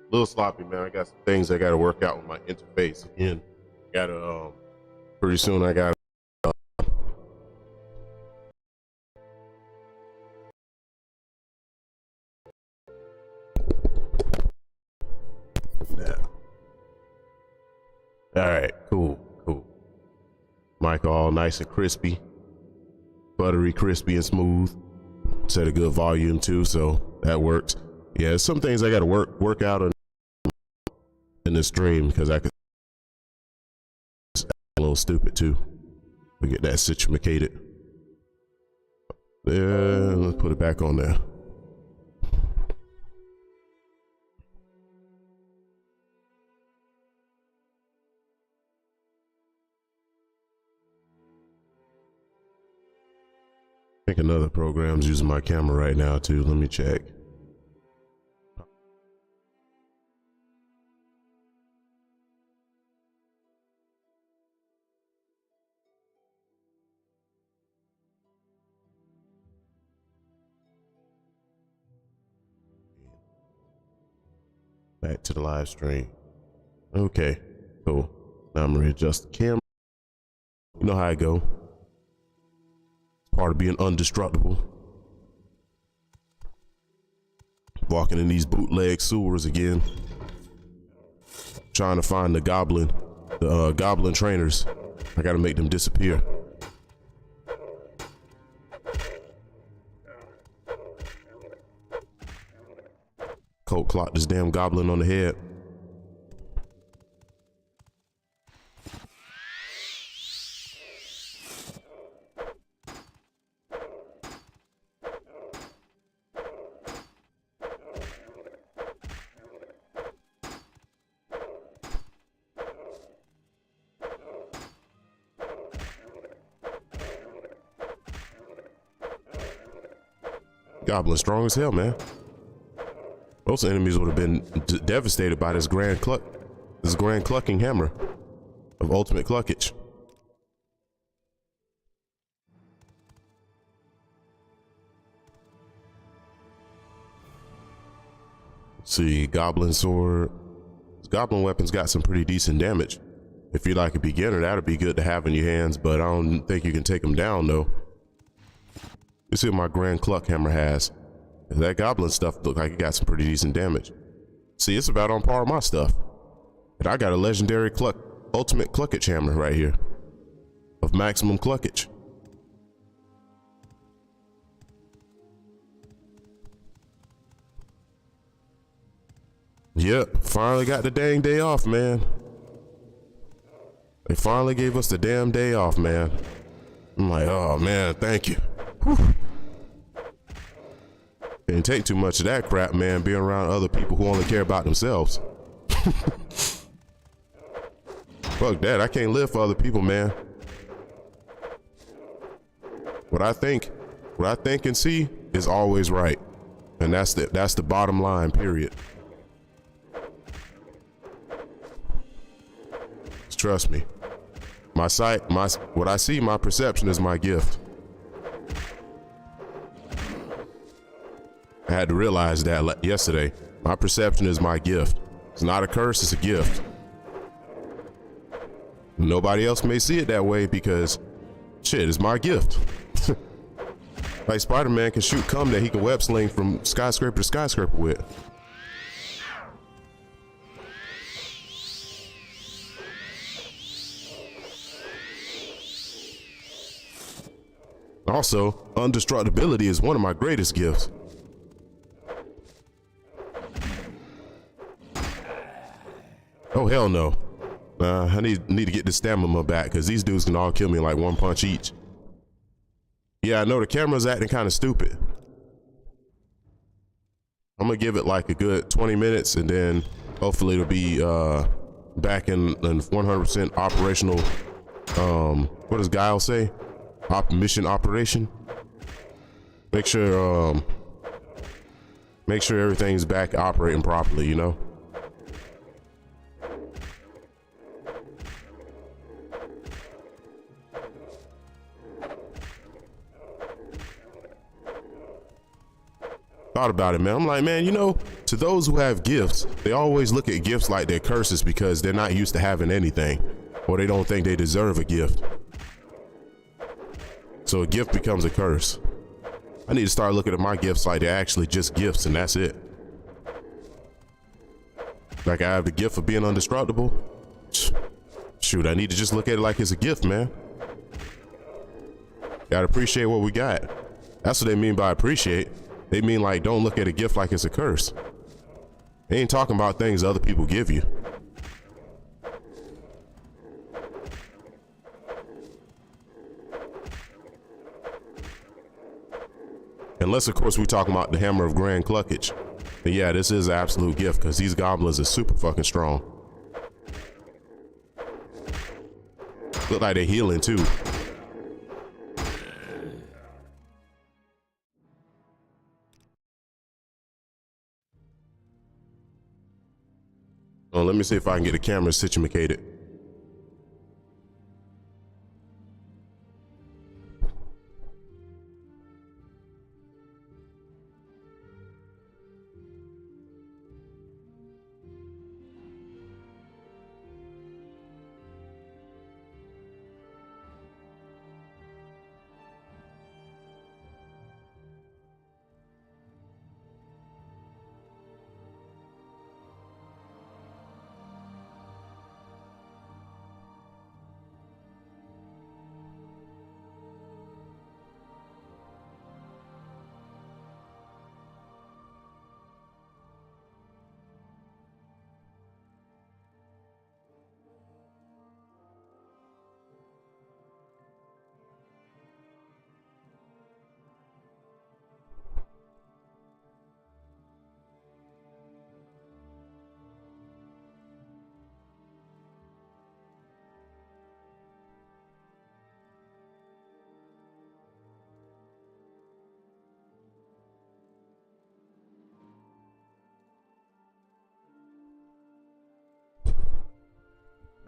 A little sloppy, man. I got some things I got to work out with my interface again. Got to pretty soon. I got now. All right, cool. Mic all nice and crispy, buttery, crispy, and smooth. Set a good volume too, so that works. Yeah, some things I got to work out in this stream because I could a little stupid too. We get that situated. There, let's put it back on there. I think another program's using my camera right now too. Let me check. Back to the live stream. Okay, cool. Now I'm gonna readjust the camera. You know how I go. Part of being undestructible. Walking in these bootleg sewers again. Trying to find the goblin trainers. I gotta make them disappear. Colt clocked this damn goblin on the head. Goblin strong as hell, man. Most enemies would have been devastated by this grand clucking hammer of ultimate cluckage. Let's see, goblin sword. This goblin weapon's got some pretty decent damage. If you're like a beginner, that'd be good to have in your hands, but I don't think you can take them down though. Let's see what my grand cluck hammer has. That goblin stuff looked like it got some pretty decent damage. See, it's about on par with my stuff. And I got a legendary ultimate cluckage hammer right here. Of maximum cluckage. Yep, finally got the dang day off, man. They finally gave us the damn day off, man. I'm like, oh man, thank you. Whew. Didn't take too much of that crap, man, being around other people who only care about themselves. Fuck that, I can't live for other people, man. What I think and see is always right. And that's the bottom line, period. Just trust me. What I see, my perception is my gift. I had to realize that yesterday. My perception is my gift. It's not a curse, it's a gift. Nobody else may see it that way because, shit, it's my gift. Like Spider-Man can shoot cum that he can web sling from skyscraper to skyscraper with. Also, undestructibility is one of my greatest gifts. Oh hell no. I need to get the stamina back because these dudes can all kill me in like one punch each. Yeah, I know the camera's acting kind of stupid. I'm gonna give it like a good 20 minutes and then hopefully it'll be back in 100% operational. What does Guile say? Mission operation. Make sure everything's back operating properly, you know? Thought about it, man. I'm like, man, you know, to those who have gifts, they always look at gifts like they're curses because they're not used to having anything, or they don't think they deserve a gift. So a gift becomes a curse. I need to start looking at my gifts like they're actually just gifts, and that's it. Like I have the gift of being indestructible. Shoot, I need to just look at it like it's a gift, man. Gotta appreciate what we got. That's what they mean by appreciate. They mean like don't look at a gift like it's a curse. They ain't talking about things other people give you. Unless of course we're talking about the Hammer of Grand Cluckage. Then yeah, this is an absolute gift because these goblins are super fucking strong. Look like they're healing too. Oh, let me see if I can get the camera situated.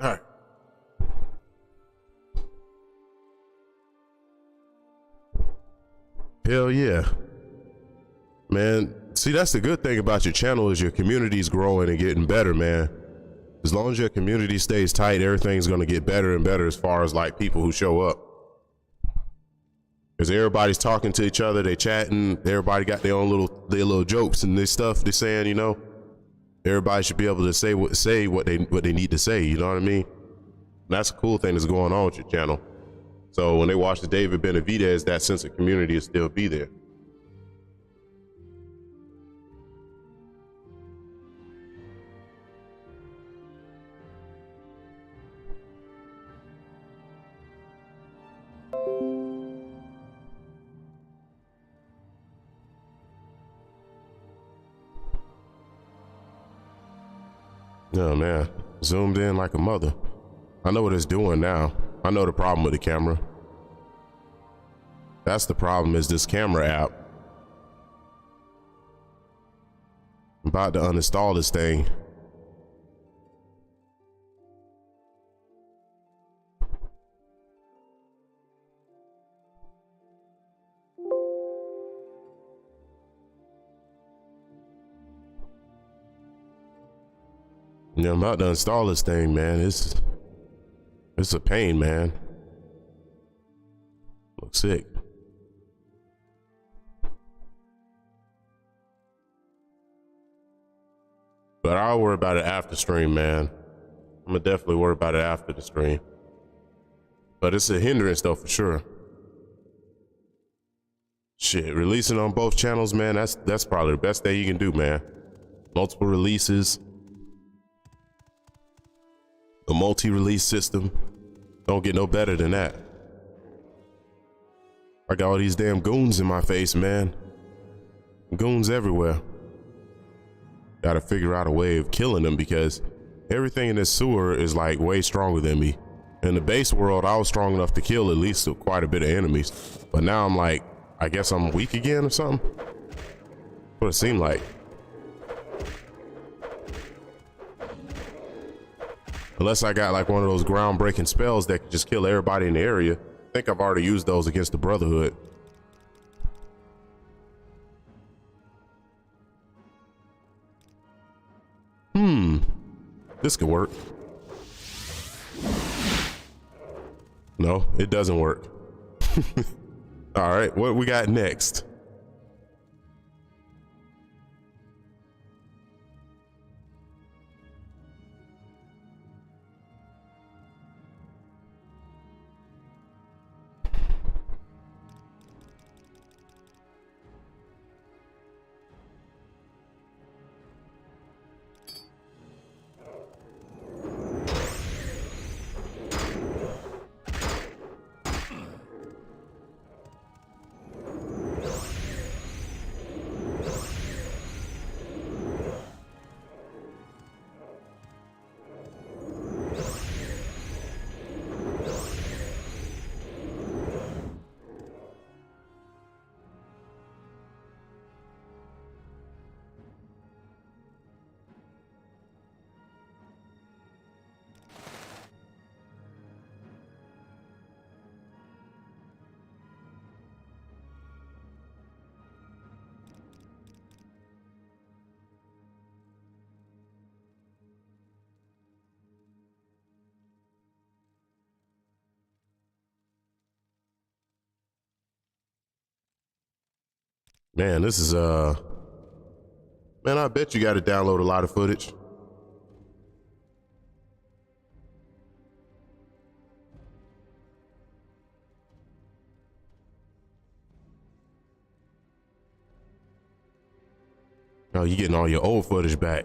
All right. Hell yeah. Man, see, that's the good thing about your channel is your community's growing and getting better, man. As long as your community stays tight, everything's gonna get better and better as far as like people who show up. Because everybody's talking to each other, they chatting, everybody got their own little jokes and this stuff they're saying, you know. Everybody should be able to say what they need to say, you know what I mean? And that's a cool thing that's going on with your channel. So when they watch the David Benavidez, that sense of community will still be there. Oh man, zoomed in like a mother. I know what it's doing now. I know the problem with the camera. That's the problem, is this camera app. I'm about to uninstall this thing. Yeah, I'm about to install this thing, man. It's a pain, man. Looks sick. But I'll worry about it after stream, man. I'm gonna definitely worry about it after the stream. But it's a hindrance though, for sure. Shit, releasing on both channels, man, that's probably the best thing you can do, man. Multiple releases. A multi-release system. Don't get no better than that. I got all these damn goons in my face, man. Goons everywhere. Gotta figure out a way of killing them because everything in this sewer is like way stronger than me. In the base world, I was strong enough to kill at least quite a bit of enemies. But now I'm like, I guess I'm weak again or something? What it seemed like. Unless I got like one of those groundbreaking spells that could just kill everybody in the area. I think I've already used those against the Brotherhood. This could work. No, it doesn't work. All right, what we got next? Man, this is man, I bet you got to download a lot of footage. Oh, you getting all your old footage back.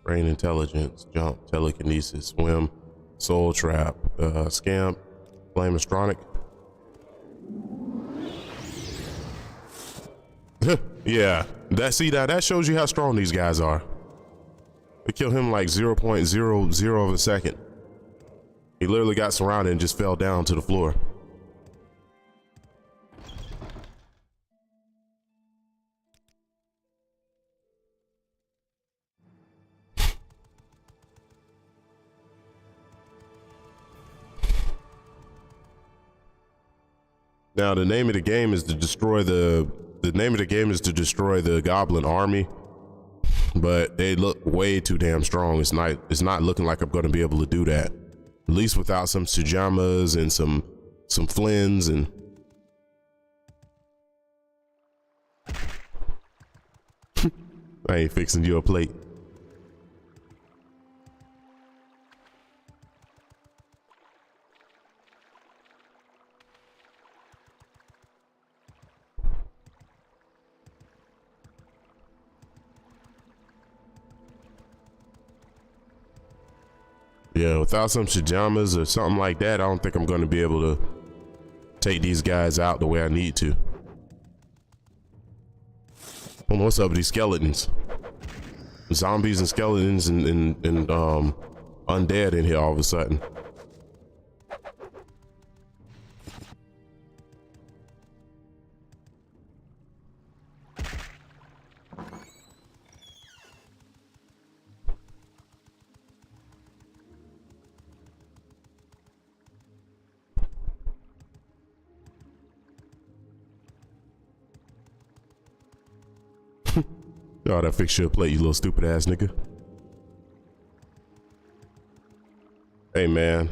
Brain intelligence, jump, telekinesis, swim, soul trap, scamp, flame astronic. Yeah, that shows you how strong these guys are. They killed him like 0.00 of a second. He literally got surrounded and just fell down to the floor. Now the name of the game is to destroy the goblin army, but they look way too damn strong. It's not looking like I'm going to be able to do that, at least without some Sujamas and some Flins and I ain't fixing you a plate. Yeah, without some Shajamas or something like that, I don't think I'm going to be able to take these guys out the way I need to. Well, what's up with these skeletons? Zombies and skeletons and undead in here all of a sudden. Oh, that fix your plate, you little stupid ass nigga. Hey man.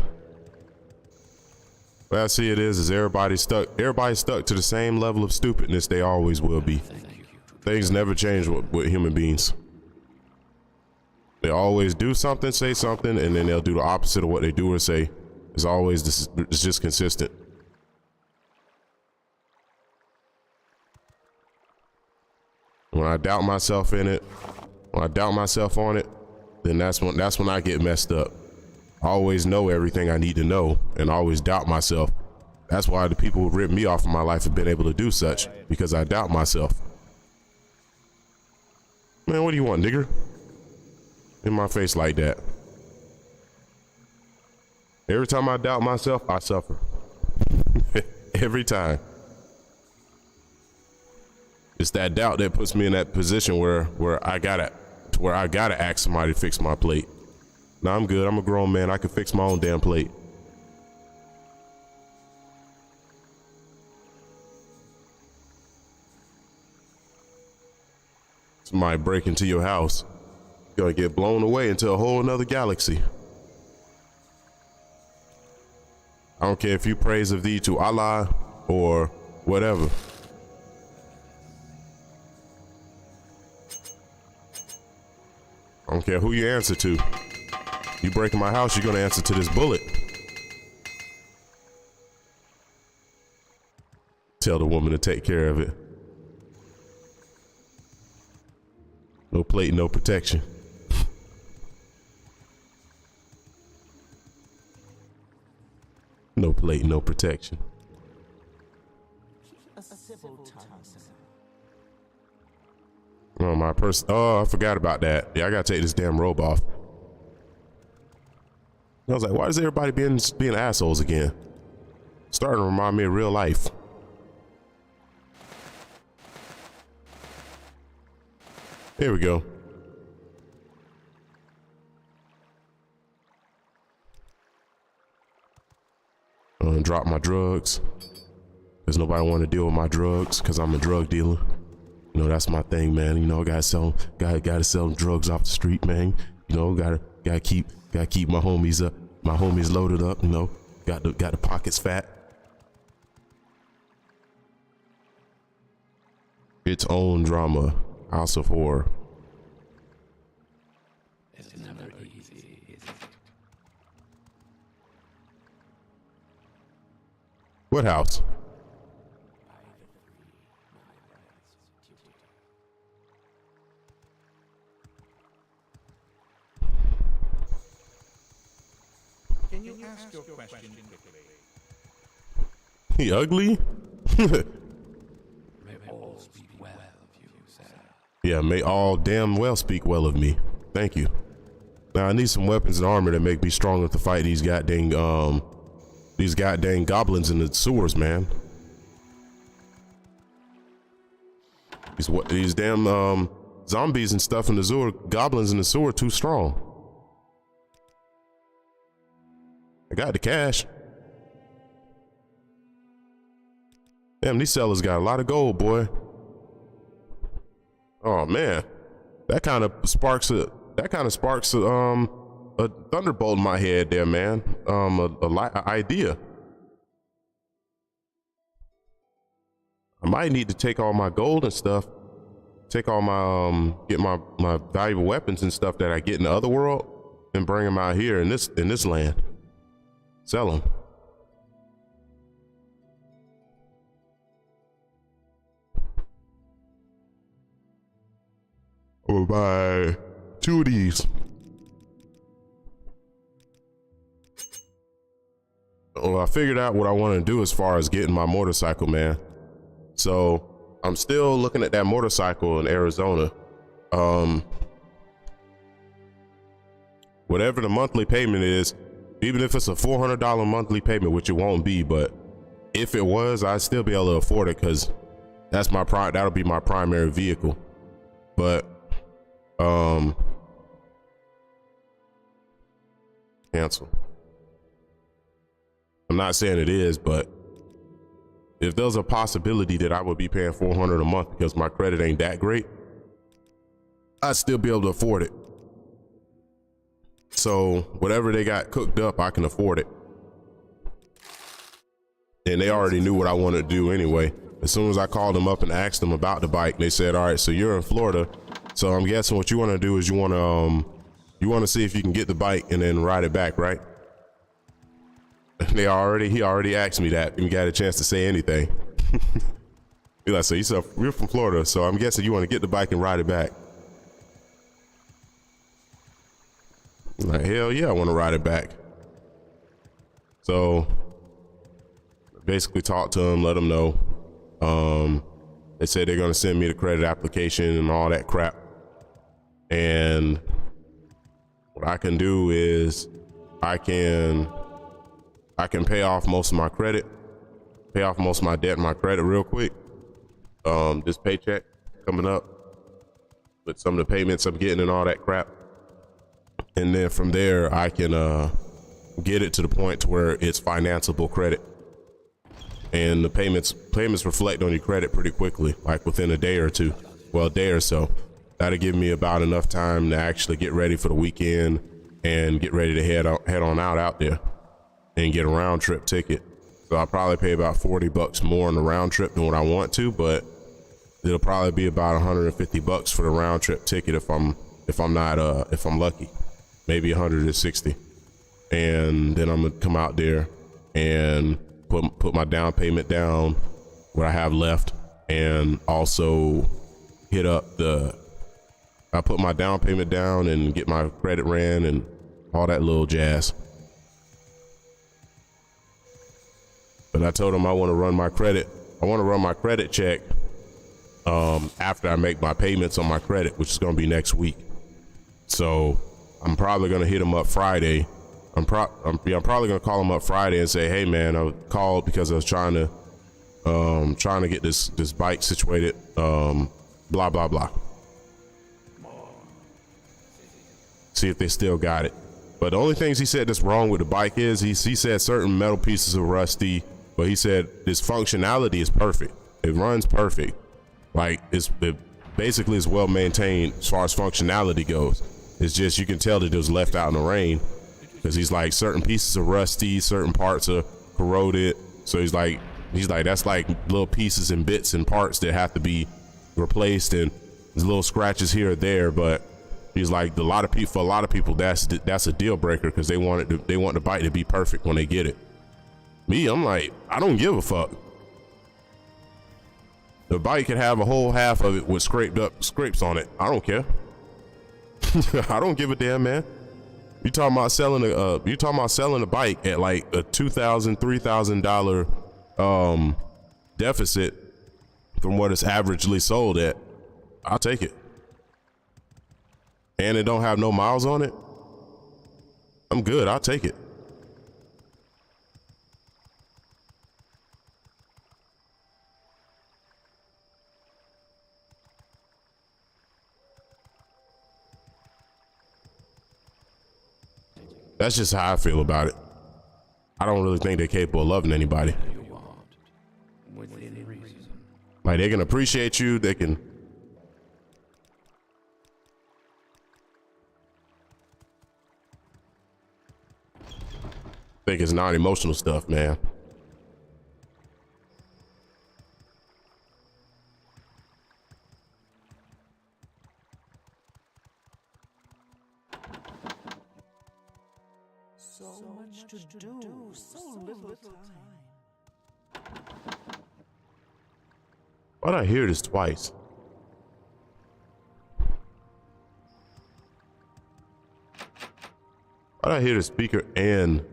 What I see it is everybody's stuck to the same level of stupidness they always will be. Things never change with human beings. They always do something, say something, and then they'll do the opposite of what they do or say. It's just consistent. When I doubt myself in it, when I doubt myself on it, then that's when I get messed up. I always know everything I need to know and I always doubt myself. That's why the people who ripped me off of my life have been able to do such, because I doubt myself. Man, what do you want, nigger? In my face like that. Every time I doubt myself, I suffer. Every time. It's that doubt that puts me in that position where I gotta ask somebody to fix my plate. Nah, I'm good. I'm a grown man. I can fix my own damn plate. Somebody break into your house. You're gonna get blown away into a whole nother galaxy. I don't care if you praise of thee to Allah or whatever. I don't care who you answer to. You break in my house, you're gonna answer to this bullet. Tell the woman to take care of it. No plate, no protection. No plate, no protection. Oh, my purse. Oh, I forgot about that. Yeah, I gotta take this damn robe off. I was like, why is everybody being assholes again? Starting to remind me of real life. Here we go. Drop my drugs. There's nobody want to deal with my drugs because I'm a drug dealer. You know, that's my thing, man. You know, gotta sell drugs off the street, man. You know, gotta keep my homies up, my homies loaded up. You know, got the pockets fat. Its own drama, House of Horror. It's never easy, is it? What house? Can you ask your question quickly? He ugly? May all speak well of you, sir. Yeah, may all damn well speak well of me. Thank you. Now I need some weapons and armor that make me strong enough to fight these goddamn goblins in the sewers, man. These damn zombies and stuff in the sewer, goblins in the sewer, too strong. I got the cash. Damn, these sellers got a lot of gold, boy. Oh man, that kind of sparks a thunderbolt in my head there, man. A idea. I might need to take all my gold and stuff, take all my get my valuable weapons and stuff that I get in the other world, and bring them out here in this land. Sell them. I will buy 2 of these. Well, I figured out what I want to do as far as getting my motorcycle, man. So I'm still looking at that motorcycle in Arizona. Whatever the monthly payment is, even if it's a $400 monthly payment, which it won't be, but if it was, I'd still be able to afford it because that's that'll be my primary vehicle. But cancel. I'm not saying it is, but if there's a possibility that I would be paying $400 a month because my credit ain't that great, I'd still be able to afford it. So whatever they got cooked up, I can afford it. And they already knew what I wanted to do anyway. As soon as I called them up and asked them about the bike, they said, all right, so you're in Florida. So I'm guessing what you want to do is you want to see if you can get the bike and then ride it back, right? He already asked me that and got a chance to say anything. He's like, so you said you're from Florida, so I'm guessing you want to get the bike and ride it back. I'm like, hell yeah, I want to ride it back. So basically talked to them, let them know. They said they're gonna send me the credit application and all that crap. And what I can do is I can pay off most of my credit, pay off most of my debt and my credit real quick. This paycheck coming up with some of the payments I'm getting and all that crap. And then from there, I can get it to the point to where it's financeable credit. And the payments reflect on your credit pretty quickly, like within a day or two. Well, a day or so. That'll give me about enough time to actually get ready for the weekend and get ready to head on out there and get a round trip ticket. So I'll probably pay about $40 more on the round trip than what I want to, but it'll probably be about $150 for the round trip ticket if I'm lucky, maybe 160. And then I'm gonna come out there and put my down payment down, what I have left, and also hit up I put my down payment down and get my credit ran and all that little jazz. But I told him I want to run my credit check after I make my payments on my credit, which is going to be next week. So I'm probably going to hit him up Friday. I'm probably going to call him up Friday and say, hey man, I called because I was trying to get this bike situated, blah, blah, blah. See if they still got it. But the only things he said that's wrong with the bike is he said certain metal pieces are rusty, but he said this functionality is perfect. It runs perfect. Like it basically is well maintained as far as functionality goes. It's just, you can tell that it was left out in the rain because he's like certain pieces are rusty, certain parts are corroded. So he's like, that's like little pieces and bits and parts that have to be replaced, and there's little scratches here or there. But he's like, for a lot of people, that's a deal breaker because they want the bike to be perfect when they get it. Me, I'm like, I don't give a fuck. The bike could have a whole half of it with scrapes on it. I don't care. I don't give a damn, man. You talking about selling a bike at like a $2,000, $3,000 deficit from what it's averagely sold at? I'll take it. And it don't have no miles on it? I'm good, I'll take it. That's just how I feel about it. I don't really think they're capable of loving anybody. Like, they can appreciate you, they can think it's non-emotional stuff, man. So much to do, so little time. Why'd I hear this twice? Why'd I hear the speaker and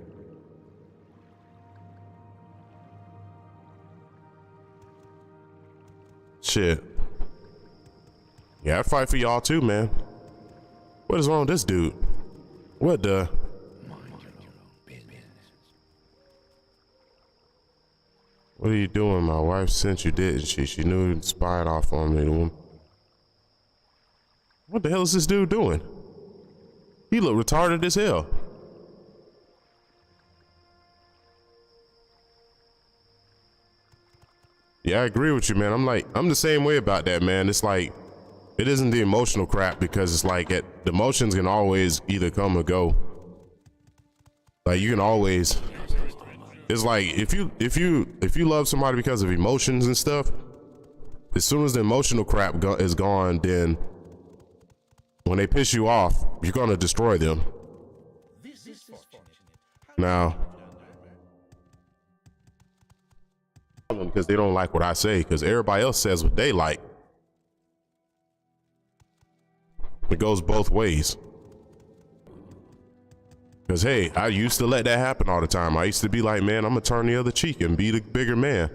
shit? Yeah, I'd fight for y'all too, man. What is wrong with this dude? What the? What are you doing? My wife sent you, didn't she? She knew you'd spy it off on me. What the hell is this dude doing? He look retarded as hell. Yeah, I agree with you, man. I'm the same way about that, man. It's like, it isn't the emotional crap, because it's like the emotions can always either come or go. Like, you can always, it's like if you love somebody because of emotions and stuff, as soon as the emotional crap is gone, then when they piss you off, you're gonna destroy them. Now, because they don't like what I say, because everybody else says what they like. It goes both ways. Because, hey, I used to let that happen all the time. I used to be like, man, I'm going to turn the other cheek and be the bigger man.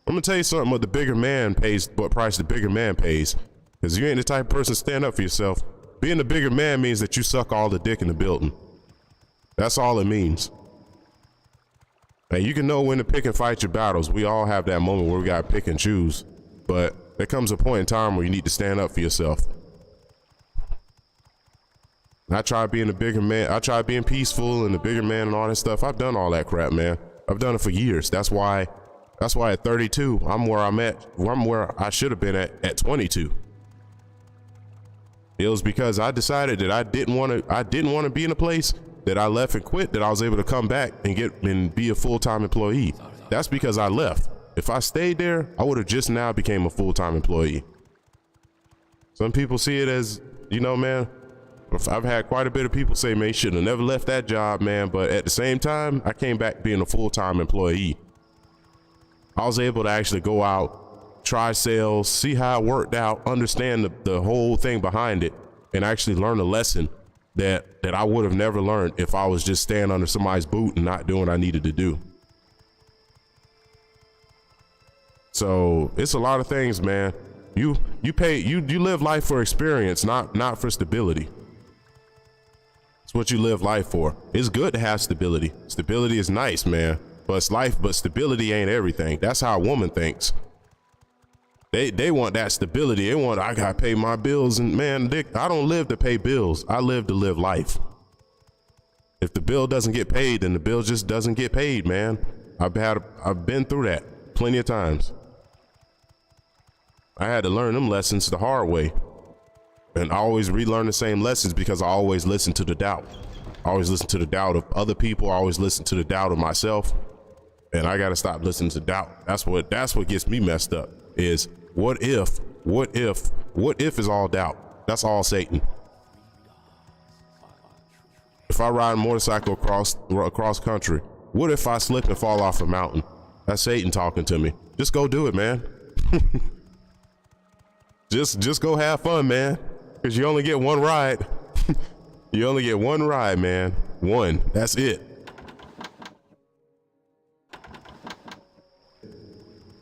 I'm going to tell you something, what the bigger man pays, what price the bigger man pays. Because you ain't the type of person to stand up for yourself. Being the bigger man means that you suck all the dick in the building. That's all it means. Hey, you can know when to pick and fight your battles. We all have that moment where we got to pick and choose. But there comes a point in time where you need to stand up for yourself. I tried being a bigger man. I tried being peaceful and the bigger man and all that stuff. I've done all that crap, man. I've done it for years. That's why at 32, I'm where I'm at. I'm where I should have been at 22. It was because I decided that I didn't want to be in a place that I left and quit, that I was able to come back and be a full-time employee. That's because I left. If I stayed there, I would have just now became a full-time employee. Some people see it as, you know, man, I've had quite a bit of people say, man, you should have never left that job, man. But at the same time, I came back being a full-time employee. I was able to actually go out, try sales, see how it worked out, understand the whole thing behind it, and actually learn a lesson that I would have never learned if I was just staying under somebody's boot and not doing what I needed to do. So it's a lot of things, man. You live life for experience, not for stability. It's what you live life for. It's good to have stability. Stability is nice, man. But it's life, but stability ain't everything. That's how a woman thinks. They want that stability. They want, I gotta pay my bills, and man, I don't live to pay bills. I live to live life. If the bill doesn't get paid, then the bill just doesn't get paid, man. I've been through that plenty of times. I had to learn them lessons the hard way. And I always relearn the same lessons because I always listen to the doubt. I always listen to the doubt of other people. I always listen to the doubt of myself. And I gotta stop listening to doubt. That's what gets me messed up, is what if is all doubt. That's all Satan. If I ride a motorcycle across country, what if I slip and fall off a mountain? That's Satan talking to me. Just go do it, man. Just go have fun, man. Cause you only get one ride. You only get one ride, man. One, that's it.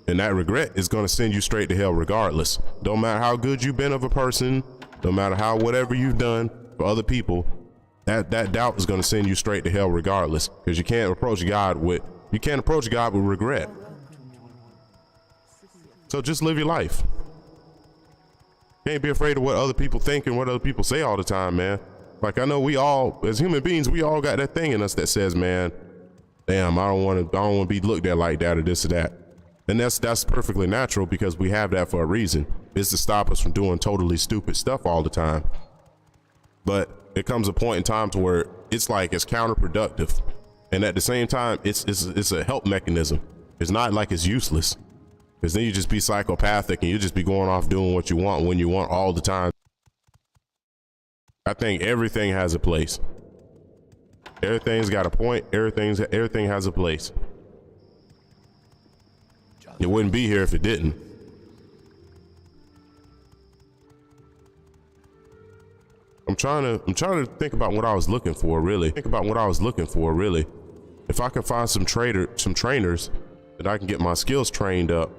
And that regret is gonna send you straight to hell regardless. Don't matter how good you've been of a person, no matter how whatever you've done for other people, that doubt is gonna send you straight to hell regardless. Cause you can't approach God with regret. So just live your life. Can't be afraid of what other people think and what other people say all the time, man. Like, I know we all, as human beings, we all got that thing in us that says, man, damn, I don't want to be looked at like that or this or that. And that's perfectly natural because we have that for a reason. It's to stop us from doing totally stupid stuff all the time. But it comes a point in time to where it's like it's counterproductive. And at the same time, it's a help mechanism. It's not like it's useless. Because then you just be psychopathic and you just be going off doing what you want when you want all the time. I think everything has a place. Everything's got a point. Everything has a place. It wouldn't be here if it didn't. I'm trying to think about what I was looking for, really. If I can find some trainers that I can get my skills trained up.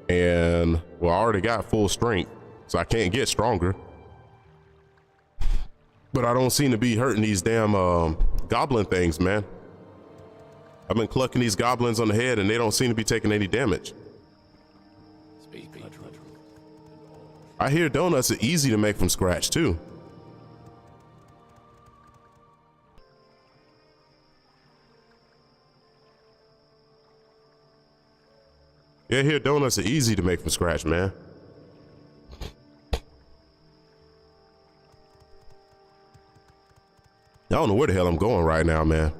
And well, I already got full strength, so I can't get stronger. But I don't seem to be hurting these damn goblin things, man. I've been clucking these goblins on the head and they don't seem to be taking any damage. I hear donuts are easy to make from scratch too. Yeah, here donuts are easy to make from scratch, man. I don't know where the hell I'm going right now, man.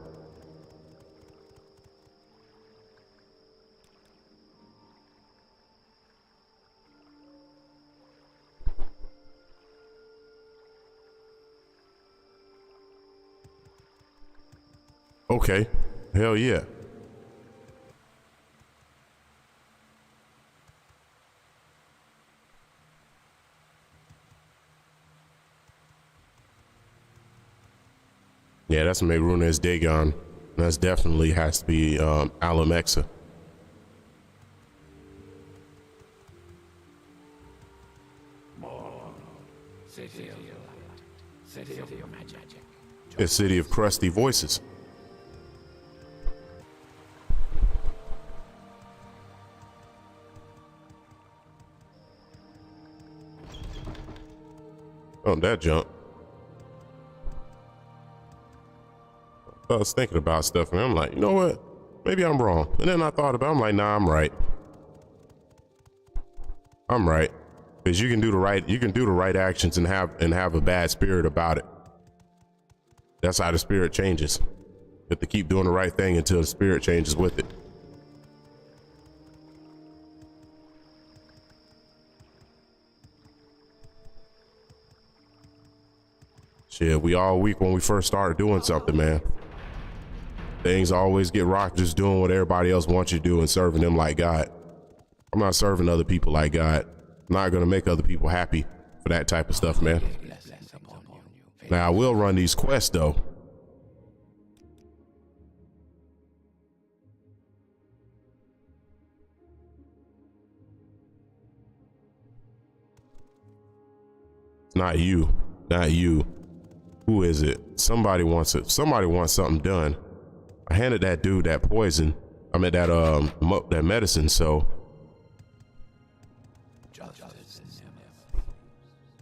Okay, hell yeah. Yeah, that's Merunes Dagon. That's definitely has to be Alamexa. The city of crusty voices. Oh, that jump. I was thinking about stuff and I'm like, you know what? Maybe I'm wrong. And then I thought about it, I'm like, nah, I'm right. Because you can do the right actions and have a bad spirit about it. That's how the spirit changes. You have to keep doing the right thing until the spirit changes with it. Shit, we all weak when we first started doing something, man. Things always get rocked just doing what everybody else wants you to do and serving them like God. I'm not serving other people like God. I'm not gonna make other people happy for that type of stuff, man. Now I will run these quests though. It's not you, not you. Who is it? Somebody wants it. Somebody wants something done. I handed that dude that poison. I mean that medicine. So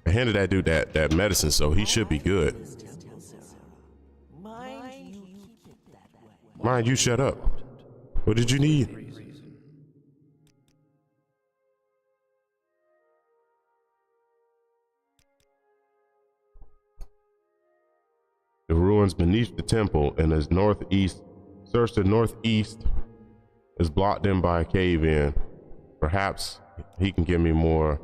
I handed that dude that medicine. So he should be good. Mind you, shut up. What did you need? The ruins beneath the temple and is northeast. Search the northeast is blocked in by a cave in. Perhaps he can give me more.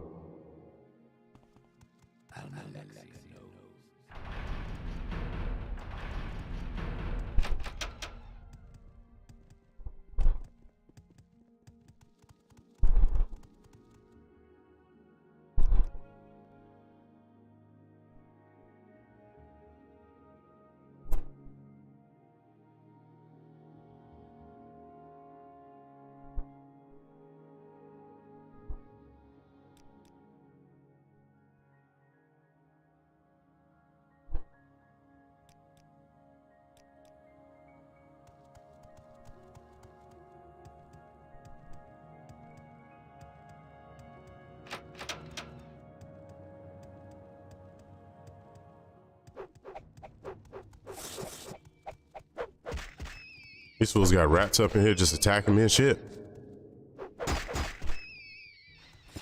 These fools got rats up in here just attacking me and shit.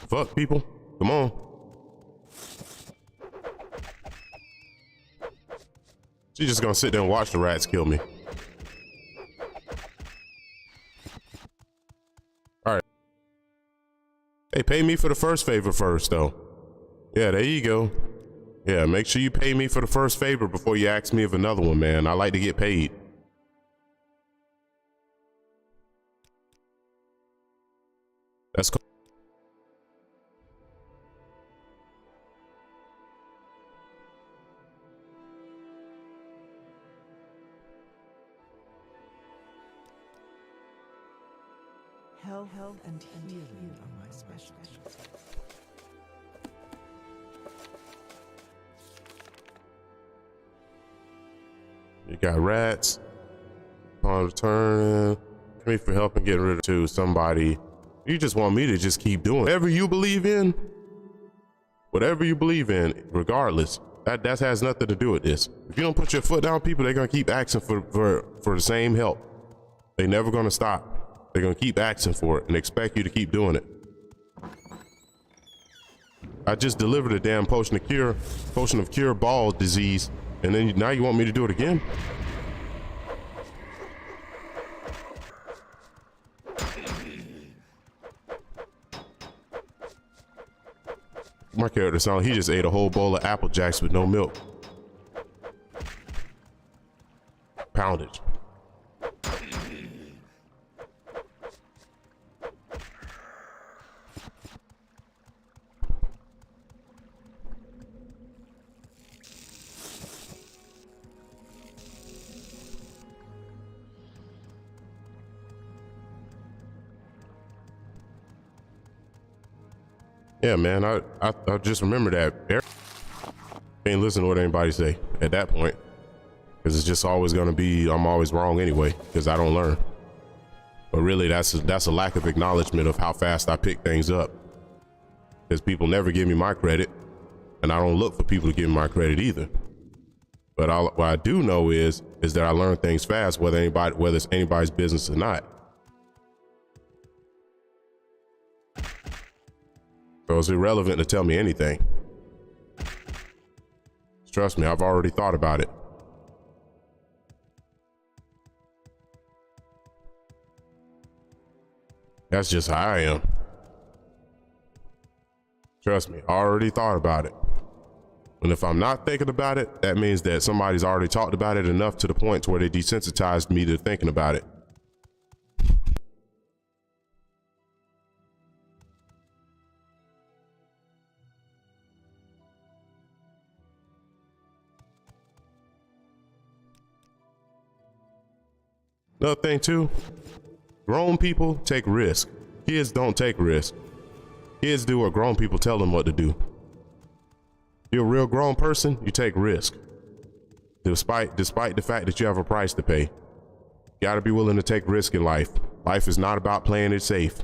Fuck, people. Come on. She's just gonna sit there and watch the rats kill me. All right. Hey, pay me for the first favor first, though. Yeah, there you go. Yeah, make sure you pay me for the first favor before you ask me of another one, man. I like to get paid. That's cool. Health and healing are my specialty. You got rats. Upon return, me for helping get rid of somebody. You just want me to just keep doing whatever you believe in. Whatever you believe in, regardless. That has nothing to do with this. If you don't put your foot down, people, they're gonna keep asking for the same help. They're never gonna stop. They're gonna keep asking for it and expect you to keep doing it. I just delivered a damn potion of cure ball disease, and then now you want me to do it again? My character sound, he just ate a whole bowl of Apple Jacks with no milk. Poundage. Yeah, man, I just remember that. Ain't listen to what anybody say at that point, because it's just always gonna be I'm always wrong anyway because I don't learn. But really, that's a lack of acknowledgement of how fast I pick things up, because people never give me my credit, and I don't look for people to give me my credit either. But what I do know is that I learn things fast, whether it's anybody's business or not. So it's irrelevant to tell me anything. Trust me, I've already thought about it. That's just how I am. Trust me, I already thought about it. And if I'm not thinking about it, that means that somebody's already talked about it enough to the point to where they desensitized me to thinking about it. Another thing too, grown people take risk. Kids don't take risk. Kids do what grown people tell them what to do. You're a real grown person, you take risk. Despite the fact that you have a price to pay. You gotta be willing to take risk in life. Life is not about playing it safe.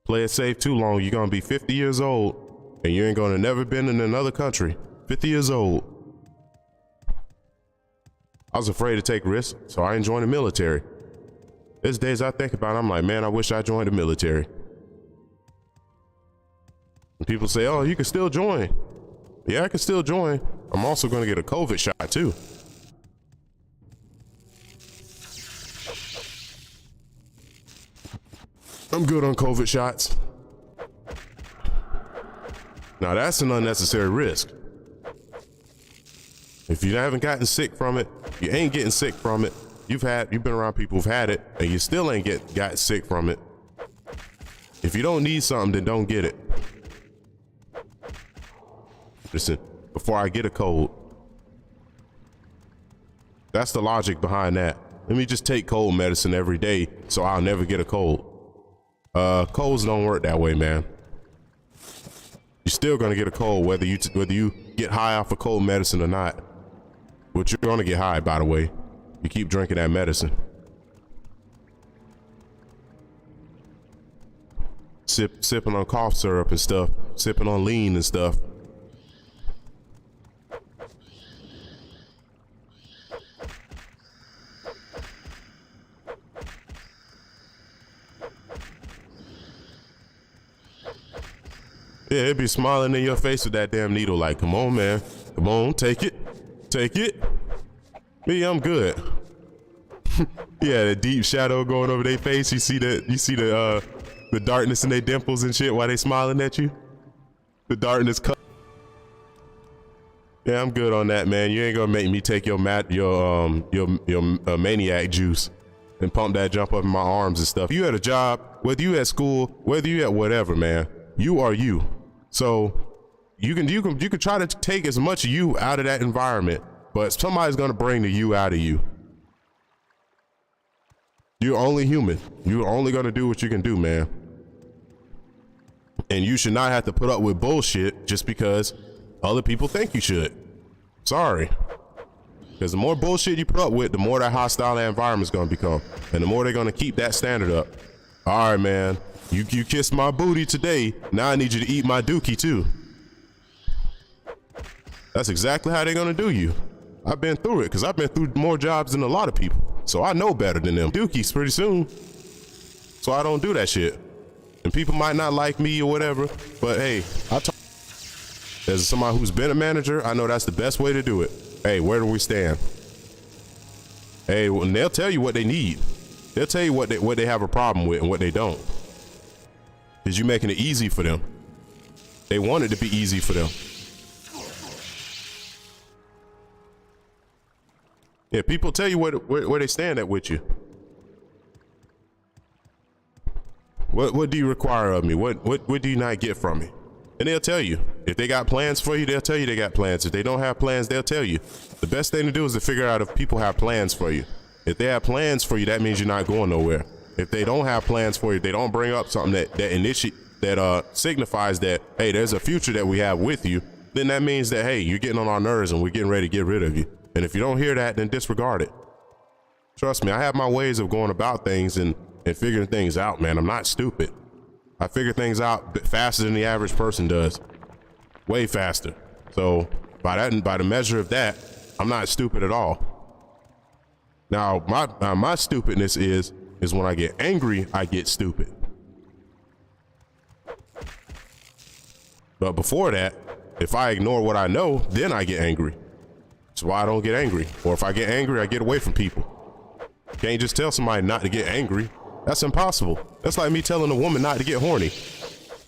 Play it safe too long, you're gonna be 50 years old and you ain't gonna never been in another country. 50 years old. I was afraid to take risks, so I didn't join the military. There's days I think about it, I'm like, man, I wish I joined the military. And people say, oh, you can still join. Yeah, I can still join. I'm also gonna get a COVID shot too. I'm good on COVID shots. Now that's an unnecessary risk. If you haven't gotten sick from it, you ain't getting sick from it. You've been around people who've had it and you still ain't got sick from it. If you don't need something, then don't get it. Listen, before I get a cold. That's the logic behind that. Let me just take cold medicine every day so I'll never get a cold. Colds don't work that way, man. You're still gonna get a cold whether you get high off of cold medicine or not. But you're gonna get high, by the way. You keep drinking that medicine. Sipping on cough syrup and stuff, sipping on lean and stuff. Yeah, it'd be smiling in your face with that damn needle like, come on, man. Come on, take it. Take it. Me, I'm good. Yeah, the deep shadow going over their face. You see the darkness in their dimples and shit while they smiling at you. The darkness cut. Yeah, I'm good on that, man. You ain't gonna make me take your maniac juice and pump that jump up in my arms and stuff. You at a job, whether you at school, whether you at whatever, man, you are you. So you can try to take as much you out of that environment, but somebody's gonna bring the you out of you. You're only human. You're only gonna do what you can do, man. And you should not have to put up with bullshit just because other people think you should. Sorry. Because the more bullshit you put up with, the more that hostile environment's gonna become. And the more they're gonna keep that standard up. All right, man. You kissed my booty today. Now I need you to eat my dookie too. That's exactly how they're gonna do you. I've been through it because I've been through more jobs than a lot of people. So I know better than them. Dookies pretty soon. So I don't do that shit. And people might not like me or whatever, but hey, as somebody who's been a manager, I know that's the best way to do it. Hey, where do we stand? Hey, well, and they'll tell you what they need. They'll tell you what they have a problem with and what they don't. Because you're making it easy for them. They want it to be easy for them. Yeah, people tell you where they stand at with you. What do you require of me? What do you not get from me? And they'll tell you. If they got plans for you, they'll tell you they got plans. If they don't have plans, they'll tell you. The best thing to do is to figure out if people have plans for you. If they have plans for you, that means you're not going nowhere. If they don't have plans for you, if they don't bring up something that signifies that, hey, there's a future that we have with you, then that means that, hey, you're getting on our nerves and we're getting ready to get rid of you. And if you don't hear that, then disregard it. Trust me, I have my ways of going about things and figuring things out, man. I'm not stupid. I figure things out faster than the average person does. Way faster. So by the measure of that, I'm not stupid at all. Now, my stupidness is is when I get angry, I get stupid. But before that, if I ignore what I know, then I get angry. That's why I don't get angry. Or if I get angry, I get away from people. Can't just tell somebody not to get angry. That's impossible. That's like me telling a woman not to get horny.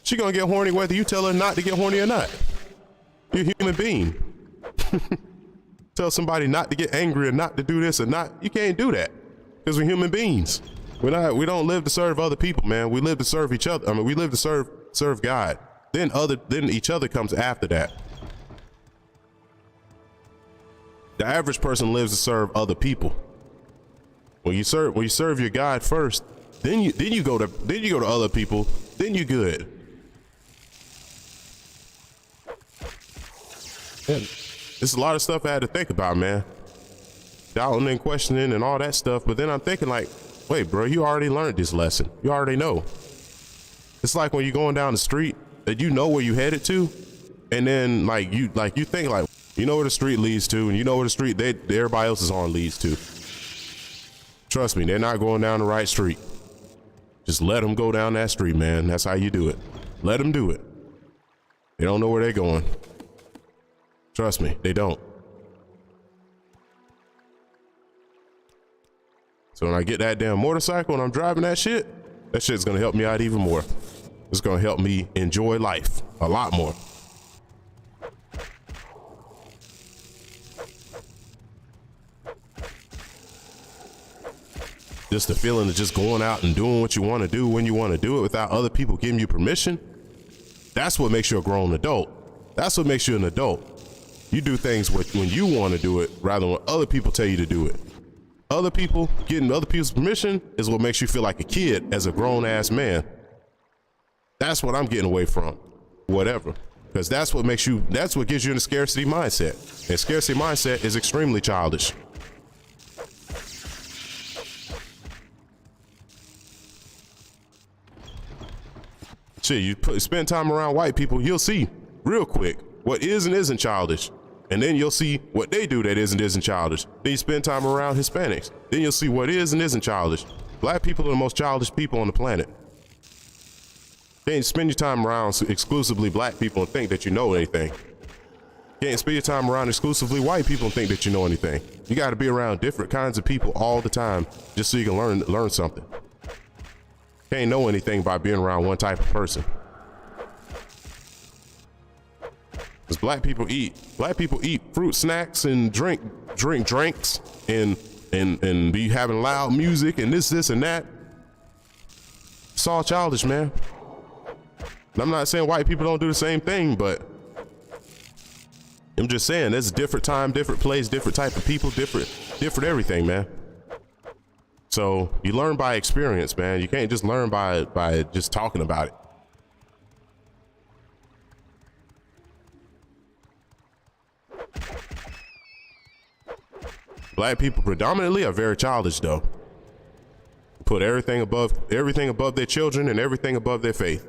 She gonna get horny whether you tell her not to get horny or not. You're a human being. Tell somebody not to get angry or not to do this or not. You can't do that because we're human beings. We don't live to serve other people, man. We live to serve each other. I mean, we live to serve God. Then each other comes after that. The average person lives to serve other people. When you serve your God first, then you go to other people, then you good. And there's a lot of stuff I had to think about, man. Doubting and questioning and all that stuff. But then I'm thinking like, wait, bro, you already learned this lesson. You already know. It's like when you're going down the street that you know where you headed to, and then you think like, you know where the street leads to, and you know where the street everybody else is on leads to. Trust me, they're not going down the right street. Just let them go down that street, man. That's how you do it. Let them do it. They don't know where they're going. Trust me, they don't. So when I get that damn motorcycle and I'm driving that shit's gonna help me out even more. It's gonna help me enjoy life a lot more. Just the feeling of just going out and doing what you want to do when you want to do it without other people giving you permission. That's what makes you a grown adult. That's what makes you an adult. You do things when you want to do it rather than when other people tell you to do it. Other people, getting other people's permission is what makes you feel like a kid as a grown ass man. That's what I'm getting away from. Whatever. Because that's what gives you in a scarcity mindset. And scarcity mindset is extremely childish. Shit, you spend time around white people, you'll see real quick what is and isn't childish. And then you'll see what they do that isn't childish. Then you spend time around Hispanics. Then you'll see what is and isn't childish. Black people are the most childish people on the planet. Can't spend your time around exclusively black people and think that you know anything. Can't spend your time around exclusively white people and think that you know anything. You got to be around different kinds of people all the time just so you can learn something. Can't know anything by being around one type of person. Because black people eat fruit snacks and drink drinks and be having loud music and this and that. It's all childish, man. And I'm not saying white people don't do the same thing, but I'm just saying there's a different time, different place, different type of people, different everything, man. So you learn by experience, man. You can't just learn by just talking about it. Black people predominantly are very childish, though. Put everything above their children and everything above their faith.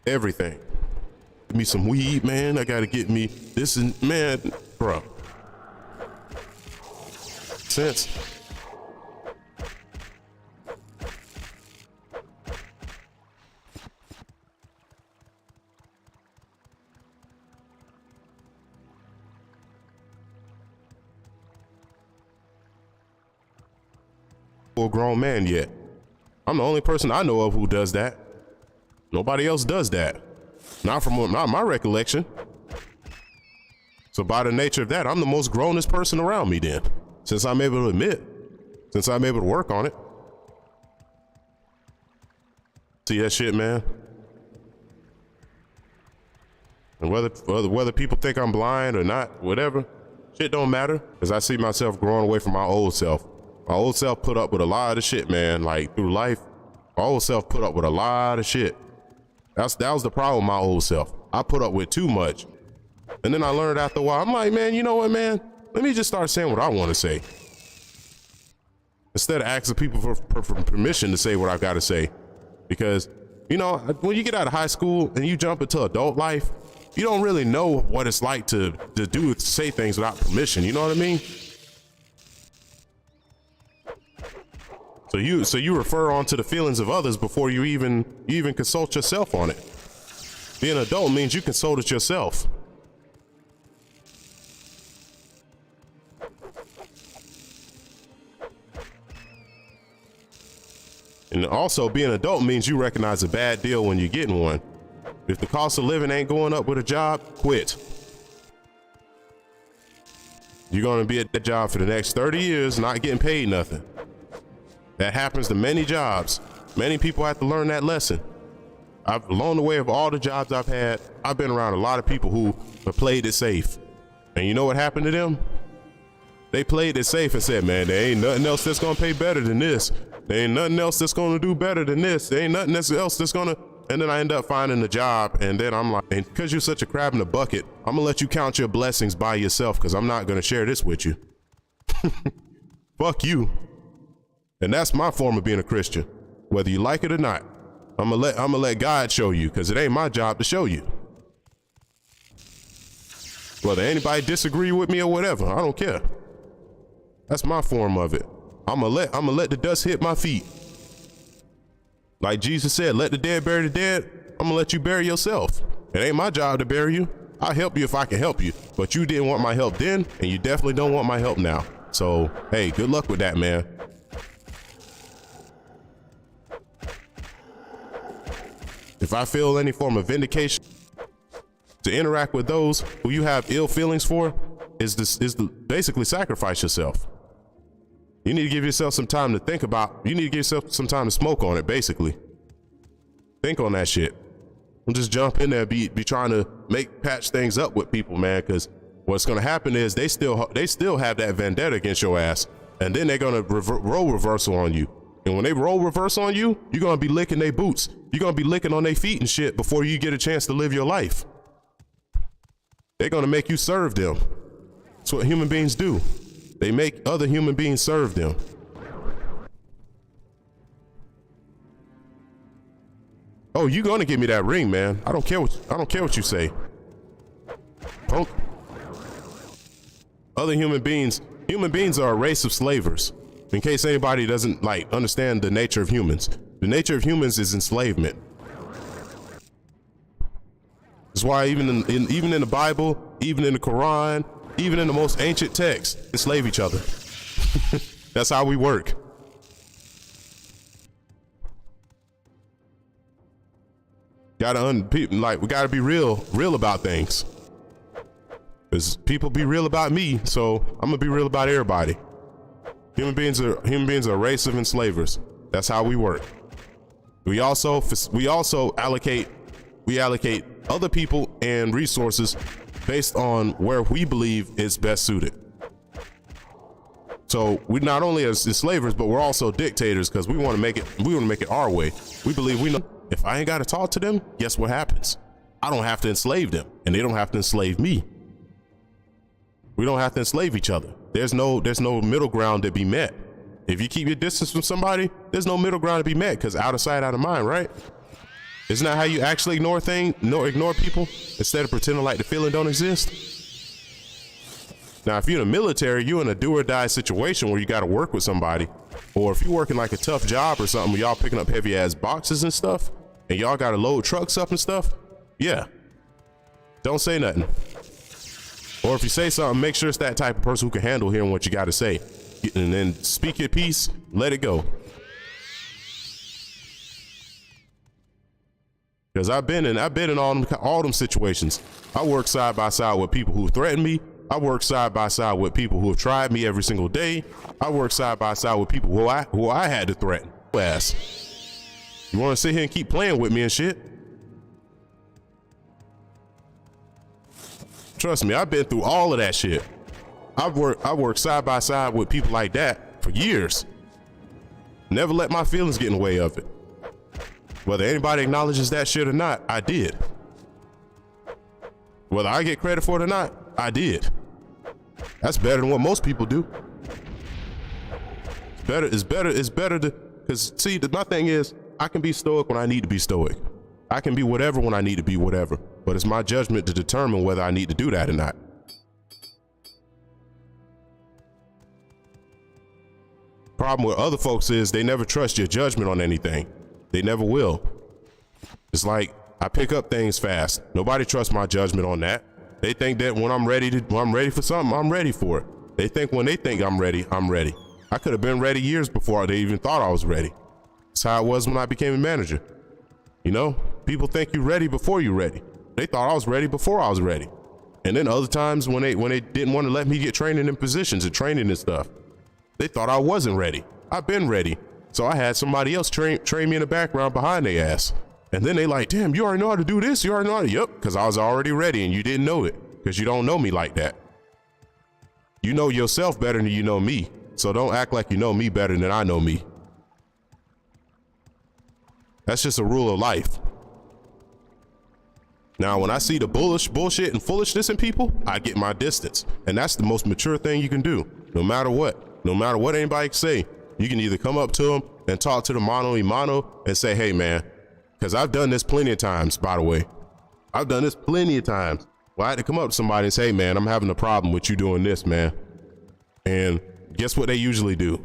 Everything. Give me some weed, man. I gotta get me this and man, bro. Sense. A grown man yet. I'm the only person I know of who does that. Nobody else does that. Not my recollection. So by the nature of that, I'm the most grownest person around me then. Since I'm able to admit. Since I'm able to work on it. See that shit, man? And whether people think I'm blind or not, whatever, shit don't matter. Because I see myself growing away from my old self. My old self put up with a lot of shit, man. Like through life, my old self put up with a lot of shit. That was the problem with my old self. I put up with too much. And then I learned after a while, I'm like, man, you know what, man? Let me just start saying what I want to say. Instead of asking people for permission to say what I got to say. Because, you know, when you get out of high school and you jump into adult life, you don't really know what it's like to say things without permission. You know what I mean? So you refer on to the feelings of others before you even consult yourself on it. Being an adult means you consult it yourself. And also, being an adult means you recognize a bad deal when you're getting one. If the cost of living ain't going up with a job, quit. You're going to be at that job for the next 30 years not getting paid nothing. That happens to many jobs. Many people have to learn that lesson. Along the way of all the jobs I've had, I've been around a lot of people who have played it safe. And you know what happened to them? They played it safe and said, man, there ain't nothing else that's going to pay better than this. There ain't nothing else that's going to do better than this. There ain't nothing else that's going to... And then I end up finding a job, and then I'm like, and because you're such a crab in a bucket, I'm gonna let you count your blessings by yourself because I'm not gonna share this with you. Fuck you. And that's my form of being a Christian. Whether you like it or not, I'm gonna let God show you because it ain't my job to show you. Whether anybody disagree with me or whatever, I don't care. That's my form of it. I'm gonna let the dust hit my feet. Like Jesus said, let the dead bury the dead. I'm gonna let you bury yourself. It ain't my job to bury you. I'll help you if I can help you, but you didn't want my help then, and you definitely don't want my help now. So, hey, good luck with that, man. If I feel any form of vindication to interact with those who you have ill feelings for, is basically sacrifice yourself. You need to give yourself some time to think about. You need to give yourself some time to smoke on it, basically. Think on that shit. Don't just jump in there and be trying to patch things up with people, man, because what's going to happen is they still have that vendetta against your ass, and then they're going to roll reversal on you. And when they roll reverse on you, you're going to be licking their boots. You're going to be licking on their feet and shit before you get a chance to live your life. They're going to make you serve them. That's what human beings do. They make other human beings serve them. Oh, you gonna give me that ring, man. I don't care what you say. Punk. Other human beings are a race of slavers. In case anybody doesn't understand the nature of humans. The nature of humans is enslavement. That's why even in the Bible, even in the Quran, even in the most ancient texts, enslave each other. That's how we work. We gotta be real about things. Because people be real about me, so I'm gonna be real about everybody. Human beings are a race of enslavers. That's how we work. We also allocate other people and resources based on where we believe is best suited. So we not only as enslavers, but we're also dictators because we want to make it our way. We believe we know if I ain't got to talk to them, guess what happens? I don't have to enslave them and they don't have to enslave me. We don't have to enslave each other. There's no middle ground to be met. If you keep your distance from somebody, there's no middle ground to be met because out of sight, out of mind, right? Isn't that how you actually ignore people instead of pretending like the feeling don't exist? Now, if you're in the military, you're in a do or die situation where you got to work with somebody, or if you're working like a tough job or something where y'all picking up heavy ass boxes and stuff, and y'all got to load trucks up and stuff, yeah, don't say nothing. Or if you say something, make sure it's that type of person who can handle hearing what you got to say, and then speak your piece, let it go. Because I've been in all them situations. I work side by side with people who threaten me. I work side by side with people who have tried me every single day. I work side by side with people who I had to threaten. Ass. You want to sit here and keep playing with me and shit? Trust me, I've been through all of that shit. I've worked side by side with people like that for years. Never let my feelings get in the way of it. Whether anybody acknowledges that shit or not, I did. Whether I get credit for it or not, I did. That's better than what most people do. It's better to, because see, my thing is, I can be stoic when I need to be stoic. I can be whatever when I need to be whatever, but it's my judgment to determine whether I need to do that or not. Problem with other folks is they never trust your judgment on anything. They never will. It's like I pick up things fast. Nobody trusts my judgment on that. They think that when I'm ready for something, I'm ready for it. They think when they think I'm ready, I'm ready. I could have been ready years before they even thought I was ready. That's how it was when I became a manager. You know, people think you're ready before you're ready. They thought I was ready before I was ready. And then other times when they didn't want to let me get training in positions and training and stuff, they thought I wasn't ready. I've been ready. So I had somebody else train me in the background behind their ass. And then they like, damn, you already know how to do this? You already know how to, yep, because I was already ready and you didn't know it because you don't know me like that. You know yourself better than you know me. So don't act like you know me better than I know me. That's just a rule of life. Now, when I see the bullshit and foolishness in people, I get my distance. And that's the most mature thing you can do. No matter what. No matter what anybody can say, you can either come up to them and talk to the mano y mano and say, hey, man, because I've done this plenty of times, by the way. I've done this plenty of times. Well, I had to come up to somebody and say, hey, man, I'm having a problem with you doing this, man. And guess what they usually do?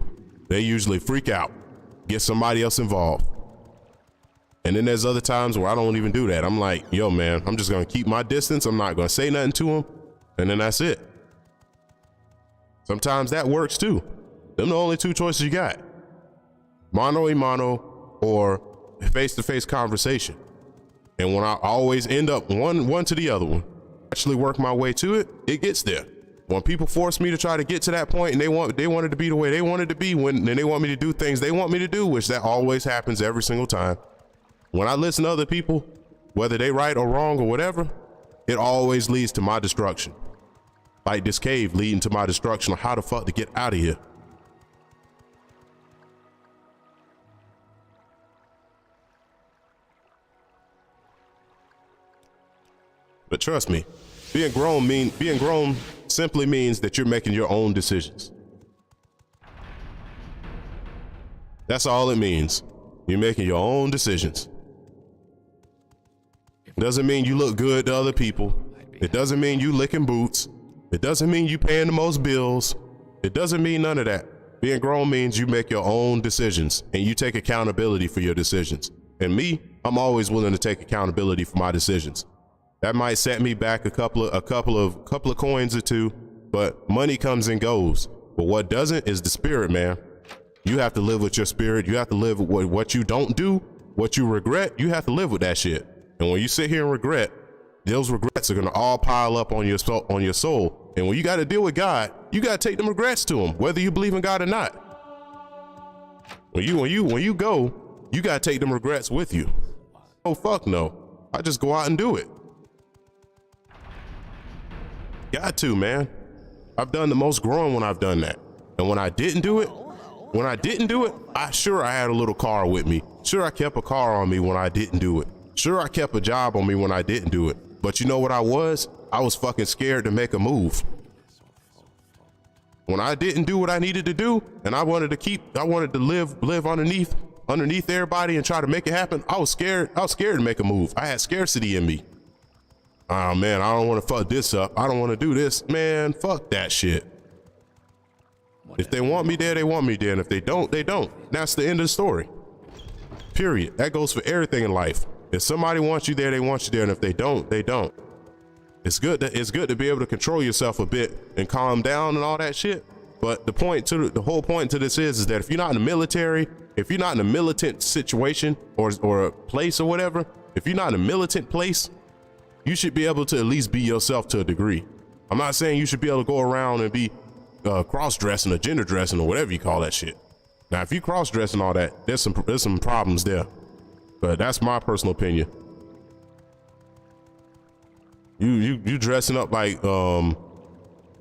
They usually freak out, get somebody else involved. And then there's other times where I don't even do that. I'm like, yo, man, I'm just going to keep my distance. I'm not going to say nothing to them. And then that's it. Sometimes that works too. Them the only two choices you got. Mano a mano or face-to-face conversation. And when I always end up one to the other one, actually work my way to it, it gets there. When people force me to try to get to that point and they want it to be the way they want it to be, and they want me to do things they want me to do, which that always happens every single time. When I listen to other people, whether they right or wrong or whatever, it always leads to my destruction. Like this cave leading to my destruction on how the fuck to get out of here. But trust me, being grown simply means that you're making your own decisions. That's all it means. You're making your own decisions. It doesn't mean you look good to other people. It doesn't mean you licking boots. It doesn't mean you paying the most bills. It doesn't mean none of that. Being grown means you make your own decisions and you take accountability for your decisions. And me, I'm always willing to take accountability for my decisions. That might set me back a couple of coins or two, but money comes and goes. But what doesn't is the spirit, man. You have to live with your spirit. You have to live with what you don't do, what you regret. You have to live with that shit. And when you sit here and regret, those regrets are gonna all pile up on your soul. And when you got to deal with God, you got to take them regrets to him, whether you believe in God or not. When you go, you got to take them regrets with you. Oh fuck no! I just go out and do it. Got to, man. I've done the most growing when I've done that. And when I didn't do it, I had a little car with me. Sure, I kept a car on me when I didn't do it. Sure, I kept a job on me when I didn't do it. But you know what I was? I was fucking scared to make a move. When I didn't do what I needed to do, and I wanted to live underneath everybody and try to make it happen, I was scared to make a move. I had scarcity in me. Oh man, I don't want to fuck this up. I don't want to do this. Man, fuck that shit. If they want me there, they want me there. And if they don't, they don't. That's the end of the story. Period. That goes for everything in life. If somebody wants you there, they want you there. And if they don't, they don't. It's good to be able to control yourself a bit and calm down and all that shit. But the whole point to this is that if you're not in the military, if you're not in a militant situation or a place or whatever, if you're not in a militant place, you should be able to at least be yourself to a degree. I'm not saying you should be able to go around and be cross-dressing or gender dressing or whatever you call that shit. Now, if you cross-dressing all that, there's some problems there. But that's my personal opinion. You dressing up like what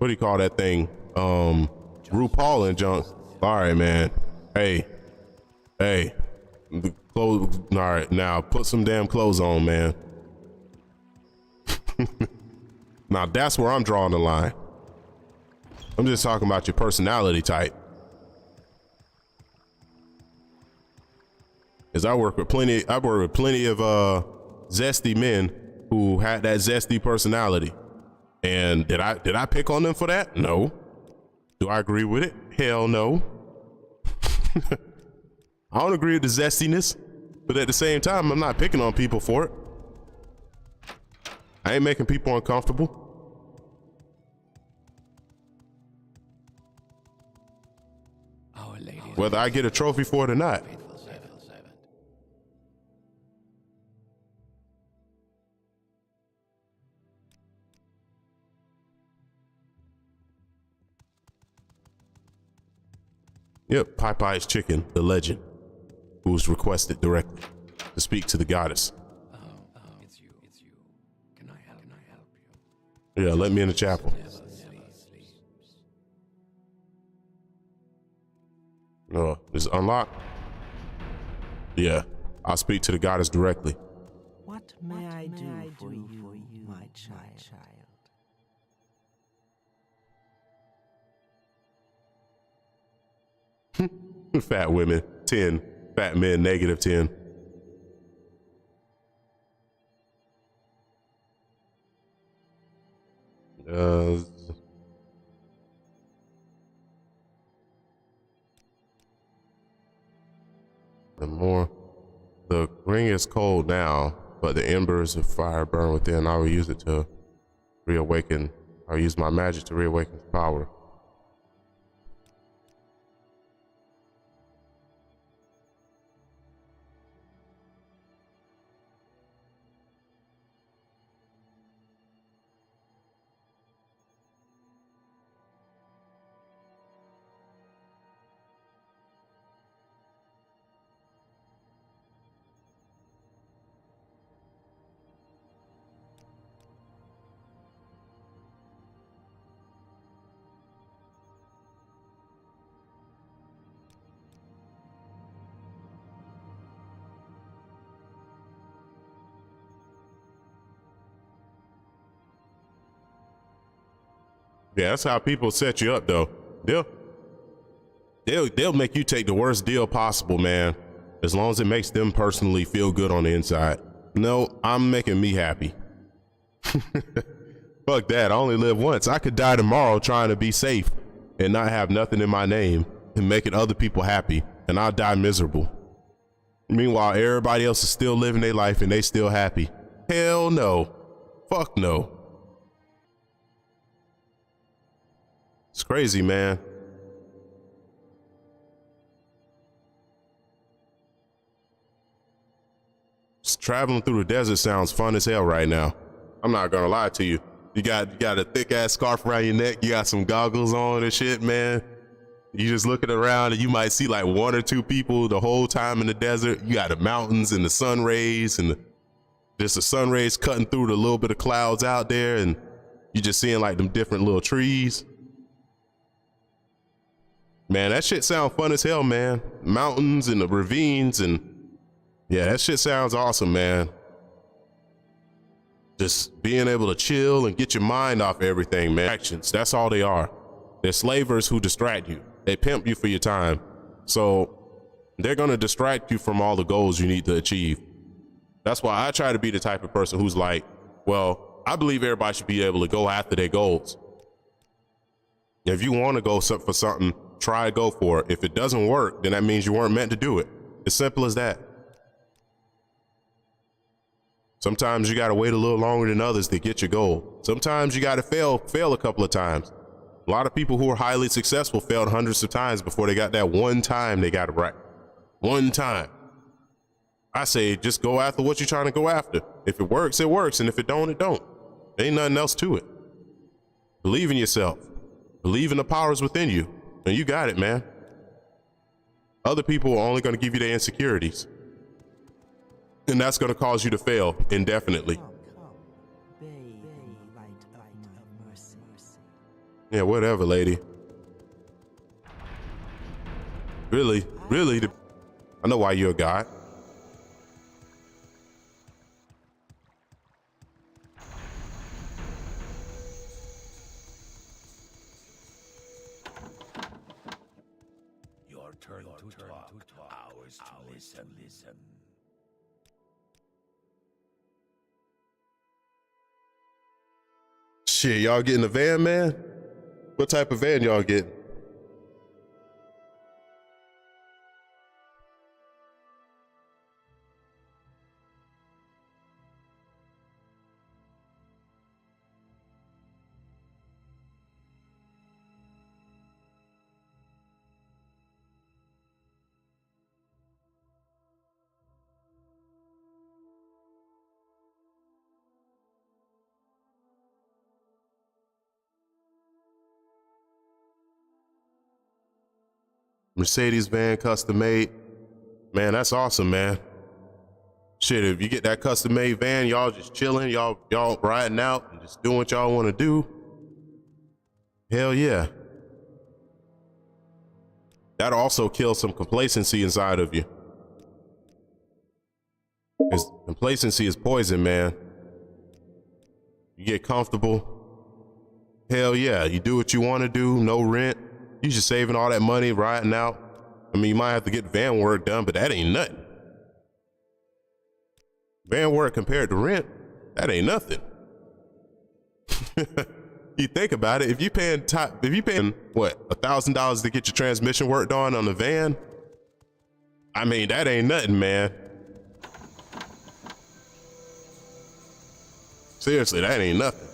do you call that thing? RuPaul and junk. All right, man. Hey, the clothes. All right, now put some damn clothes on, man. Now that's where I'm drawing the line. I'm just talking about your personality type. As I work with plenty of zesty men who had that zesty personality. And did I pick on them for that? No. Do I agree with it? Hell no. I don't agree with the zestiness, but at the same time, I'm not picking on people for it. I ain't making people uncomfortable. Our Lady, Whether I get a trophy for it or not. faithful servant. Yep, Popeye's chicken, the legend, who was requested directly to speak to the goddess. It's you. Can I help you? Yeah, let me in the chapel. Never sleeps. No, is it unlocked? Yeah, I'll speak to the goddess directly. What may I do for you, my child? Fat women, 10. Fat men, -10. The ring is cold now, but the embers of fire burn within. I will use it to reawaken. I'll use my magic to reawaken its power. Yeah, that's how people set you up, though. They'll make you take the worst deal possible, man. As long as it makes them personally feel good on the inside. No, I'm making me happy. Fuck that. I only live once. I could die tomorrow trying to be safe and not have nothing in my name and making other people happy, and I'll die miserable. Meanwhile, everybody else is still living their life and they still happy. Hell no. Fuck no. It's crazy, man. Just traveling through the desert sounds fun as hell right now. I'm not gonna lie to you. You got a thick ass scarf around your neck. You got some goggles on and shit, man. You just looking around and you might see like 1 or 2 people the whole time in the desert. You got the mountains and the sun rays and just the sun rays cutting through the little bit of clouds out there, and you just seeing like them different little trees. Man, that shit sound fun as hell, man. Mountains and the ravines, and yeah, that shit sounds awesome, man. Just being able to chill and get your mind off everything, man. Actions, that's all they are. They're slavers who distract you. They pimp you for your time. So they're gonna distract you from all the goals you need to achieve. That's why I try to be the type of person who's like, well, I believe everybody should be able to go after their goals. If you want to go for something, try to go for it. If it doesn't work, then that means you weren't meant to do it. As simple as that. Sometimes you gotta wait a little longer than others to get your goal. Sometimes you gotta fail a couple of times. A lot of people who are highly successful failed hundreds of times before they got that one time they got it right. One time. I say just go after what you're trying to go after. If it works, it works. And if it don't, it don't. Ain't nothing else to it. Believe in yourself. Believe in the powers within you. And you got it, man. Other people are only going to give you their insecurities. And that's going to cause you to fail indefinitely. Come, bathe in the light of mercy. Yeah, whatever, lady. Really, I know why you're a god. Your turn to talk, ours to listen. Shit, y'all getting a van, man? What type of van y'all getting? Mercedes van custom made. Man, that's awesome, man. Shit, if you get that custom made van, y'all just chilling, y'all riding out and just doing what y'all want to do. Hell yeah. That'll also kill some complacency inside of you. Because complacency is poison, man. You get comfortable. Hell yeah, you do what you want to do, no rent. You just saving all that money, riding out. I mean, you might have to get van work done, but that ain't nothing. Van work compared to rent, that ain't nothing. You think about it, if you paying what, $1,000 to get your transmission worked on the van, I mean, that ain't nothing, man. Seriously, that ain't nothing.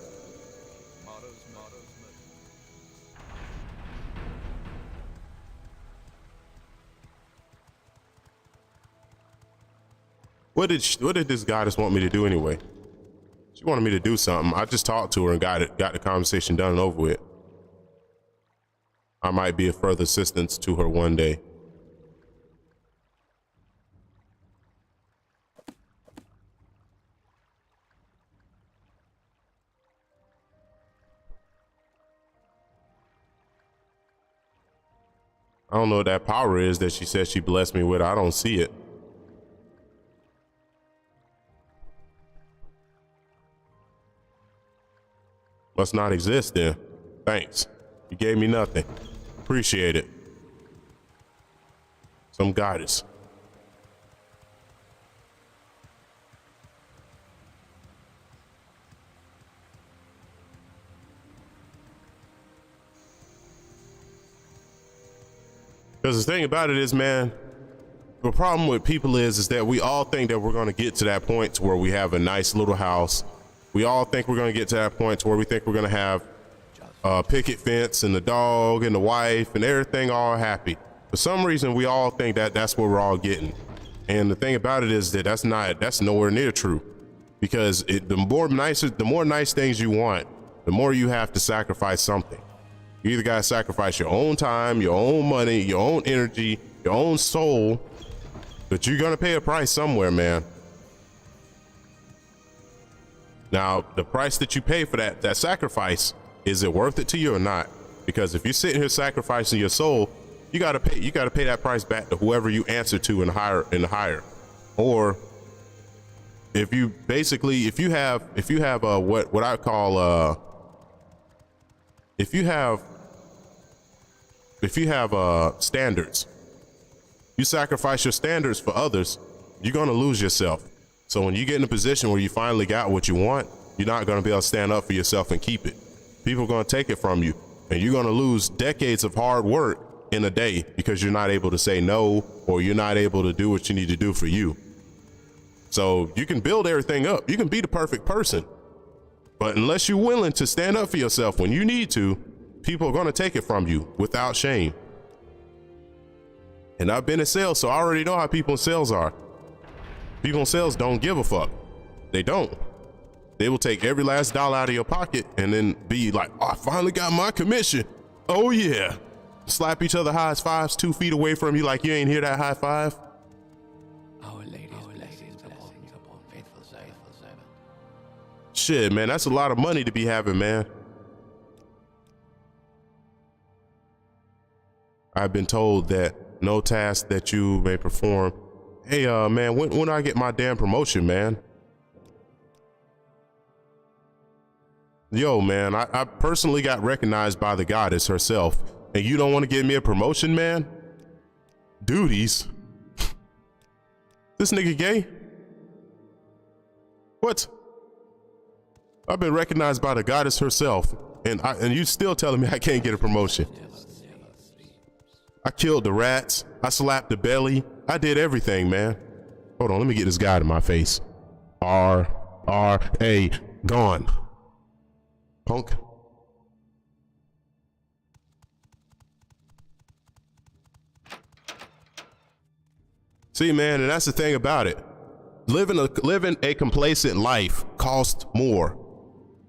What did this goddess want me to do anyway? She wanted me to do something. I just talked to her and got the conversation done and over with. I might be a further assistance to her one day. I don't know what that power is that she said she blessed me with. I don't see it. Must not exist then. Thanks. You gave me nothing. Appreciate it. Some goddess. Because the thing about it is, man, the problem with people is that we all think that we're going to get to that point to where we have a nice little house. We all think we're going to get to that point to where we think we're going to have a picket fence and the dog and the wife and everything all happy. For some reason, we all think that that's what we're all getting. And the thing about it is that that's nowhere near true. Because the more nice things you want, the more you have to sacrifice something. You either got to sacrifice your own time, your own money, your own energy, your own soul, but you're going to pay a price somewhere, man. Now, the price that you pay for that sacrifice, is it worth it to you or not? Because if you're sitting here sacrificing your soul, you gotta pay that price back to whoever you answer to and hire. Or if you have what I call if you have standards, you sacrifice your standards for others, you're gonna lose yourself. So when you get in a position where you finally got what you want, you're not going to be able to stand up for yourself and keep it. People are going to take it from you, and you're going to lose decades of hard work in a day because you're not able to say no, or you're not able to do what you need to do for you. So you can build everything up. You can be the perfect person, but unless you're willing to stand up for yourself when you need to, people are going to take it from you without shame. And I've been in sales, so I already know how people in sales are. People in sales don't give a fuck. They don't. They will take every last dollar out of your pocket and then be like, oh, I finally got my commission. Oh yeah. Slap each other high fives 2 feet away from you like you ain't hear that high five. Our ladies upon faithful servant. Shit, man, that's a lot of money to be having, man. I've been told that no task that you may perform. Hey, man, when do I get my damn promotion, man? Yo, man, I personally got recognized by the goddess herself, and you don't want to give me a promotion, man? Duties? This nigga gay? What? I've been recognized by the goddess herself, and you still telling me I can't get a promotion? I killed the rats. I slapped the belly. I did everything, man. Hold on, let me get this guy to my face. R-A, gone. Punk. See, man, and that's the thing about it. Living a complacent life costs more.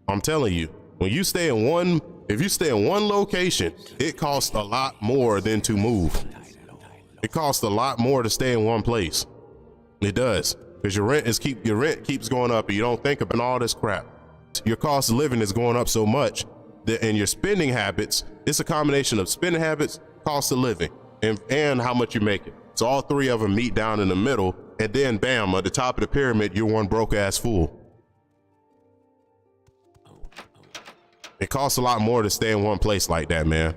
I'm telling you, when you stay in one, if you stay in one location, it costs a lot more than to move. It costs a lot more to stay in one place. It does, because your rent keeps going up, and you don't think about all this crap. Your cost of living is going up so much that, and your spending habits, it's a combination of spending habits, cost of living, and how much you make it. So all three of them meet down in the middle, and then bam, at the top of the pyramid, you're one broke ass fool. It costs a lot more to stay in one place like that, man.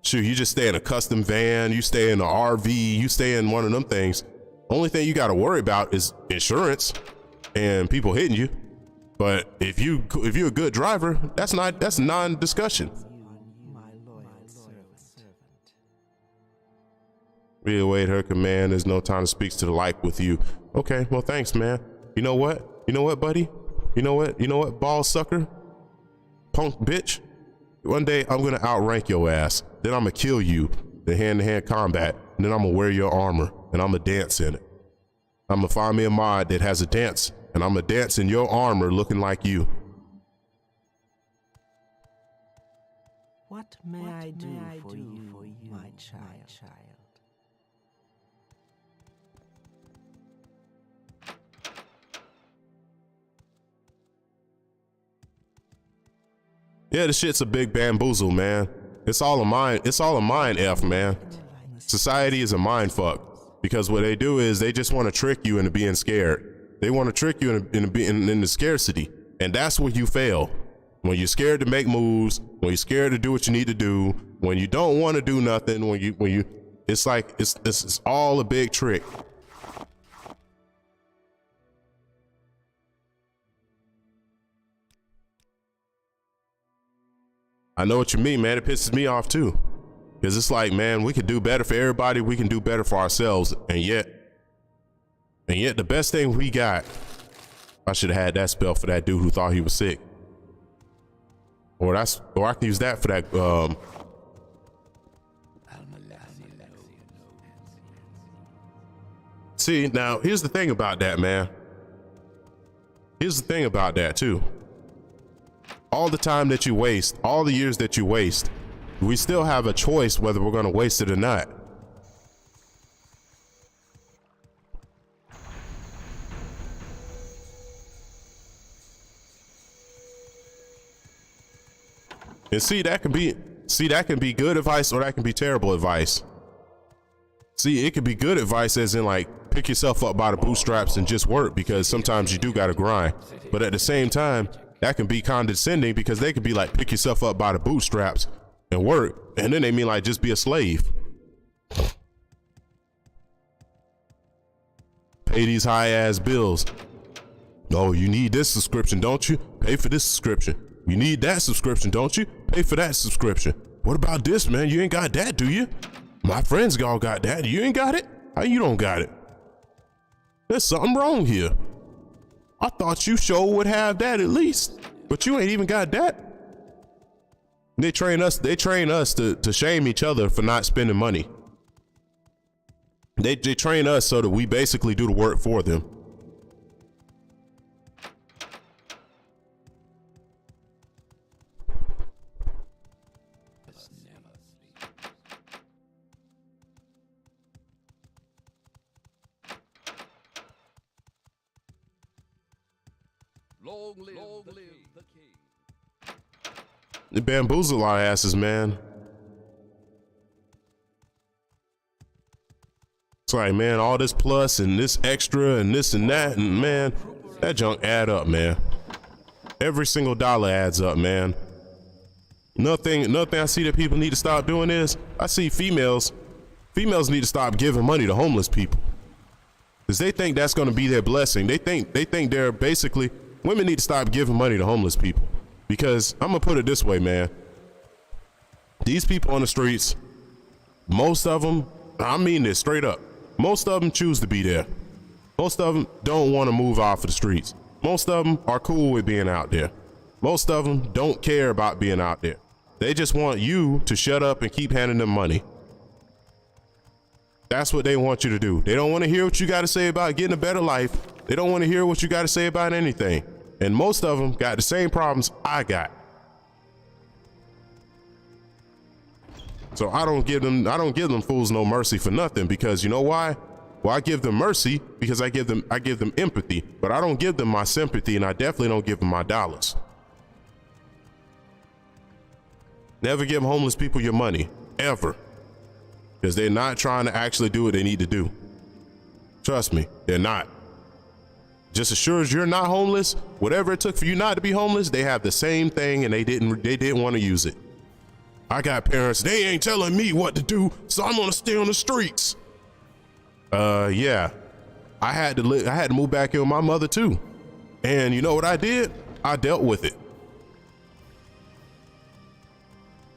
Shoot, you just stay in a custom van, you stay in an RV, you stay in one of them things. Only thing you got to worry about is insurance and people hitting you. But if you're a good driver, that's non-discussion. My loyal servant. We await her command. There's no time to speak to the like with you. Okay, well, thanks, man. You know what? You know what, buddy? You know what? You know what, ball sucker? Punk bitch? One day, I'm gonna outrank your ass. Then I'm gonna kill you in hand-to-hand combat. And then I'm gonna wear your armor, and I'm gonna dance in it. I'm gonna find me a mod that has a dance, and I'm gonna dance in your armor looking like you. What may I do for you, my child? Yeah, this shit's a big bamboozle, man. It's all a mind F, man. Society is a mind fuck, because what they do is they just want to trick you into being scared. They want to trick you into scarcity, and that's where you fail. When you're scared to make moves, when you're scared to do what you need to do, when you don't want to do nothing, it's like it's all a big trick. I know what you mean, man. It pisses me off too. Because it's like, man, we could do better for everybody. We can do better for ourselves. And yet the best thing we got, I should have had that spell for that dude who thought he was sick. Or I can use that for that, See, now here's the thing about that, man. Here's the thing about that too. All the time that you waste, all the years that you waste, we still have a choice whether we're going to waste it or not. And see, that can be good advice, or that can be terrible advice. See, it could be good advice as in like pick yourself up by the bootstraps and just work, because sometimes you do got to grind. But at the same time, that can be condescending, because they could be like, pick yourself up by the bootstraps and work. And then they mean like, just be a slave. Pay these high ass bills. Oh, you need this subscription, don't you? Pay for this subscription. You need that subscription, don't you? Pay for that subscription. What about this, man? You ain't got that, do you? My friends all got that. You ain't got it? How you don't got it? There's something wrong here. I thought you sure would have that at least, but you ain't even got that. They train us to shame each other for not spending money. They train us so that we basically do the work for them. Long live the king. They bamboozle our asses, man. It's like, man, all this plus and this extra and this and that, and man, that junk add up, man. Every single dollar adds up, man. Nothing I see that people need to stop doing is, I see females need to stop giving money to homeless people, because they think that's going to be their blessing. They think they're basically, women need to stop giving money to homeless people, because I'm gonna put it this way, man. These people on the streets, most of them, I mean this straight up, most of them choose to be there. Most of them don't want to move off of the streets. Most of them are cool with being out there. Most of them don't care about being out there. They just want you to shut up and keep handing them money. That's what they want you to do. They don't want to hear what you got to say about getting a better life. They don't want to hear what you got to say about anything. And most of them got the same problems I got. So I don't give them fools no mercy for nothing, because you know why? Well, I give them mercy because I give them empathy, but I don't give them my sympathy, and I definitely don't give them my dollars. Never give homeless people your money, ever, because they're not trying to actually do what they need to do. Trust me, they're not. Just as sure as you're not homeless, whatever it took for you not to be homeless, they have the same thing, and they didn't want to use it. I got parents, they ain't telling me what to do, so I'm gonna stay on the streets. Yeah, I had to move back in with my mother too. And you know what I did? I dealt with it.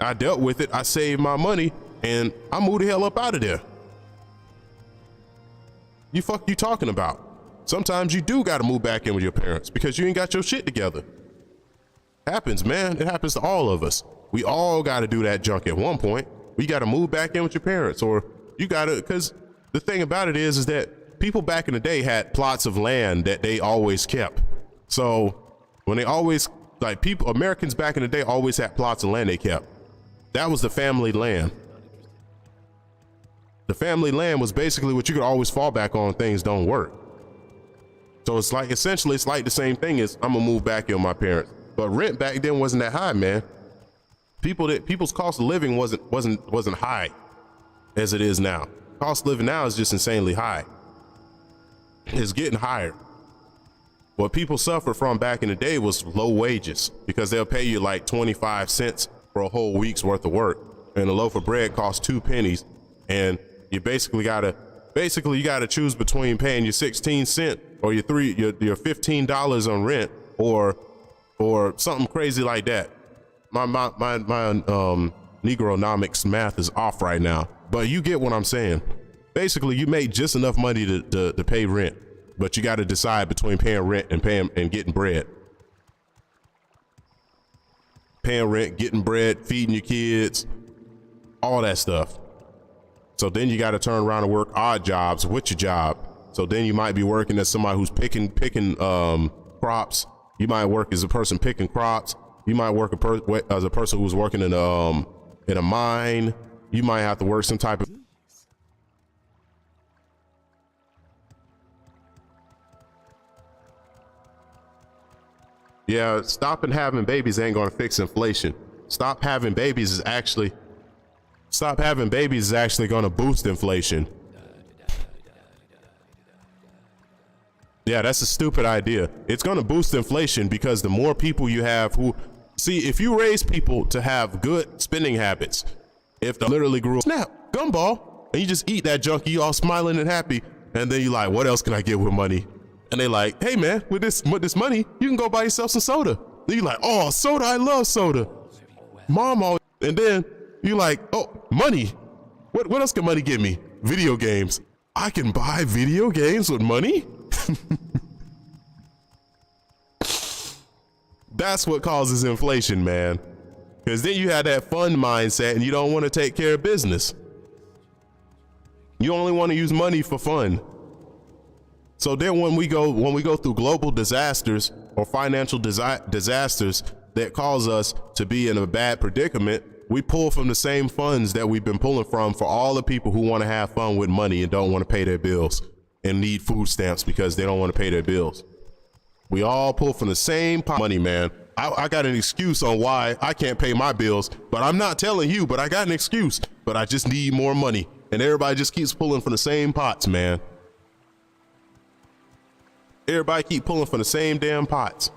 I saved my money and I moved the hell up out of there. You talking about? Sometimes you do gotta move back in with your parents because you ain't got your shit together. Happens, man. It happens to all of us. We all gotta do that junk at one point. We gotta move back in with your parents, or you gotta, because the thing about it is that people back in the day had plots of land that they always kept. So when they always, like Americans back in the day always had plots of land they kept. That was the family land. The family land was basically what you could always fall back on when things don't work. So it's like, essentially, it's like the same thing as I'm gonna move back in with my parents. But rent back then wasn't that high, man. People's cost of living wasn't high as it is now. Cost of living now is just insanely high. It's getting higher. What people suffered from back in the day was low wages, because they'll pay you like 25 cents for a whole week's worth of work, and a loaf of bread costs 2 pennies, and you basically gotta choose between paying your 16 cent or your $15 on rent, or something crazy like that. My Negronomics math is off right now, but you get what I'm saying. Basically, you make just enough money to pay rent, but you got to decide between paying rent and getting bread. Paying rent, getting bread, feeding your kids, all that stuff. So then you got to turn around and work odd jobs with your job. So then you might be working as somebody who's picking crops. You might work as a person picking crops. You might work as a person who's working in a mine. You might have to work some type of. Yeah, stopping having babies ain't gonna fix inflation. Stop having babies is actually gonna boost inflation. Yeah, that's a stupid idea. It's gonna boost inflation because the more people you have if you raise people to have good spending habits, if they literally grew snap, gumball, and you just eat that junk, you all smiling and happy, and then you like, what else can I get with money? And they like, hey man, with this money, you can go buy yourself some soda. Then you like, oh, soda, I love soda. Mom always, and then you like, oh, money. What else can money get me? Video games. I can buy video games with money? That's what causes inflation, man. Because then you have that fun mindset and you don't want to take care of business. You only want to use money for fun. So then when we go through global disasters or financial disasters that cause us to be in a bad predicament, we pull from the same funds that we've been pulling from for all the people who want to have fun with money and don't want to pay their bills and need food stamps because they don't want to pay their bills. We all pull from the same pot of money, man. I got an excuse on why I can't pay my bills, but I'm not telling you, but I got an excuse, but I just need more money. And everybody just keeps pulling from the same pots, man. Everybody keep pulling from the same damn pots.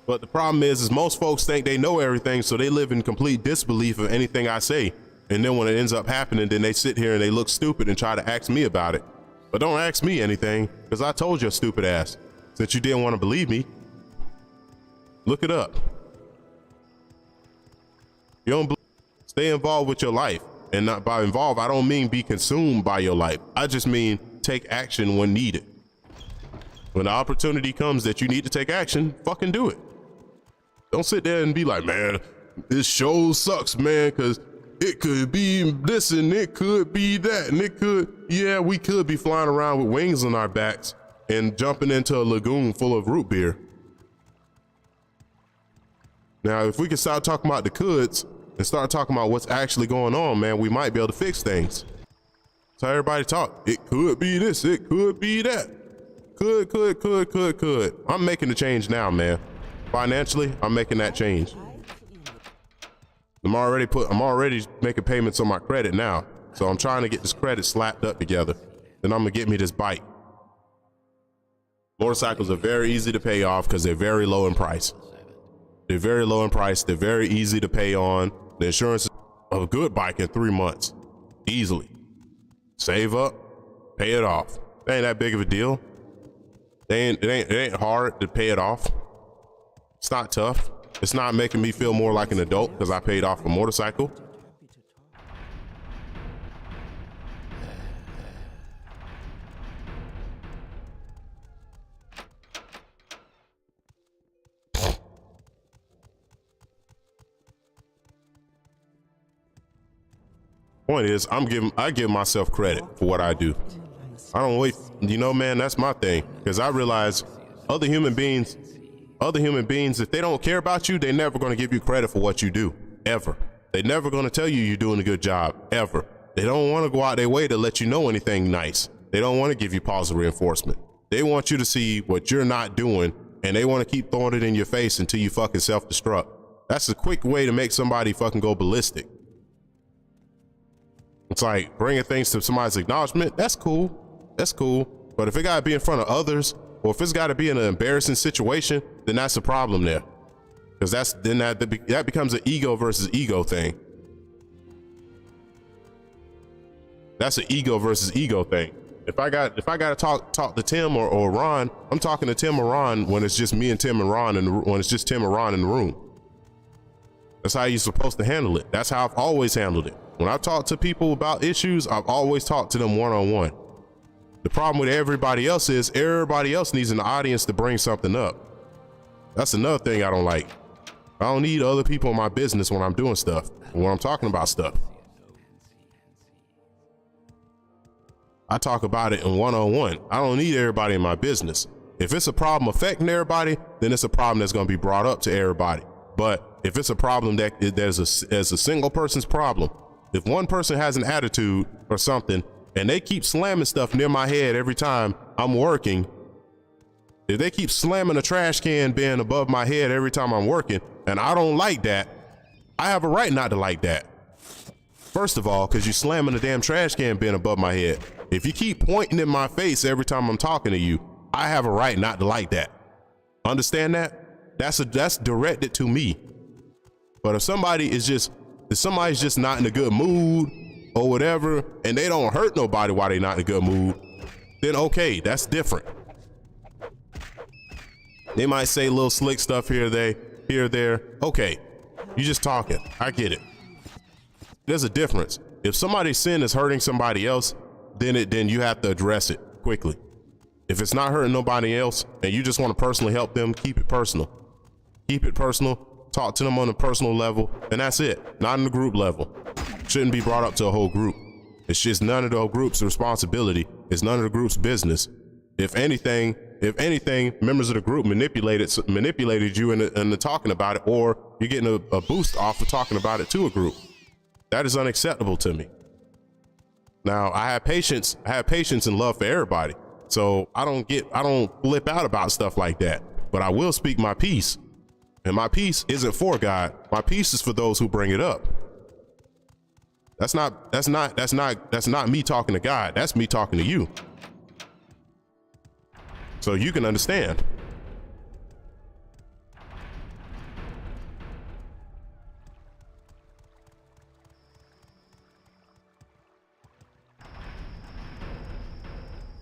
But the problem is most folks think they know everything, so they live in complete disbelief of anything I say. And then when it ends up happening, then they sit here and they look stupid and try to ask me about it. But don't ask me anything, because I told your stupid ass. Since you didn't want to believe me, look it up. You don't believe, stay involved with your life. And not by involved, I don't mean be consumed by your life. I just mean take action when needed. When the opportunity comes that you need to take action, fucking do it. Don't sit there and be like, man, this show sucks, man, because it could be this and it could be that and it could, yeah, we could be flying around with wings on our backs and jumping into a lagoon full of root beer. Now, if we can start talking about the coulds, and start talking about what's actually going on, man, we might be able to fix things. So everybody talk. It could be this, it could be that. Could. I'm making the change now, man. Financially, I'm making that change. I'm already making payments on my credit now. So I'm trying to get this credit slapped up together. Then I'm gonna get me this bike. Motorcycles are very easy to pay off because they're very low in price. They're very low in price. They're very easy to pay on. The insurance of a good bike in 3 months, easily. Save up, pay it off. It ain't that big of a deal. It ain't hard to pay it off. It's not tough. It's not making me feel more like an adult because I paid off a motorcycle. Point is, I give myself credit for what I do. I don't wait, you know, man, that's my thing. Because I realize other human beings, if they don't care about you, they're never going to give you credit for what you do, ever. They're never going to tell you you're doing a good job, ever. They don't want to go out their way to let you know anything nice. They don't want to give you positive reinforcement. They want you to see what you're not doing, and they want to keep throwing it in your face until you fucking self-destruct. That's a quick way to make somebody fucking go ballistic. It's like bringing things to somebody's acknowledgement. That's cool. But if it gotta be in front of others, or if it's gotta be in an embarrassing situation, then that's a problem there. Because that becomes an ego versus ego thing. That's an ego versus ego thing. If I gotta talk to Tim or Ron, I'm talking to Tim or Ron when it's just me and Tim and Ron, and when it's just Tim and Ron in the room. That's how you're supposed to handle it. That's how I've always handled it. When I talk to people about issues, I've always talked to them one-on-one. The problem with everybody else is everybody else needs an audience to bring something up. That's another thing I don't like. I don't need other people in my business when I'm doing stuff, when I'm talking about stuff. I talk about it in one-on-one. I don't need everybody in my business. If it's a problem affecting everybody, then it's a problem that's going to be brought up to everybody. But if it's a problem that there's a single person's problem, if one person has an attitude or something and they keep slamming stuff near my head every time I'm working, if they keep slamming a trash can bin above my head every time I'm working, and I don't like that, I have a right not to like that. First of all, because you're slamming a damn trash can bin above my head. If you keep pointing in my face every time I'm talking to you, I have a right not to like that. Understand that? That's directed to me. But if somebody's just not in a good mood or whatever, and they don't hurt nobody while they're not in a good mood, then okay, that's different. They might say little slick stuff here or there. Okay, you just talking. I get it. There's a difference. If somebody's sin is hurting somebody else, then you have to address it quickly. If it's not hurting nobody else and you just want to personally help them, keep it personal. Keep it personal. Talk to them on a personal level, and that's it. Not on the group level. Shouldn't be brought up to a whole group. It's just none of the whole group's responsibility. It's none of the group's business. If anything, members of the group manipulated you into talking about it, or you're getting a boost off of talking about it to a group. That is unacceptable to me. Now, I have patience and love for everybody. So I don't flip out about stuff like that, but I will speak my piece. And my peace isn't for God. My peace is for those who bring it up. That's not me talking to God. That's me talking to you. So you can understand.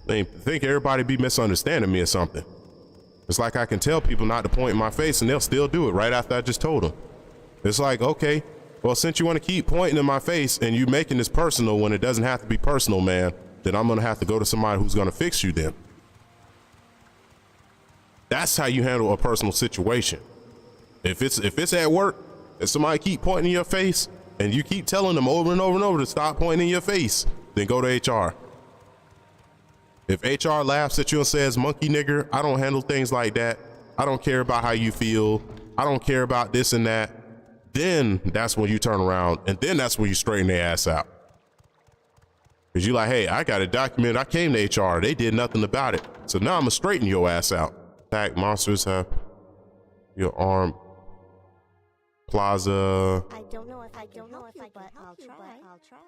I think everybody be misunderstanding me or something. It's like I can tell people not to point in my face and they'll still do it right after I just told them. It's like, okay, well, since you want to keep pointing in my face and you making this personal when it doesn't have to be personal, man, then I'm going to have to go to somebody who's going to fix you then. That's how you handle a personal situation. If it's at work and somebody keep pointing in your face and you keep telling them over and over and over to stop pointing in your face, then go to HR. If HR laughs at you and says, monkey nigger, I don't handle things like that. I don't care about how you feel. I don't care about this and that. then that's when you turn around and then that's when you straighten their ass out. Cause you like, hey, I got it documented. I came to HR. They did nothing about it. So now I'm gonna straighten your ass out. Attack monsters have your arm. Plaza. I don't know if I can help you, but I'll try.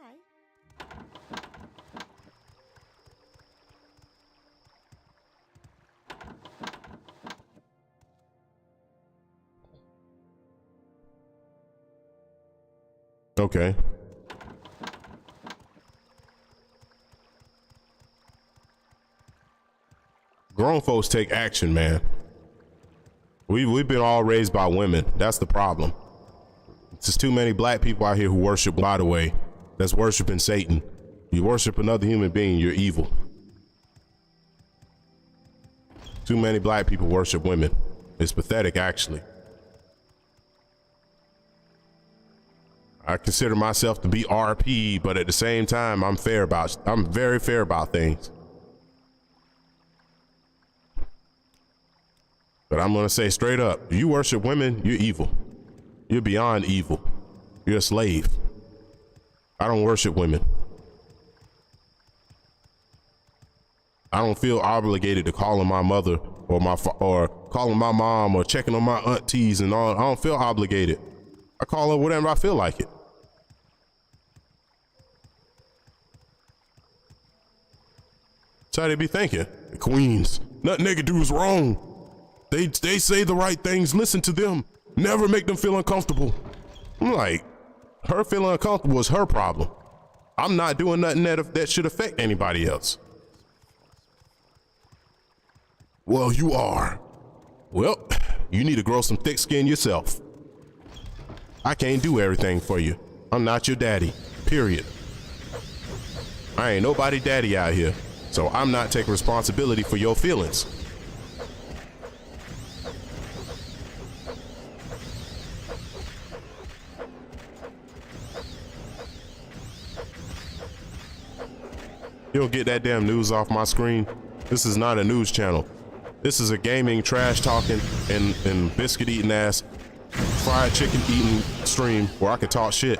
Okay. Grown folks take action, man. We've been all raised by women. That's the problem. There's too many black people out here who worship, by the way, that's worshiping Satan. You worship another human being, you're evil. Too many black people worship women. It's pathetic, actually. I consider myself to be RP, but at the same time, I'm very fair about things. But I'm gonna say straight up, you worship women, you're evil. You're beyond evil. You're a slave. I don't worship women. I don't feel obligated to calling my mother or calling my mom or checking on my aunties and all. I don't feel obligated. I call her whatever I feel like it. That's how they be thinking. The queens, nothing they can do is wrong. They say the right things. Listen to them. Never make them feel uncomfortable. I'm like, her feeling uncomfortable is her problem. I'm not doing nothing that should affect anybody else. Well, you are. Well, you need to grow some thick skin yourself. I can't do everything for you. I'm not your daddy, period. I ain't nobody daddy out here, so I'm not taking responsibility for your feelings. You don't get that damn news off my screen. This is not a news channel. This is a gaming, trash talking, and biscuit eating ass, fried chicken eating stream where I can talk shit.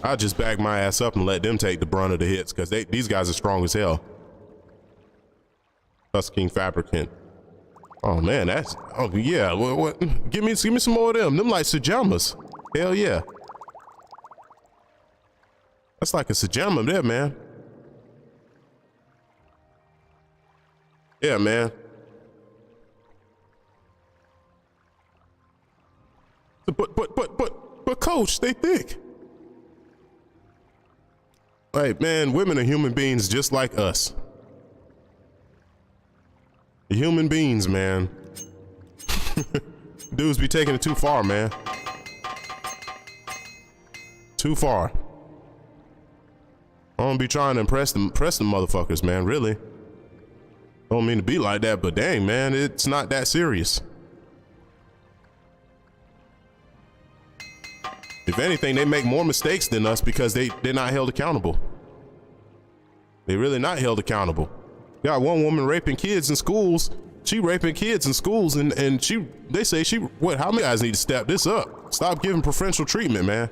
I just back my ass up and let them take the brunt of the hits because these guys are strong as hell. King Fabricant. Oh man, oh yeah. What? Give me some more of them. Them like Sajamas. Hell yeah. That's like a Sajama there, man. Yeah, man. But coach, they thick. Like, man, women are human beings just like us. Human beings, man. Dudes be taking it too far, man. Too far. I don't be trying to impress them motherfuckers, man, really. Don't mean to be like that, but dang, man, it's not that serious. If anything, they make more mistakes than us because they're not held accountable. They're really not held accountable. Got one woman raping kids in schools. She raping kids in schools, and they say how many guys need to step this up? Stop giving preferential treatment, man.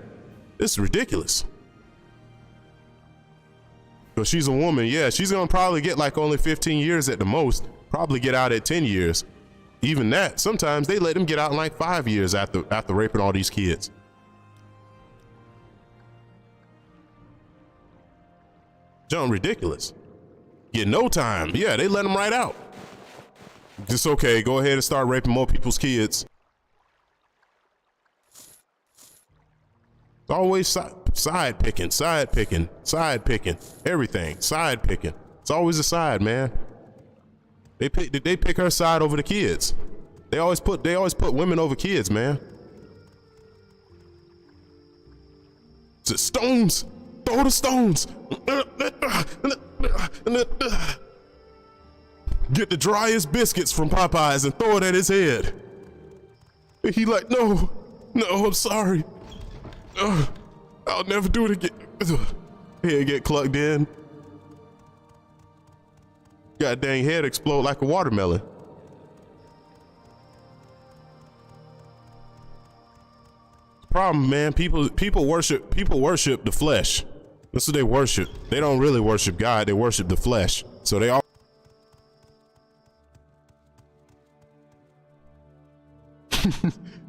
This is ridiculous. But she's a woman, yeah, she's gonna probably get like only 15 years at the most, probably get out at 10 years. Even that, sometimes they let them get out in like 5 years after raping all these kids. Jump ridiculous. Get no time. Yeah, they let them right out. Just okay, go ahead and start raping more people's kids. It's always side picking, everything, side picking. It's always a side, man. They pick her side over the kids. They always put women over kids, man. Stones, throw the stones. Get the driest biscuits from Popeyes and throw it at his head. And he like, no, I'm sorry. I'll never do it again. He'll get clucked in. goddamn head explode like a watermelon. Problem, man, people worship the flesh. That's what they worship. They don't really worship God, they worship the flesh. So they all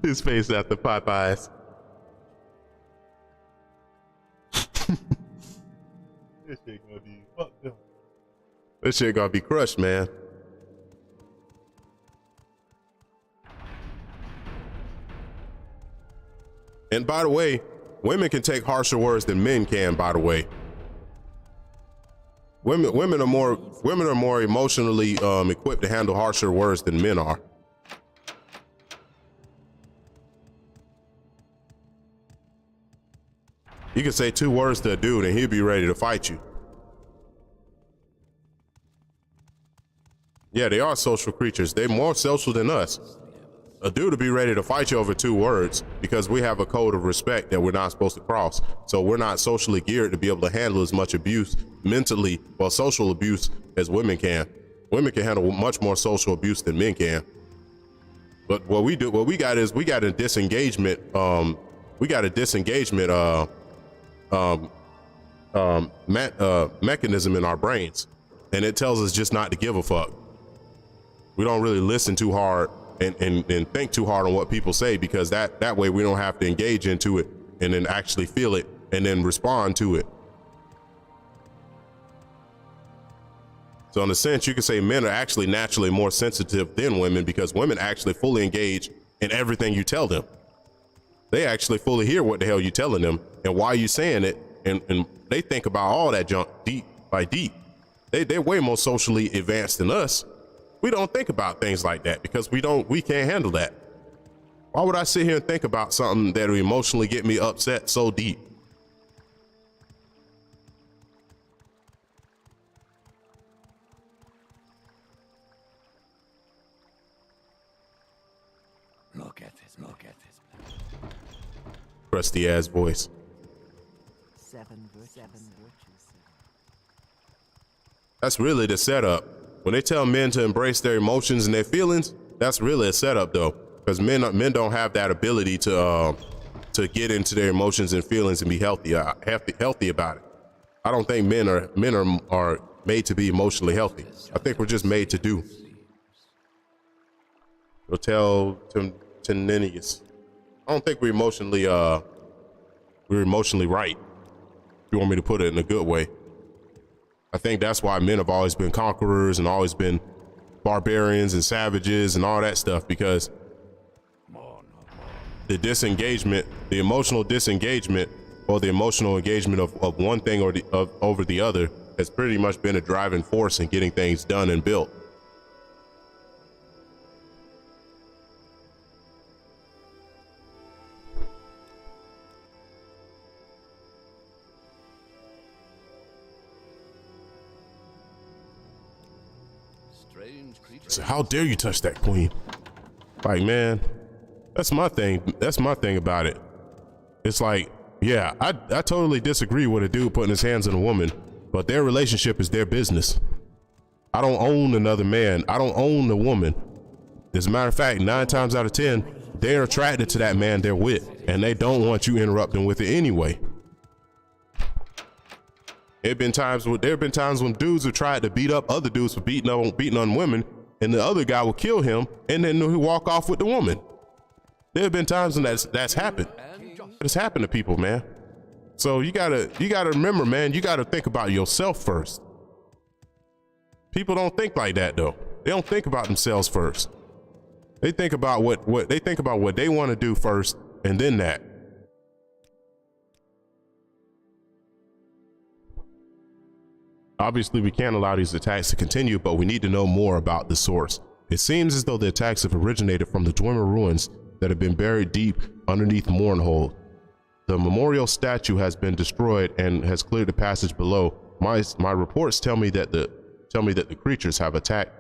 his face after Popeyes. This shit gonna be fucked up. This shit gonna be crushed, man. And by the way, women can take harsher words than men can, by the way. Women are more emotionally equipped to handle harsher words than men are. You can say 2 words to a dude and he'll be ready to fight you. Yeah, they are social creatures. They're more social than us. A dude will be ready to fight you over 2 words because we have a code of respect that we're not supposed to cross. So we're not socially geared to be able to handle as much abuse mentally, well, social abuse, as women can. Women can handle much more social abuse than men can. But what we got a disengagement mechanism in our brains, and it tells us just not to give a fuck. We don't really listen too hard and think too hard on what people say, because that way we don't have to engage into it and then actually feel it and then respond to it. So in a sense, you could say men are actually naturally more sensitive than women, because women actually fully engage in everything you tell them. They actually fully hear what the hell you're telling them and why you're saying it, and they think about all that junk deep by deep. They're way more socially advanced than us. We don't think about things like that because we can't handle that. Why would I sit here and think about something that will emotionally get me upset so deep? Look at this. Crusty ass voice. 7 virtues. That's really the setup. When they tell men to embrace their emotions and their feelings, that's really a setup though, because men don't have that ability to get into their emotions and feelings and be healthy about it. I don't think men are made to be emotionally healthy. I think we're just made to do. We'll tell Teninius. I don't think we're emotionally right. If you want me to put it in a good way. I think that's why men have always been conquerors and always been barbarians and savages and all that stuff, because the disengagement, the emotional disengagement, or the emotional engagement of one thing or over the other has pretty much been a driving force in getting things done and built. So how dare you touch that queen? Like, man, that's my thing. That's my thing about it. It's like, yeah, I totally disagree with a dude putting his hands on a woman, but their relationship is their business. I don't own another man. I don't own the woman. As a matter of fact, 9 times out of 10, they're attracted to that man they're with, and they don't want you interrupting with it anyway. There have been times when dudes have tried to beat up other dudes for beating on women, and the other guy will kill him, and then he'll walk off with the woman. There have been times when that's happened. It's happened to people, man. So you gotta remember, man, you gotta think about yourself first. People don't think like that though. They don't think about themselves first. They think about what they want to do first, and then that. Obviously, we can't allow these attacks to continue, but we need to know more about the source. It seems as though the attacks have originated from the Dwemer ruins that have been buried deep underneath Mournhold. The memorial statue has been destroyed and has cleared the passage below. My reports tell me that the creatures have attacked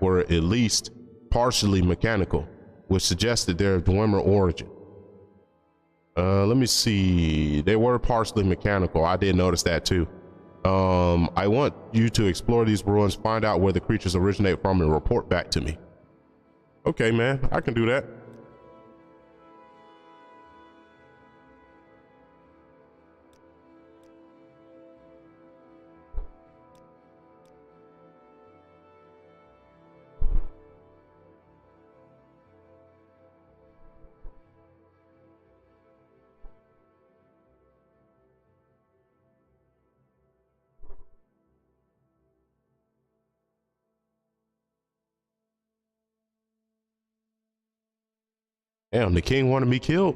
were at least partially mechanical, which suggests that they're of Dwemer origin. Let me see. They were partially mechanical. I did notice that too. I want you to explore these ruins, find out where the creatures originate from, and report back to me. Okay, man, I can do that. Damn, the king wanted me killed.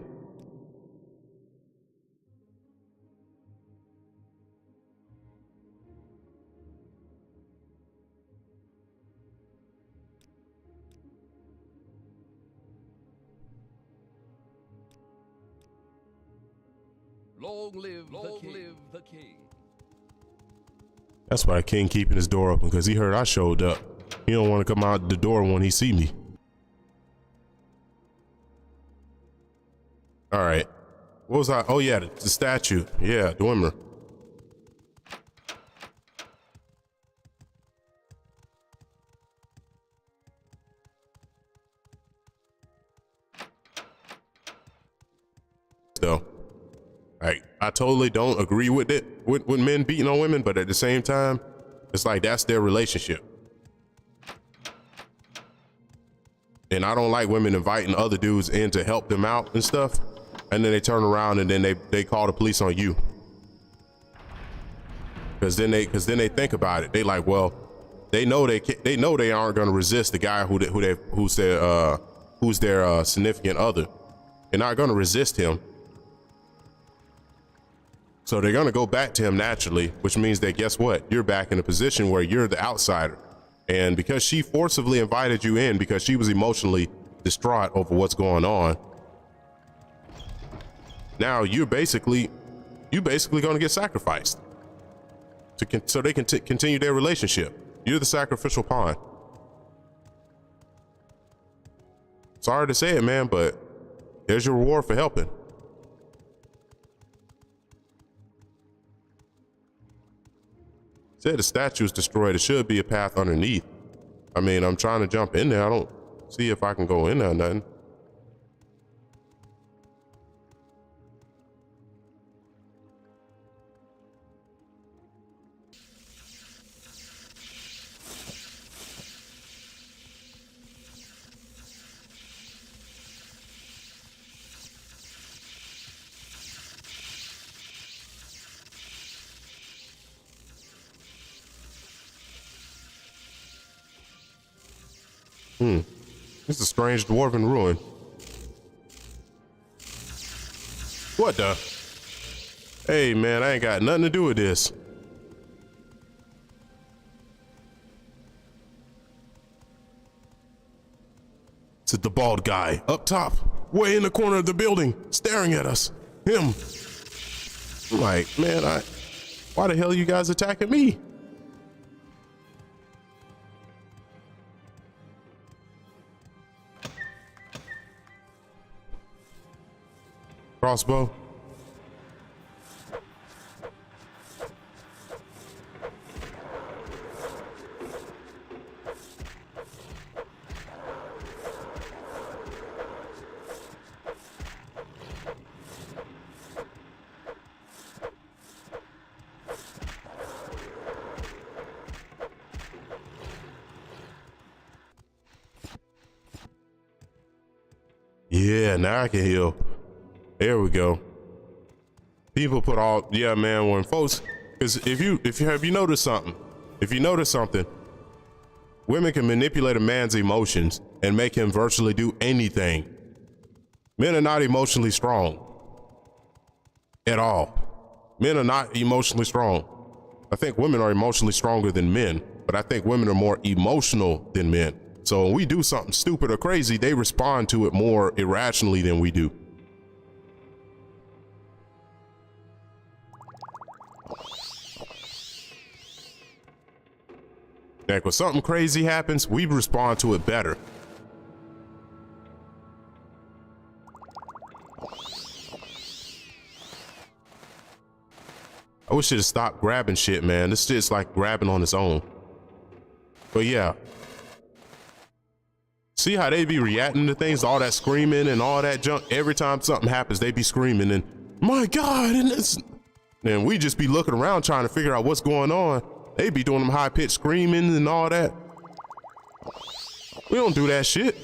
Long live the king. That's why the king keeping his door open, because he heard I showed up. He don't want to come out the door when he see me. All right. What was I? Oh yeah, the statue. Yeah, Dwemer. So, I totally don't agree with it, with men beating on women, but at the same time, it's like that's their relationship. And I don't like women inviting other dudes in to help them out and stuff, and then they turn around and then they call the police on you. Because then they think about it. They like, well, they know they aren't going to resist the guy who's their significant other. They're not going to resist him. So they're going to go back to him naturally, which means that guess what? You're back in a position where you're the outsider. And because she forcibly invited you in because she was emotionally distraught over what's going on, now you're basically going to get sacrificed so they can continue their relationship. You're the sacrificial pawn. Sorry to say it, man, but there's your reward for helping. Said the statue is destroyed. It should be a path underneath. I mean, I'm trying to jump in there. I don't see if I can go in there or nothing. This is a strange dwarven ruin. What the? Hey man, I ain't got nothing to do with this. It's the bald guy up top, way in the corner of the building, staring at us. Him. I'm like, man, why the hell are you guys attacking me? Crossbow. Yeah, now I can heal. There we go. People put all, yeah, man, when folks, because if you notice something, women can manipulate a man's emotions and make him virtually do anything. Men are not emotionally strong at all. Men are not emotionally strong. I think women are emotionally stronger than men, but I think women are more emotional than men. So when we do something stupid or crazy, they respond to it more irrationally than we do. Like when something crazy happens, we respond to it better. I wish it had stopped grabbing shit, man. This shit's like grabbing on its own. But yeah. See how they be reacting to things, all that screaming and all that junk. Every time something happens, they be screaming and my God, and we just be looking around trying to figure out what's going on. They be doing them high pitched screaming and all that. We don't do that shit.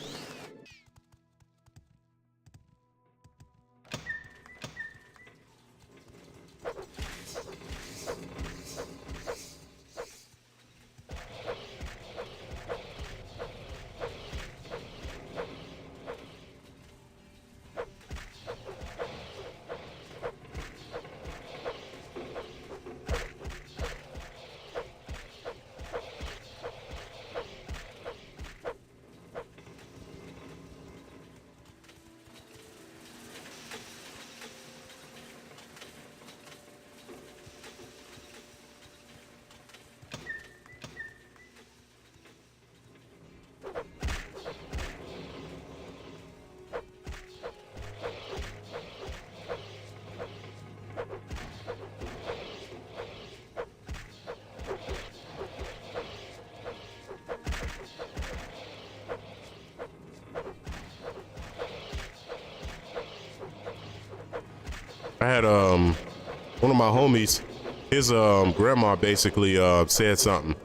I had one of my homies, his grandma basically said something.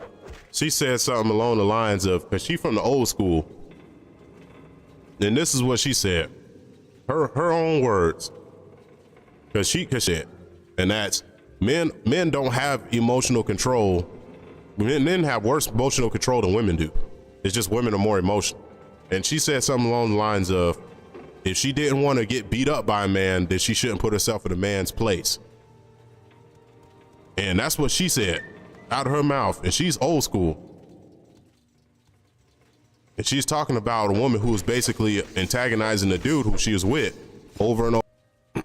She said something along the lines of, cause she from the old school, and this is what she said, her own words, cause she said, and that's men don't have emotional control. Men have worse emotional control than women do. It's just women are more emotional. And she said something along the lines of, if she didn't want to get beat up by a man, then she shouldn't put herself in a man's place. And that's what she said out of her mouth. And she's old school. And she's talking about a woman who was basically antagonizing the dude who she was with over and over.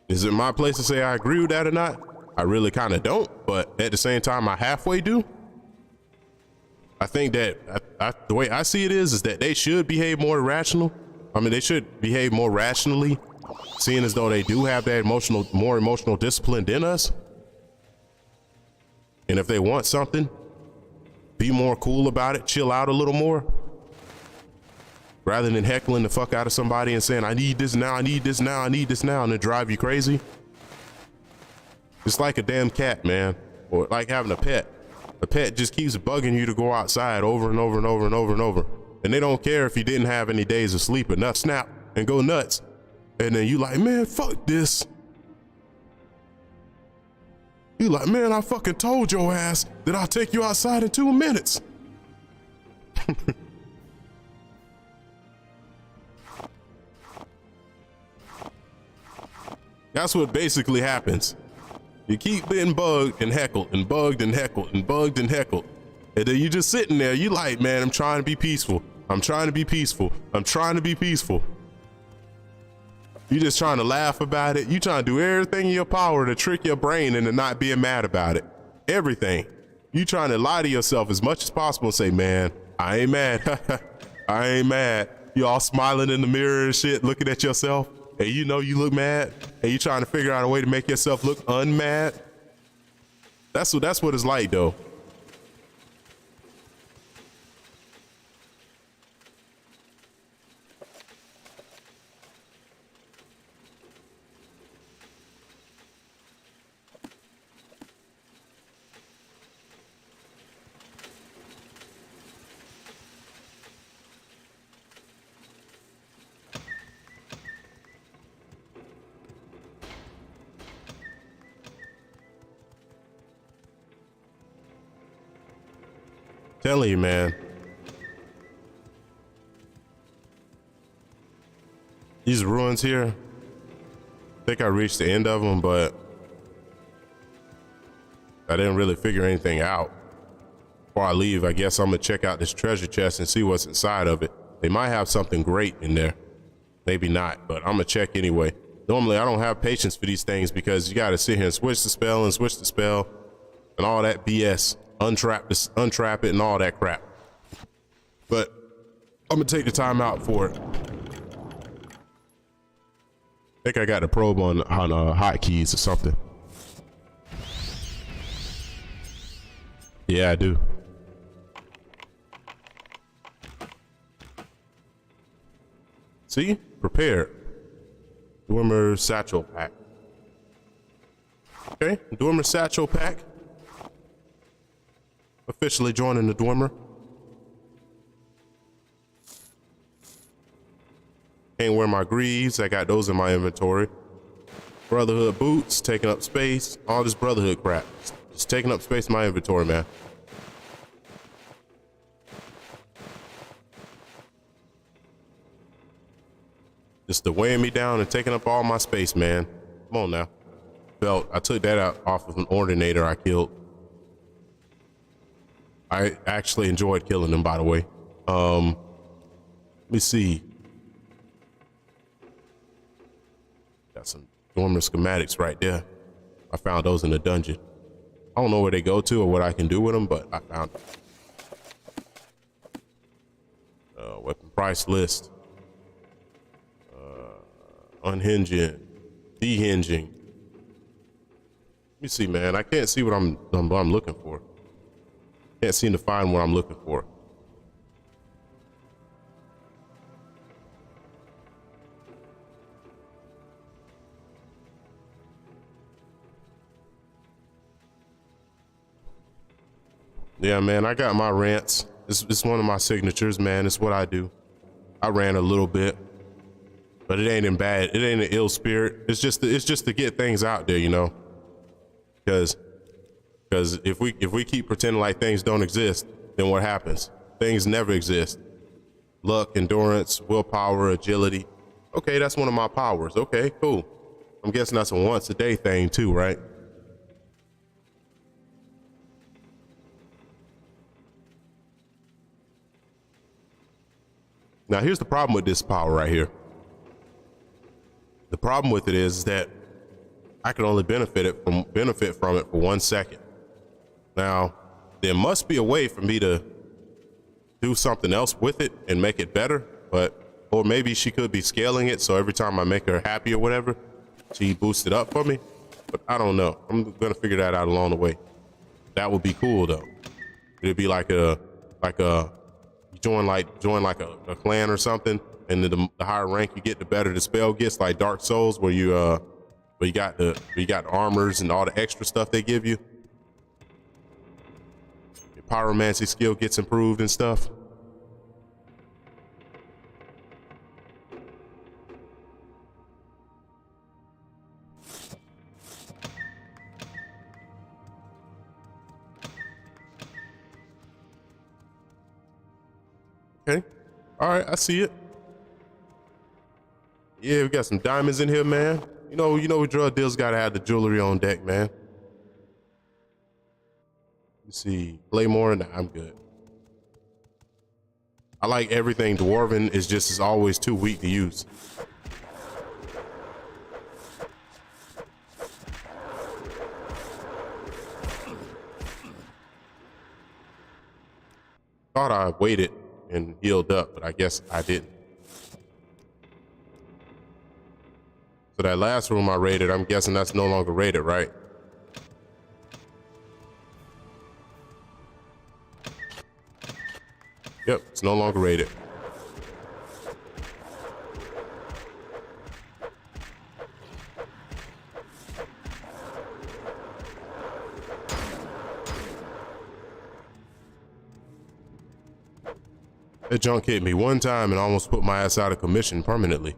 Is it my place to say I agree with that or not? I really kind of don't, but at the same time, I halfway do. I think that the way I see it is that they should behave more rational. I mean, they should behave more rationally, seeing as though they do have that more emotional discipline than us. And if they want something, be more cool about it, chill out a little more, rather than heckling the fuck out of somebody and saying, I need this now, I need this now, I need this now, and it drive you crazy. It's like a damn cat, man, or like having a pet. A pet just keeps bugging you to go outside over and over and over and over and over. And they don't care if you didn't have any days of sleep, and nuts snap and go nuts. And then you like, man, fuck this. You like, man, I fucking told your ass that I'll take you outside in 2 minutes. That's what basically happens. You keep getting bugged and heckled and bugged and heckled and bugged and heckled. And then you just sitting there, you like, man, I'm trying to be peaceful. I'm trying to be peaceful. I'm trying to be peaceful. You just trying to laugh about it. You trying to do everything in your power to trick your brain into not being mad about it. Everything. You trying to lie to yourself as much as possible and say, man, I ain't mad. I ain't mad. You all smiling in the mirror and shit, looking at yourself. And you know you look mad, and you trying to figure out a way to make yourself look unmad. That's what it's like, though. Telling you, man. These ruins here, I think I reached the end of them, but I didn't really figure anything out. Before I leave, I guess I'm gonna check out this treasure chest and see what's inside of it. They might have something great in there. Maybe not, but I'm gonna check anyway. Normally, I don't have patience for these things because you gotta sit here and switch the spell and all that BS. Untrap it and all that crap. But I'm gonna take the time out for it. think I got the probe on hotkeys or something. Yeah, I do. See? Prepared. Dwemer satchel pack. Okay, Dwemer satchel pack. Officially joining the Dwemer. Can't wear my greaves. I got those in my inventory. Brotherhood boots, taking up space. All this Brotherhood crap. Just taking up space in my inventory, man. Just the weighing me down and taking up all my space, man. Come on now. Belt. I took that out off of an ordinator I killed. I actually enjoyed killing them, by the way. Let me see. Got some dormer schematics right there. I found those in the dungeon. I don't know where they go to or what I can do with them, but I found them. Weapon price list. Unhinging. Dehinging. Let me see, man. I can't see what I'm looking for. Can't seem to find what I'm looking for. Yeah, man, I got my rants. It's one of my signatures, man. It's what I do. I ran a little bit, but it ain't in bad. It ain't an ill spirit. It's just to get things out there, you know. Because if we keep pretending like things don't exist, then what happens? Things never exist. Luck, endurance, willpower, agility. Okay, that's one of my powers. Okay, cool. I'm guessing that's a once a day thing too, right? Now here's the problem with this power right here. The problem with it is that I can only benefit from it for 1 second. Now, there must be a way for me to do something else with it and make it better, or maybe she could be scaling it so every time I make her happy or whatever, she boosts it up for me. But I don't know. I'm gonna figure that out along the way. That would be cool though. It'd be like a you join like a clan or something, and the higher rank you get, the better the spell gets, like Dark Souls, where you got the armors and all the extra stuff they give you. Your pyromancy skill gets improved and stuff. Okay. All right, I see it. Yeah, we got some diamonds in here, man. You know, drug deals gotta have the jewelry on deck, man. You see, Claymore, nah, I'm good. I like everything Dwarven is always too weak to use. Thought I waited and healed up, but I guess I didn't. So that last room I raided, I'm guessing that's no longer raided, right? Yep, it's no longer raided. That junk hit me one time and almost put my ass out of commission permanently.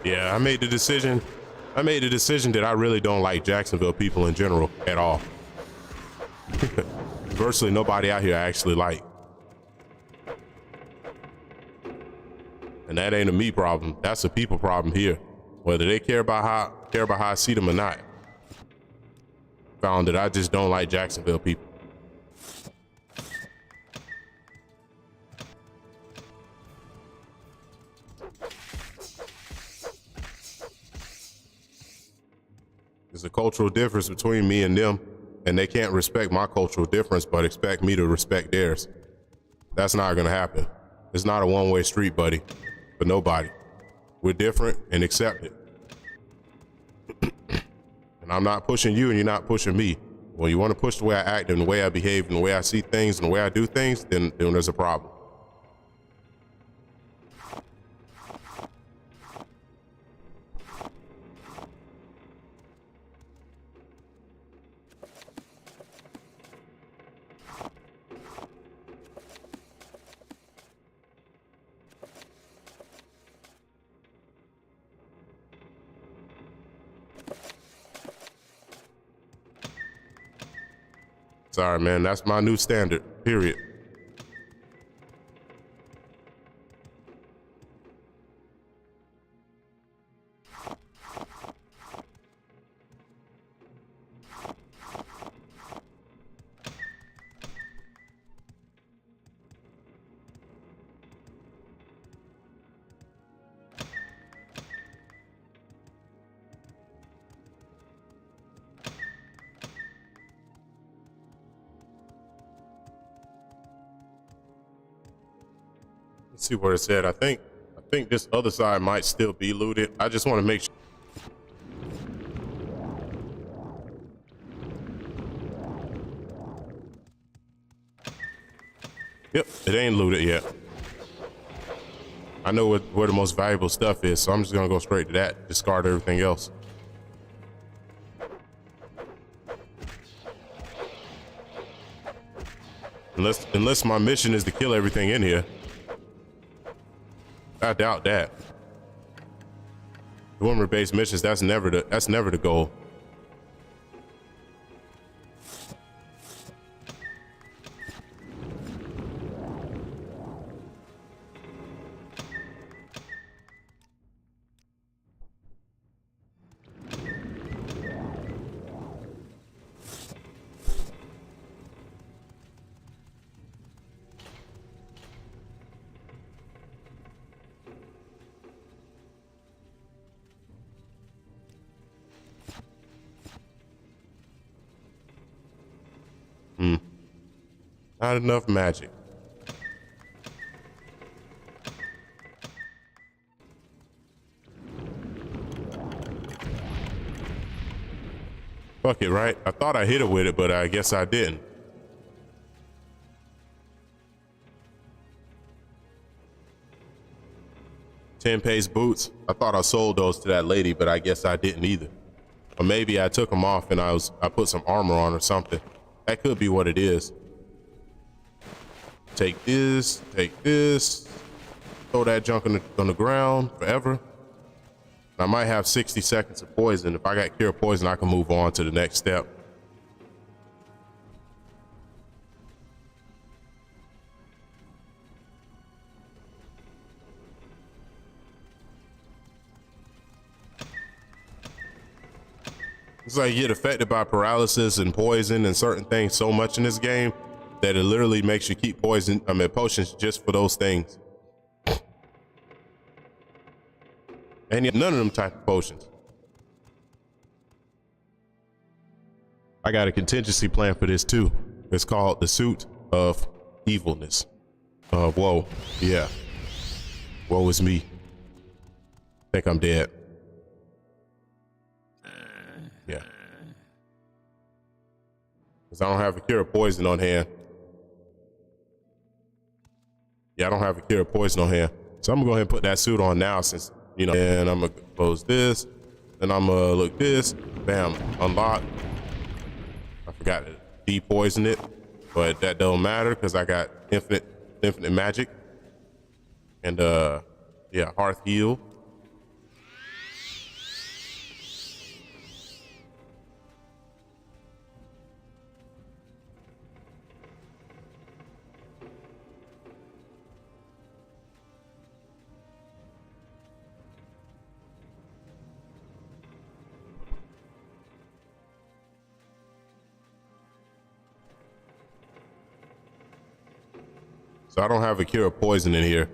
Yeah, I made the decision that I really don't like Jacksonville people in general at all. Virtually nobody out here I actually like. And that ain't a me problem. That's a people problem here. whether they care about how I see them or not. Found that I just don't like Jacksonville people. There's a cultural difference between me and them, and they can't respect my cultural difference, but expect me to respect theirs. That's not gonna happen. It's not a one-way street, buddy, for nobody. We're different and accept it. And I'm not pushing you and you're not pushing me. When you wanna push the way I act and the way I behave and the way I see things and the way I do things, then there's a problem. Sorry, man, that's my new standard, period. Let's see where it's at. I think this other side might still be looted. I just want to make sure. Yep, it ain't looted yet. I know where the most valuable stuff is, so I'm just gonna go straight to that, discard everything else. Unless my mission is to kill everything in here. I doubt that. Perimeter-based missions, that's never the goal. Not enough magic. Fuck it, right? I thought I hit it with it, but I guess I didn't. Ten-pace boots. I thought I sold those to that lady, but I guess I didn't either. Or maybe I took them off and I put some armor on or something. That could be what it is. Take this, throw that junk on the ground forever. I might have 60 seconds of poison. If I got cure poison, I can move on to the next step. It's like you get affected by paralysis and poison and certain things so much in this game that it literally makes you keep potions just for those things. And yet none of them type of potions. I got a contingency plan for this too. It's called the Suit of Evilness. Whoa, yeah. Woe is me. Think I'm dead. Yeah. Because I don't have a cure of poison on hand. Yeah, I don't have a cure of poison on hand. So I'm gonna go ahead and put that suit on now since, you know, and I'm gonna close this. Then I'm gonna look this. Bam, unlock. I forgot to de-poison it, but that don't matter because I got infinite magic. And yeah, hearth heal. So I don't have a cure of poison in here.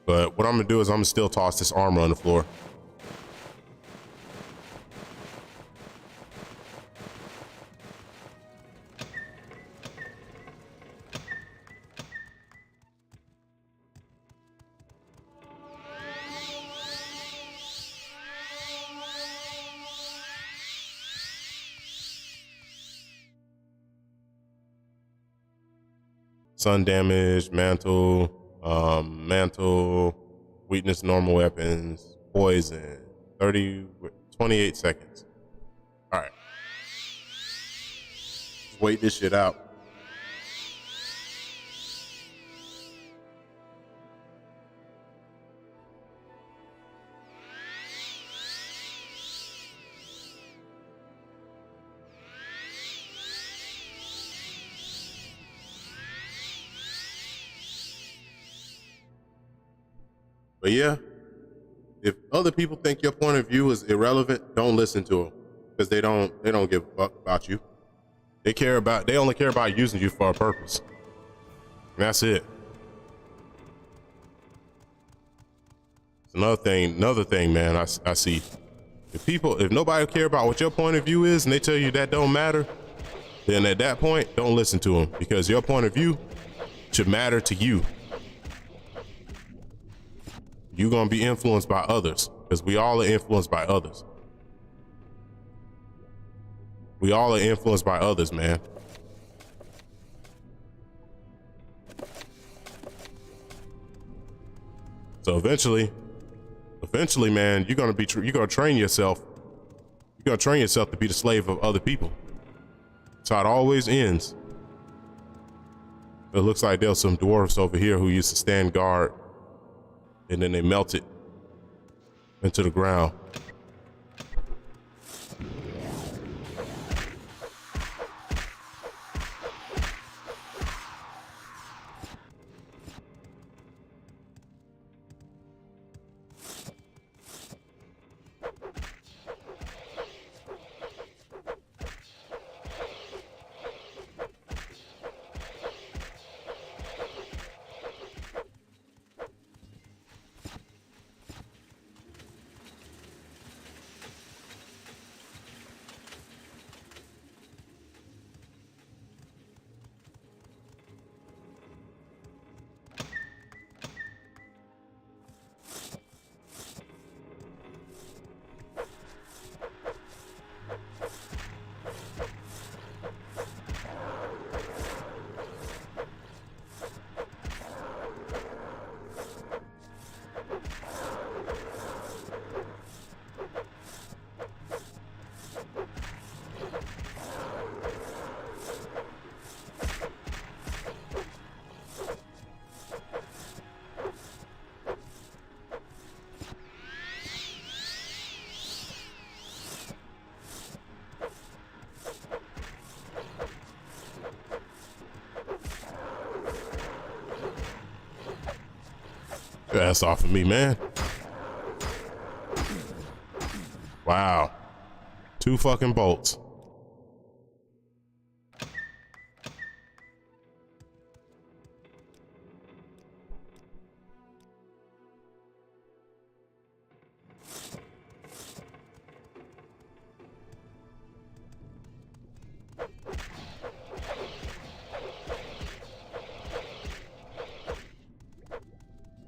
But what I'm gonna do is I'm gonna still toss this armor on the floor. Sun damage, mantle, mantle, weakness, normal weapons, poison, 28 seconds. All right. Just wait this shit out. But yeah, if other people think your point of view is irrelevant, don't listen to them because they don't give a fuck about you. They only care about using you for a purpose. And that's it. It's another thing, man. I see. If nobody care about what your point of view is and they tell you that don't matter, then at that point, don't listen to them because your point of view should matter to you. You're going to be influenced by others because we all are influenced by others. We all are influenced by others, man. So eventually, man, you're going to train yourself. You're going to train yourself to be the slave of other people. That's how it always ends. It looks like there's some dwarves over here who used to stand guard and then they melted into the ground. Your ass off of me, man. Wow. 2 fucking bolts.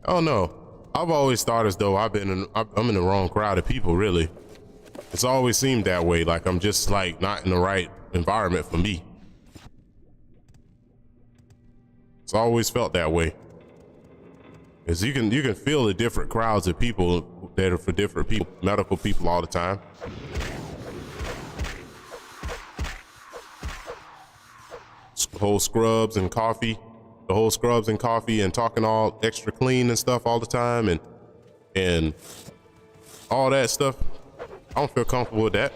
I don't know. I've always thought as though I'm in the wrong crowd of people, really. It's always seemed that way, like I'm just like not in the right environment for me. It's always felt that way. Cause you can feel the different crowds of people that are for different people, medical people all the time. The whole scrubs and coffee and talking all extra clean and stuff all the time and all that stuff. I don't feel comfortable with that.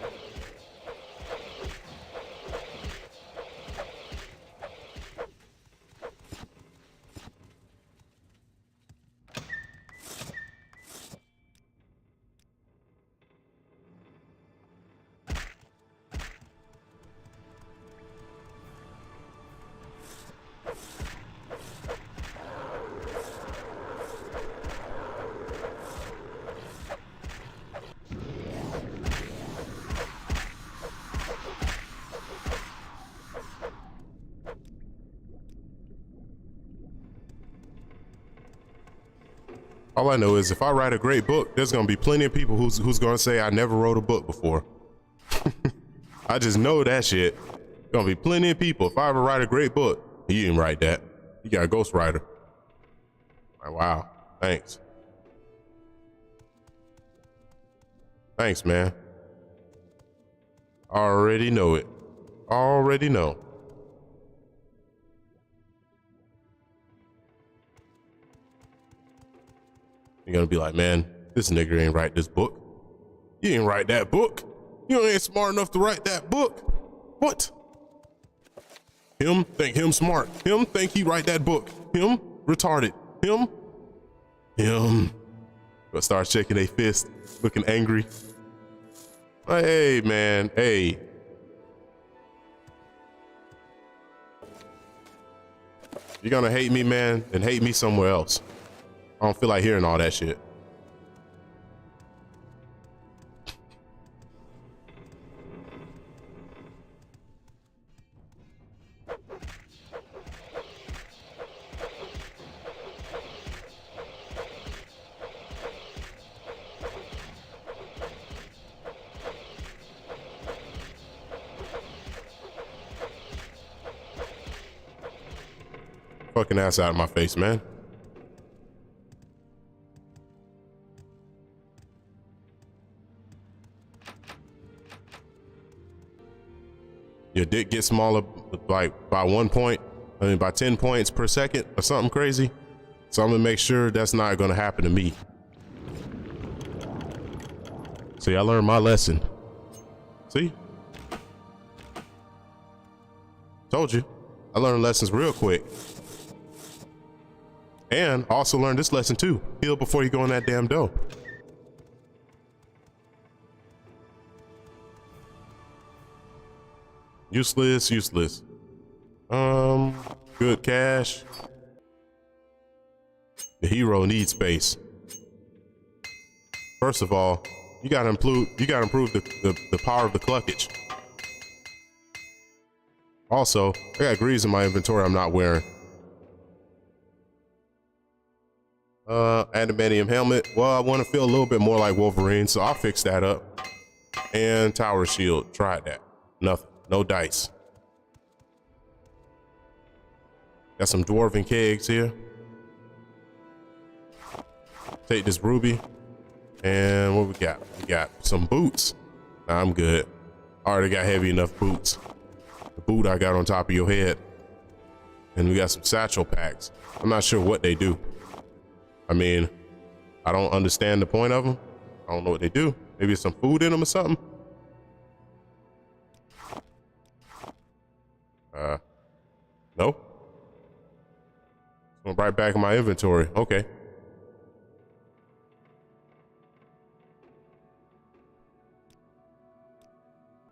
All I know is if I write a great book, there's gonna be plenty of people who's gonna say I never wrote a book before. I just know that shit. Gonna be plenty of people. If I ever write a great book, you didn't write that. You got a ghostwriter. Like, wow, thanks. Thanks, man. Already know it. Already know. You're gonna be like, man, this nigga ain't write this book. You ain't write that book. You ain't smart enough to write that book. What? Him think him smart. Him think he write that book. Him retarded. Him. But start shaking their fist, looking angry. Hey, man, hey. You're gonna hate me, man, then hate me somewhere else. I don't feel like hearing all that shit. Fucking ass out of my face, man. Your dick gets smaller like by 1 point, I mean by 10 points per second or something crazy. So I'm gonna make sure that's not gonna happen to me. See, I learned my lesson. See? Told you. I learned lessons real quick. And also learned this lesson too. Heal before you go in that damn door. Useless, useless. Good cash. The hero needs space. First of all, you gotta improve the power of the cluckage. Also, I got greaves in my inventory I'm not wearing. Adamantium helmet. Well, I want to feel a little bit more like Wolverine, so I'll fix that up. And tower shield. Tried that. Nothing. No dice. Got some dwarven kegs here. Take this ruby. And what we got? We got some boots. Nah, I'm good. I already got heavy enough boots. The boot I got on top of your head. And we got some satchel packs. I'm not sure what they do. I mean, I don't understand the point of them. I don't know what they do. Maybe it's some food in them or something. No. Going right back in my inventory. Okay.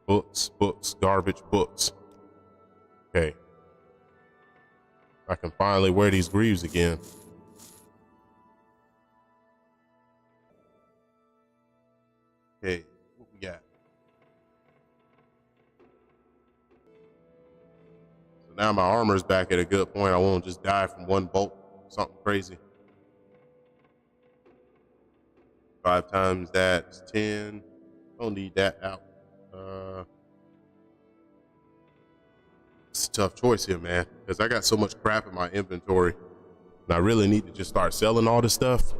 Books, garbage books. Okay. I can finally wear these greaves again. Okay, what we got? So now my armor's back at a good point. I won't just die from one bolt, something crazy. 5 times that's 10. Don't need that out. It's a tough choice here, man, because I got so much crap in my inventory, and I really need to just start selling all this stuff.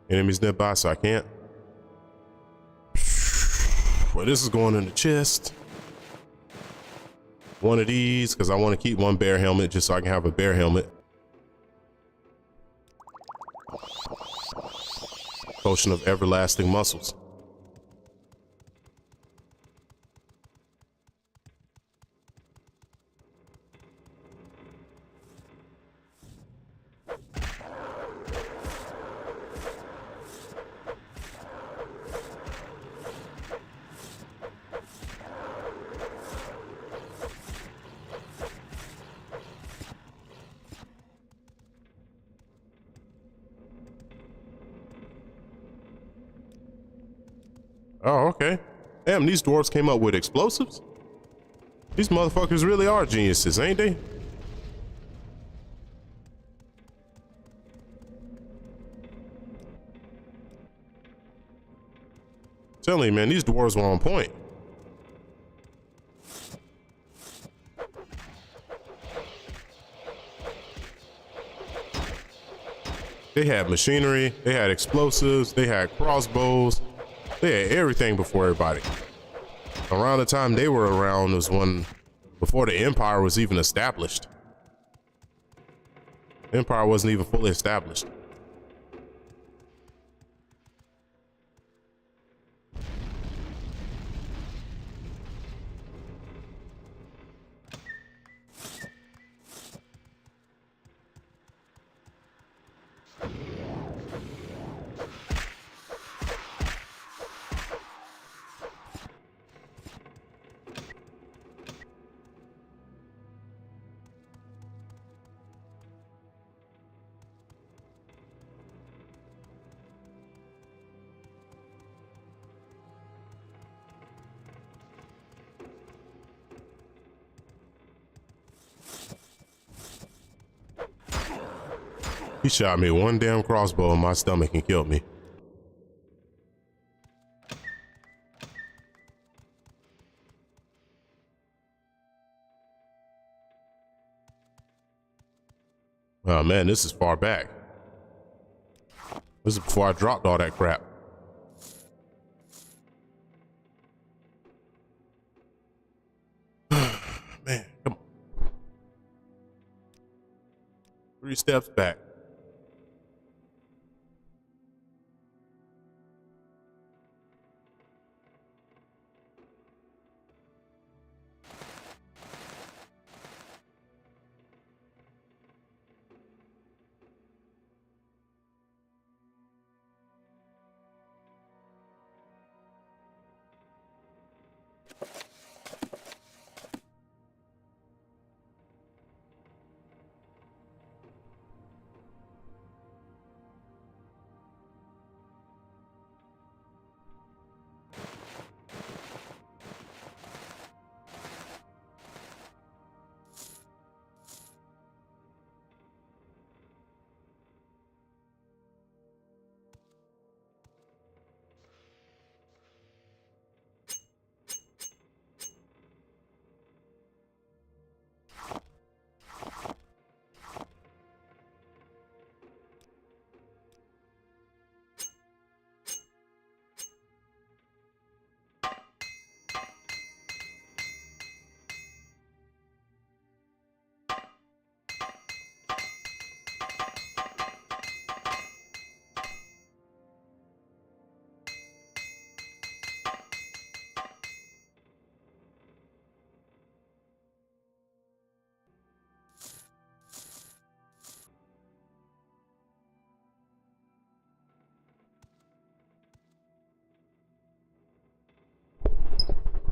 Enemies nearby, so I can't. Well, this is going in the chest. One of these, because I want to keep one bear helmet just so I can have a bear helmet. Potion of everlasting muscles. Oh, okay. Damn, these dwarves came up with explosives? These motherfuckers really are geniuses, ain't they? Telling you, man, these dwarves were on point. They had machinery, they had explosives, they had crossbows, they had everything before everybody. Around the time they were around was when, before the Empire was even established. The Empire wasn't even fully established. He shot me one damn crossbow in my stomach and killed me. Oh man, this is far back. This is before I dropped all that crap. Man, come on. 3 steps back.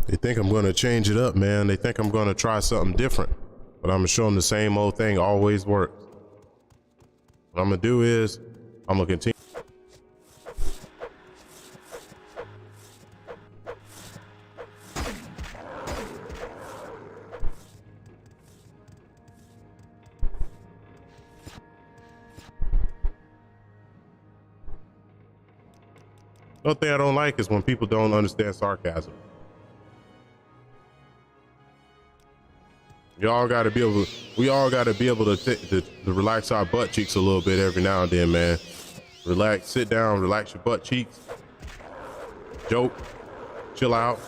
They think I'm gonna change it up, man. They think I'm gonna try something different, but I'm gonna show them the same old thing always works. What I'm gonna do is, I'm gonna continue. One thing I don't like is when people don't understand sarcasm. We all gotta be able to relax our butt cheeks a little bit every now and then, man. Relax, sit down, relax your butt cheeks. Joke, chill out.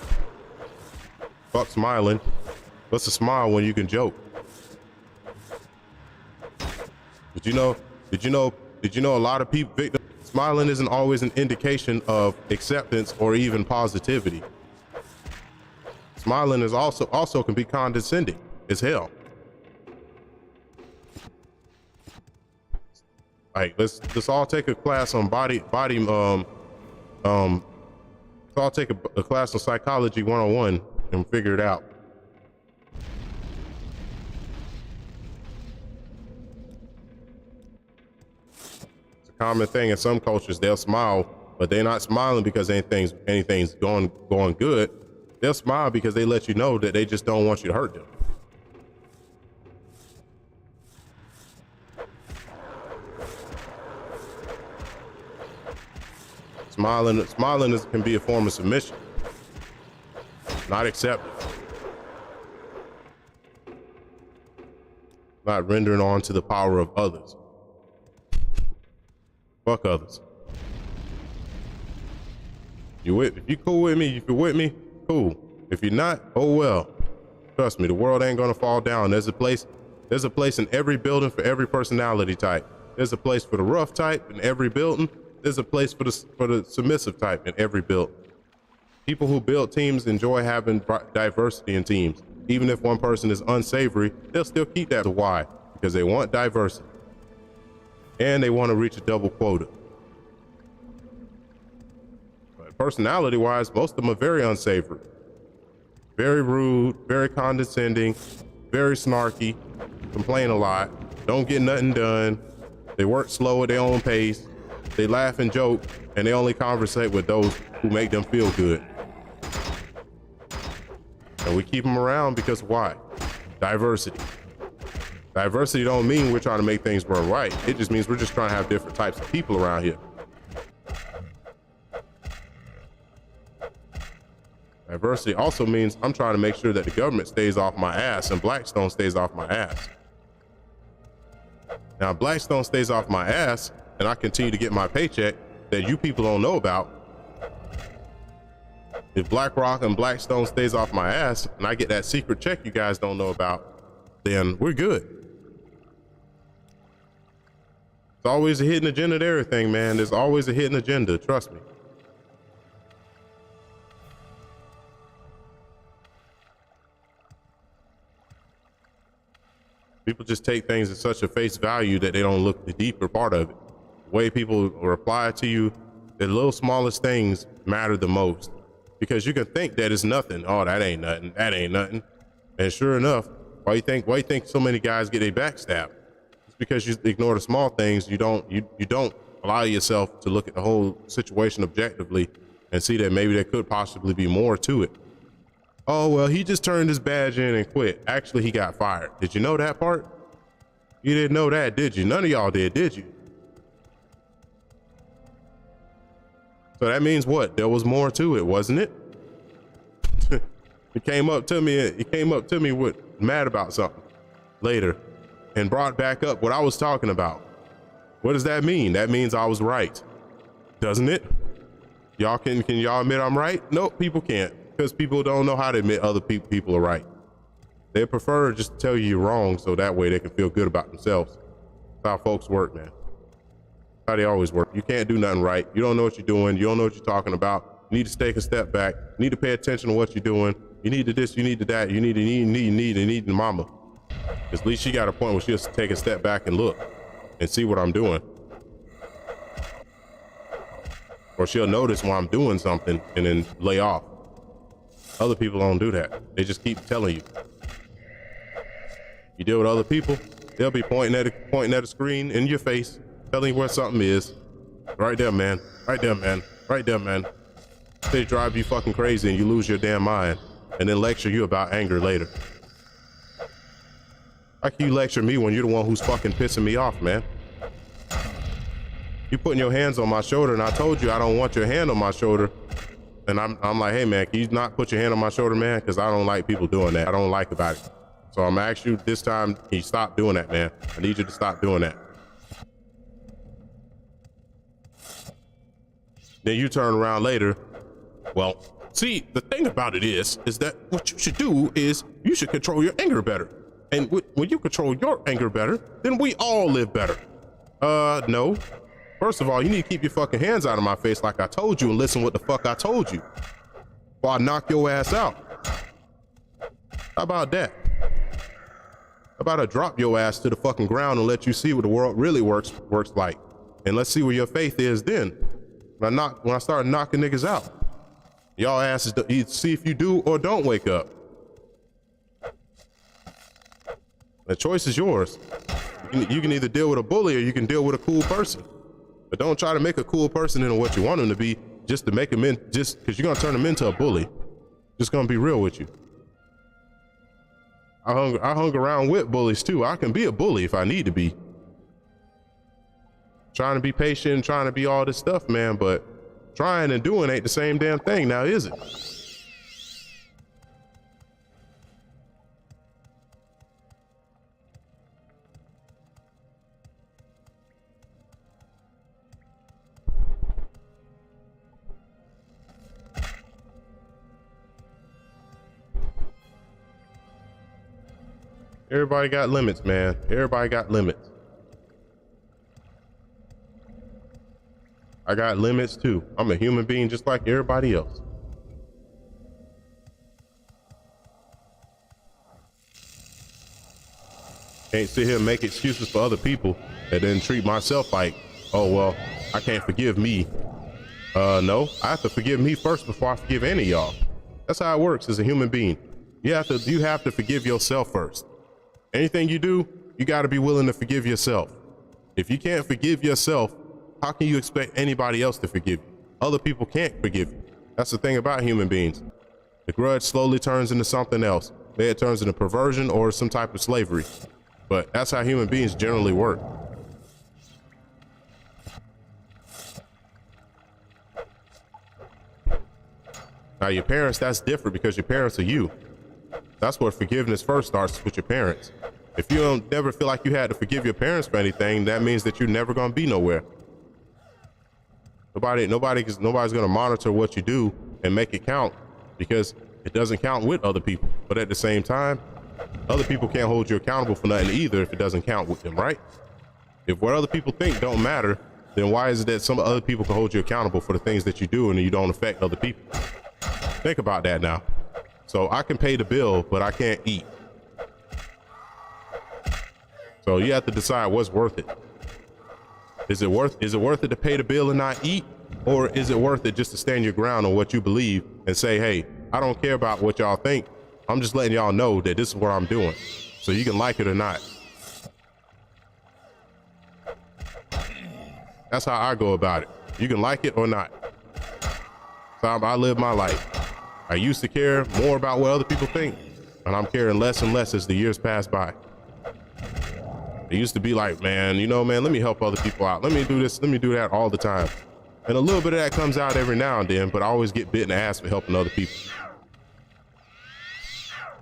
Fuck smiling. What's a smile when you can joke? Did you know a lot of people, smiling isn't always an indication of acceptance or even positivity. Smiling is also can be condescending as hell. Like, let's all take a class on let's all take a class on psychology 101 and figure it out. It's a common thing in some cultures. They'll smile but they're not smiling because anything's going good. They'll smile because they let you know that they just don't want you to hurt them. Smiling can be a form of submission. Not accepted. Not rendering on to the power of others. Fuck others. If you cool with me, if you're with me, cool. If you're not, oh well. Trust me, the world ain't gonna fall down. There's a place in every building for every personality type. There's a place for the rough type in every building. There's a place for the submissive type in every build. People who build teams enjoy having diversity in teams. Even if one person is unsavory, they'll still keep that. Why? Because they want diversity. And they want to reach a double quota. But personality-wise, most of them are very unsavory. Very rude, very condescending, very snarky, complain a lot, don't get nothing done. They work slow at their own pace. They laugh and joke, and they only conversate with those who make them feel good. And we keep them around because why? Diversity. Diversity don't mean we're trying to make things run right. It just means we're just trying to have different types of people around here. Diversity also means I'm trying to make sure that the government stays off my ass and Blackstone stays off my ass. Now, Blackstone stays off my ass and I continue to get my paycheck that you people don't know about. If BlackRock and Blackstone stays off my ass and I get that secret check you guys don't know about, then we're good. There's always a hidden agenda to everything, man. There's always a hidden agenda, trust me. People just take things at such a face value that they don't look the deeper part of it. The way people reply to you, the little smallest things matter the most. Because you can think that it's nothing. Oh, that ain't nothing. That ain't nothing. And sure enough, why you think so many guys get their backstabbed? It's because you ignore the small things. You don't allow yourself to look at the whole situation objectively and see that maybe there could possibly be more to it. Oh, well, he just turned his badge in and quit. Actually, he got fired. Did you know that part? You didn't know that, did you? None of y'all did you? So that means what? There was more to it, wasn't it? He came up to me with mad about something later and brought back up what I was talking about. What does that mean? That means I was right, doesn't it? Y'all can y'all admit I'm right? Nope, people can't, because people don't know how to admit other people are right. They prefer just to tell you you're wrong so that way they can feel good about themselves. That's how folks work, man. How they always work. You can't do nothing right. You don't know what you're doing. You don't know what you're talking about. You need to take a step back. You need to pay attention to what you're doing. You need to this, you need to that. You need the mama. At least she got a point where she'll take a step back and look and see what I'm doing. Or she'll notice when I'm doing something and then lay off. Other people don't do that. They just keep telling you. You deal with other people, they'll be pointing at a screen in your face, telling you where something is. Right there, man. Right there, man. Right there, man. They drive you fucking crazy and you lose your damn mind, and then lecture you about anger later. How can you lecture me when you're the one who's fucking pissing me off, man? You putting your hands on my shoulder, and I told you I don't want your hand on my shoulder. And I'm like, hey man, can you not put your hand on my shoulder, man? Because I don't like people doing that. I don't like about it. So I'm gonna ask you this time, can you stop doing that, man? I need you to stop doing that. Then you turn around later. Well, see, the thing about it is that what you should do is you should control your anger better. And when you control your anger better, then we all live better. No. First of all, you need to keep your fucking hands out of my face like I told you and listen what the fuck I told you. Or I'll knock your ass out. How about that? How about I drop your ass to the fucking ground and let you see what the world really works like. And let's see where your faith is then. When I start knocking niggas out. Y'all asses see if you do or don't wake up. The choice is yours. You can either deal with a bully or you can deal with a cool person. But don't try to make a cool person into what you want them to be just to make them in, just because you're going to turn them into a bully. Just going to be real with you. I hung around with bullies too. I can be a bully if I need to be. Trying to be patient, trying to be all this stuff, man, but trying and doing ain't the same damn thing now, is it? Everybody got limits, man. Everybody got limits. I got limits too. I'm a human being just like everybody else. Can't sit here and make excuses for other people and then treat myself like, oh, well, I can't forgive me. No, I have to forgive me first before I forgive any of y'all. That's how it works as a human being. You have to forgive yourself first. Anything you do, you got to be willing to forgive yourself. If you can't forgive yourself, how can you expect anybody else to forgive you? Other people can't forgive you. That's the thing about human beings. The grudge slowly turns into something else. Maybe it turns into perversion or some type of slavery. But that's how human beings generally work. Now your parents, that's different because your parents are you. That's where forgiveness first starts, with your parents. If you don't never feel like you had to forgive your parents for anything, that means that you're never gonna be nowhere. Nobody's gonna monitor what you do and make it count because it doesn't count with other people. But at the same time, other people can't hold you accountable for nothing either if it doesn't count with them, right? If what other people think don't matter, then why is it that some other people can hold you accountable for the things that you do and you don't affect other people? Think about that now. So I can pay the bill, but I can't eat. So you have to decide what's worth it. Is it worth it to pay the bill and not eat? Or is it worth it just to stand your ground on what you believe and say, hey, I don't care about what y'all think. I'm just letting y'all know that this is what I'm doing. So you can like it or not. That's how I go about it. You can like it or not. So I live my life. I used to care more about what other people think, and I'm caring less and less as the years pass by. It used to be like, man, let me help other people out. Let me do this, let me do that all the time. And a little bit of that comes out every now and then, but I always get bit in the ass for helping other people.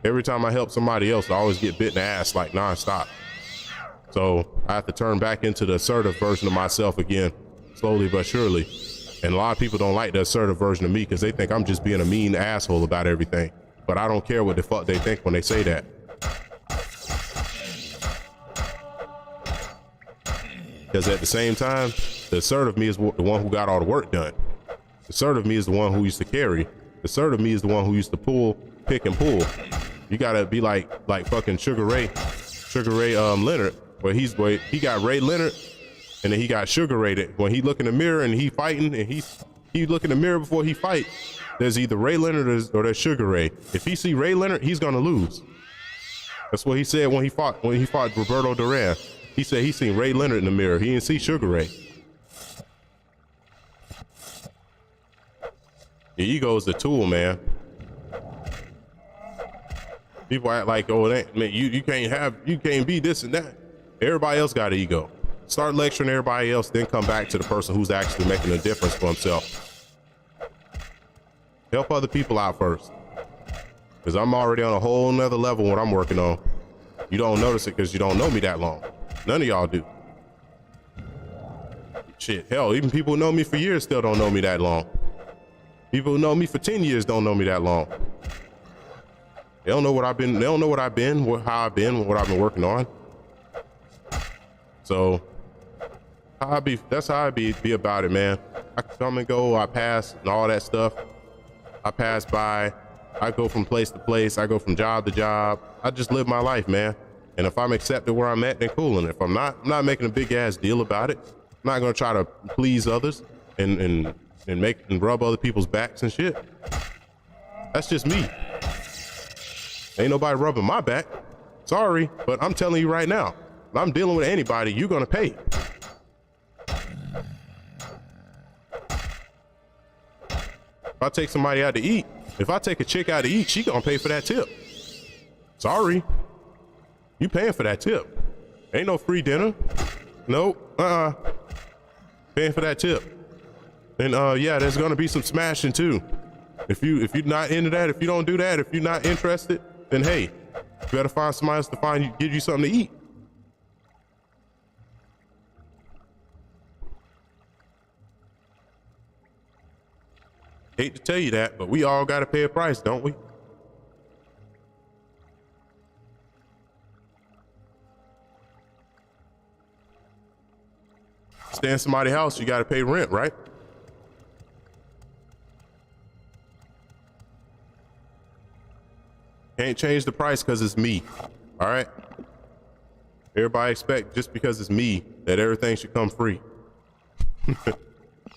Every time I help somebody else, I always get bit in the ass like nonstop. So I have to turn back into the assertive version of myself again, slowly but surely. And a lot of people don't like the assertive version of me because they think I'm just being a mean asshole about everything. But I don't care what the fuck they think when they say that. Because at the same time, the assertive me is the one who got all the work done. The assertive me is the one who used to carry. The assertive me is the one who used to pick and pull. You gotta be like fucking Sugar Ray Leonard, where he got Ray Leonard. And then he got Sugar Ray. When he look in the mirror and he fighting and he look in the mirror before he fight, there's either Ray Leonard or there's Sugar Ray. If he see Ray Leonard, he's gonna lose. That's what he said when he fought Roberto Duran. He said he seen Ray Leonard in the mirror. He didn't see Sugar Ray. The ego is the tool, man. People act like, oh, man, you can't be this and that. Everybody else got an ego. Start lecturing everybody else, then come back to the person who's actually making a difference for himself. Help other people out first. Because I'm already on a whole nother level what I'm working on. You don't notice it because you don't know me that long. None of y'all do. Shit, hell, even people who know me for years still don't know me that long. People who know me for 10 years don't know me that long. They don't know what I've been, how I've been, what I've been working on. So that's how I be about it, man. I come and go, I pass and all that stuff. I pass by, I go from place to place, I go from job to job. I just live my life, man. And if I'm accepted where I'm at, then cool. And if I'm not making a big ass deal about it. I'm not gonna try to please others and rub other people's backs and shit. That's just me. Ain't nobody rubbing my back. Sorry, but I'm telling you right now, if I'm dealing with anybody, you're gonna pay. If I take somebody out to eat, if I take a chick out to eat, she gonna pay for that tip. Sorry, you paying for that tip. Ain't no free dinner. Nope. Paying for that tip. And yeah, there's gonna be some smashing too. If you're not into that, if you don't do that, if you're not interested, then hey, you better find somebody else to give you something to eat. Hate to tell you that, but we all gotta pay a price, don't we? Stay in somebody's house, you gotta pay rent, right? Can't change the price because it's me, all right? Everybody expect just because it's me that everything should come free.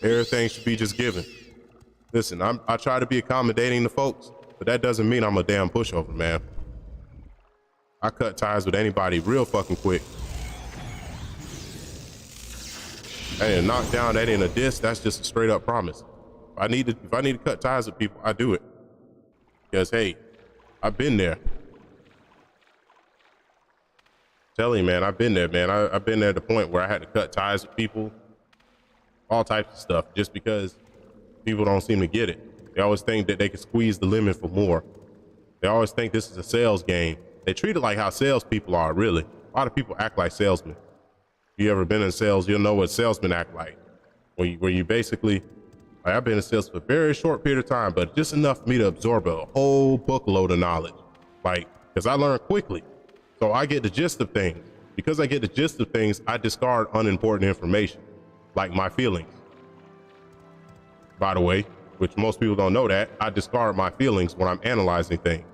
Everything should be just given. Listen, I try to be accommodating to folks, but that doesn't mean I'm a damn pushover, man. I cut ties with anybody real fucking quick. That ain't a knockdown, that ain't a diss, that's just a straight up promise. If I need to cut ties with people, I do it. Because hey, I've been there. Tell you, man, I've been there, man. I've been there at the point where I had to cut ties with people, all types of stuff, just because people don't seem to get it. They always think that they can squeeze the lemon for more. They always think this is a sales game. They treat it like how salespeople are, really. A lot of people act like salesmen. If you ever been in sales, you'll know what salesmen act like. Where you basically, like I've been in sales for a very short period of time, but just enough for me to absorb a whole bookload of knowledge. Like, because I learn quickly. So I get the gist of things. Because I get the gist of things, I discard unimportant information, like my feelings. By the way, which most people don't know that, I discard my feelings when I'm analyzing things.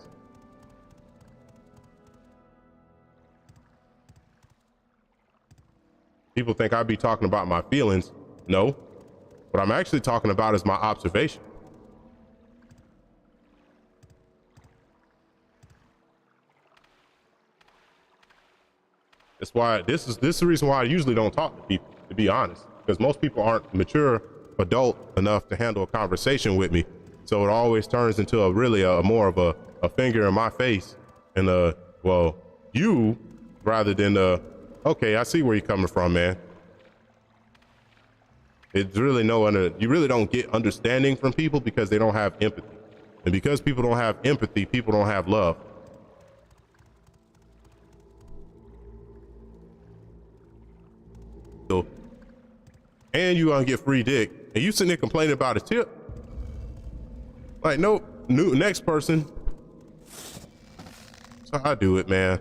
People think I'd be talking about my feelings. No, what I'm actually talking about is my observation. That's why this is the reason why I usually don't talk to people, to be honest, because most people aren't mature adult enough to handle a conversation with me. So it always turns into a more of a finger in my face and well, you, rather than okay, I see where you're coming from, man. It's really you really don't get understanding from people because they don't have empathy. And because people don't have empathy, people don't have love. So, and you gonna get free dick, and you sitting there complaining about a tip. Like, no, next person. So I do it, man.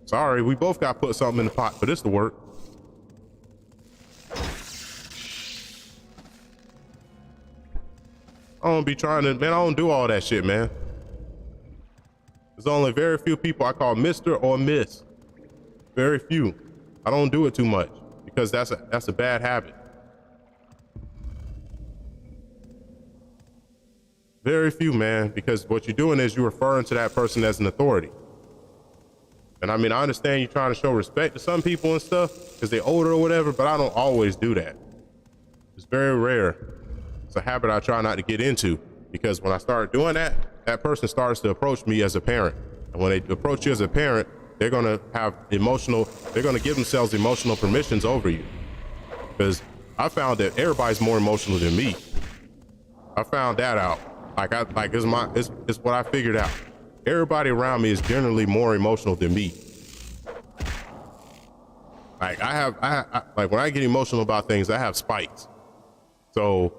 Sorry, we both got to put something in the pot for this to work. I don't be trying to, man, I don't do all that shit, man. There's only very few people I call Mr. or Miss. Very few. I don't do it too much because that's a bad habit. Very few, man, because what you're doing is you're referring to that person as an authority. And I mean, I understand you're trying to show respect to some people and stuff because they're older or whatever, but I don't always do that. It's very rare. It's a habit I try not to get into because when I start doing that, that person starts to approach me as a parent. And when they approach you as a parent, they're gonna give themselves emotional permissions over you. Because I found that everybody's more emotional than me. I found that out. It's what I figured out. Everybody around me is generally more emotional than me. Like like when I get emotional about things, I have spikes. So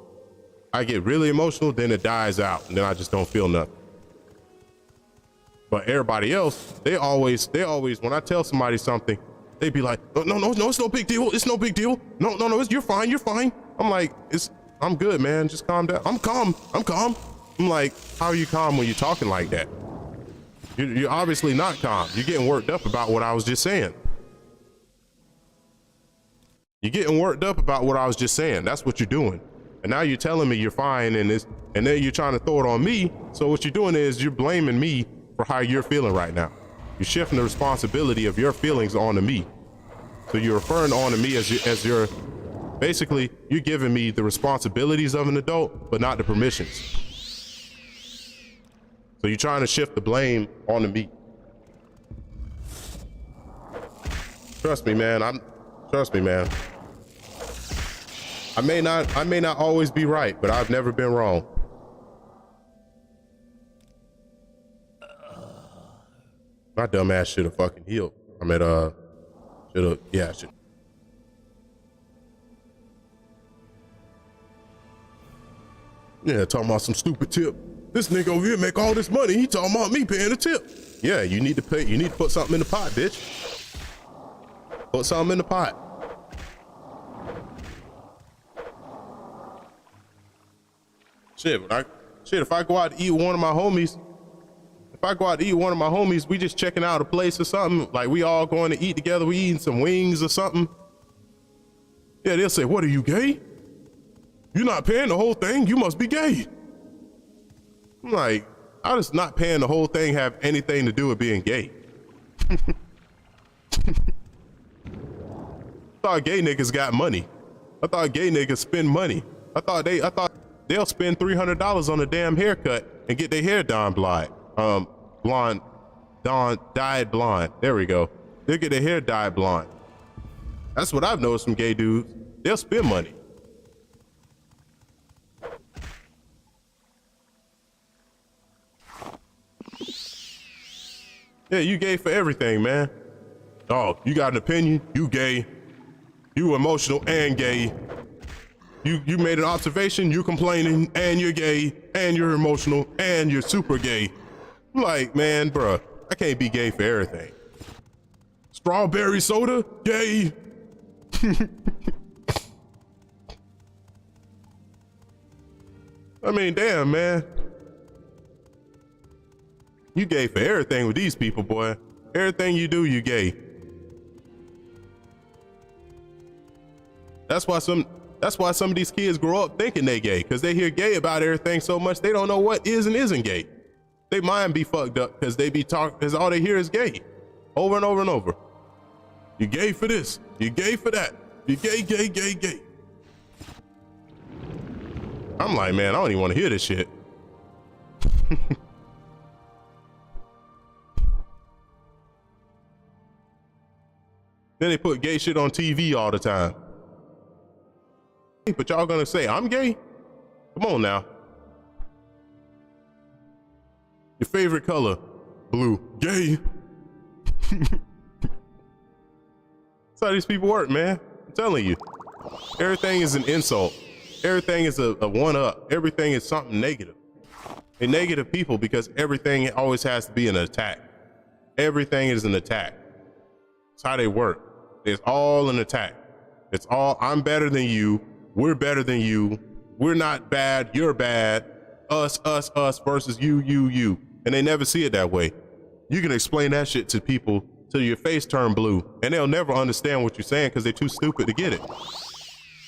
I get really emotional, then it dies out, and then I just don't feel nothing. But everybody else, they always, when I tell somebody something, they be like, no, it's no big deal. It's no big deal. No, you're fine. I'm like, I'm good, man. Just calm down. I'm calm. I'm like, how are you calm when you're talking like that? You're obviously not calm. You're getting worked up about what I was just saying. You're getting worked up about what I was just saying. That's what you're doing. And now you're telling me you're fine and then you're trying to throw it on me. So what you're doing is you're blaming me for how you're feeling right now. You're shifting the responsibility of your feelings onto me. So you're referring onto me as Basically, you're giving me the responsibilities of an adult, but not the permissions. So you're trying to shift the blame onto me. Trust me, man. Trust me, man. I may not always be right, but I've never been wrong. My dumb ass should have fucking healed. I should. Yeah, talking about some stupid tip. This nigga over here make all this money. He talking about me paying a tip. Yeah, you need to pay. You need to put something in the pot, bitch. Put something in the pot. Shit, if I go out to eat with one of my homies, we just checking out a place or something, like we all going to eat together, we eating some wings or something. Yeah, they'll say, what, are you gay? You're not paying the whole thing? You must be gay. I'm like, how does not paying the whole thing have anything to do with being gay? I thought gay niggas got money. I thought gay niggas spend money. I thought they'll spend $300 on a damn haircut and get their hair dyed blonde. Dyed blonde. There we go. They'll get their hair dyed blonde. That's what I've noticed from gay dudes. They'll spend money. Yeah, you gay for everything, man. Oh, you got an opinion? You gay. You emotional and gay. You made an observation, you complaining, and you're gay, and you're emotional, and you're super gay. I'm like, man, bruh, I can't be gay for everything. Strawberry soda? Gay. I mean, damn, man. You gay for everything with these people, boy. Everything you do, you gay. That's why some of these kids grow up thinking they gay, because they hear gay about everything so much they don't know what is and isn't gay. They mind be fucked up because they be talking, because all they hear is gay over and over and over. You gay for this, you gay for that, you gay, gay, gay, gay. I'm like, man, I don't even want to hear this shit. Then they put gay shit on TV all the time. But y'all gonna say I'm gay? Come on now. Your favorite color, blue. Gay. That's how these people work, man. I'm telling you. Everything is an insult. Everything is a one-up. Everything is something negative. They're negative people because everything always has to be an attack. Everything is an attack. That's how they work. It's all an attack. It's all, I'm better than you. We're better than you. We're not bad. You're bad. Us versus you. And they never see it that way. You can explain that shit to people till your face turn blue, and they'll never understand what you're saying because they're too stupid to get it.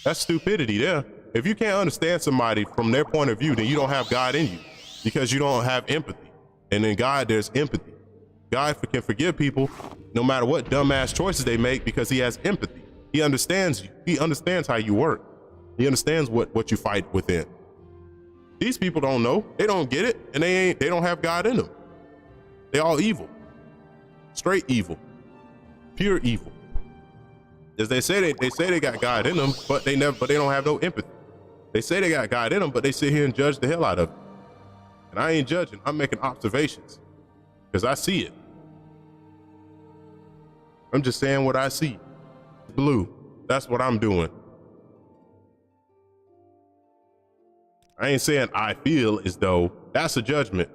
That's stupidity there. If you can't understand somebody from their point of view, then you don't have God in you because you don't have empathy. And in God, there's empathy. God can forgive people no matter what dumbass choices they make because he has empathy. He understands you. He understands how you work. He understands what you fight within. These people don't know. They don't get it, and they don't have God in them. They all evil. Straight evil. Pure evil. As they say they got God in them, but they don't have no empathy. They say they got God in them, but they sit here and judge the hell out of it. And I ain't judging. I'm making observations because I see it. I'm just saying what I see. Blue. That's what I'm doing. I ain't saying I feel as though. That's a judgment.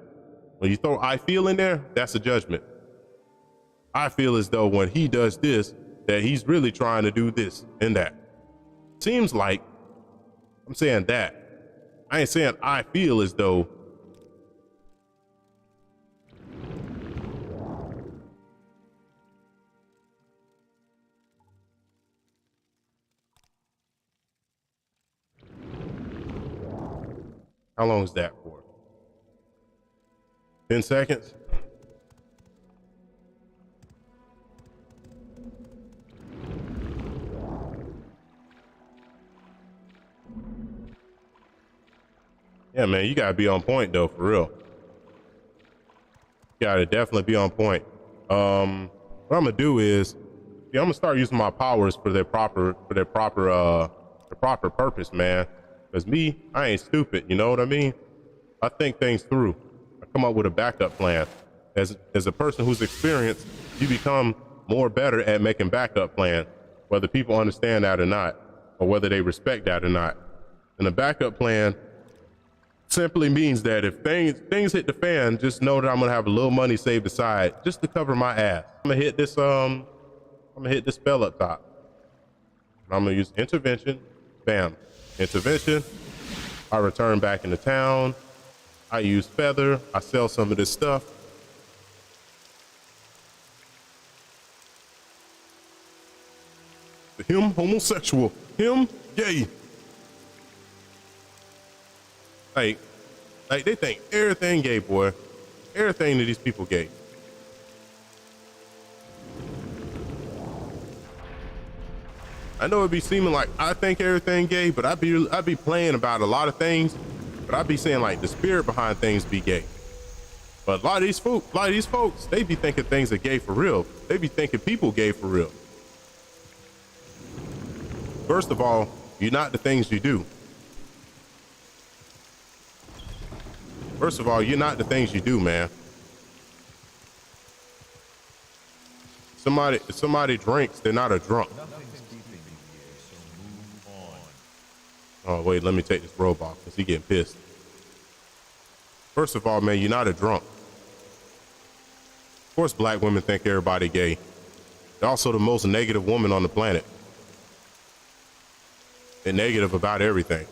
When you throw I feel in there, that's a judgment. I feel as though when he does this, that he's really trying to do this and that. Seems like I'm saying that. I ain't saying I feel as though. How long is that for? 10 seconds? Yeah, man, you gotta be on point though, for real. You gotta definitely be on point. What I'm gonna do is, yeah, I'm gonna start using my powers for their proper purpose, man. Cause me, I ain't stupid, you know what I mean? I think things through. I come up with a backup plan. As a person who's experienced, you become more better at making backup plans, whether people understand that or not, or whether they respect that or not. And a backup plan simply means that if things hit the fan, just know that I'm gonna have a little money saved aside just to cover my ass. I'm gonna hit this spell up top. I'm gonna use intervention. Bam. Intervention. I return back into town. I use feather. I sell some of this stuff. Him homosexual. Him gay. Like they think everything gay, boy. Everything to these people gay. I know it be seeming like I think everything gay, but I be playing about a lot of things, but I be saying like the spirit behind things be gay. But a lot of these folks, they be thinking things are gay for real. They be thinking people gay for real. First of all, you're not the things you do. First of all, you're not the things you do, man. If somebody drinks, they're not a drunk. Oh, wait, let me take this robe off because he getting pissed. First of all, man, you're not a drunk. Of course, black women think everybody gay. They're also the most negative woman on the planet. They're negative about everything.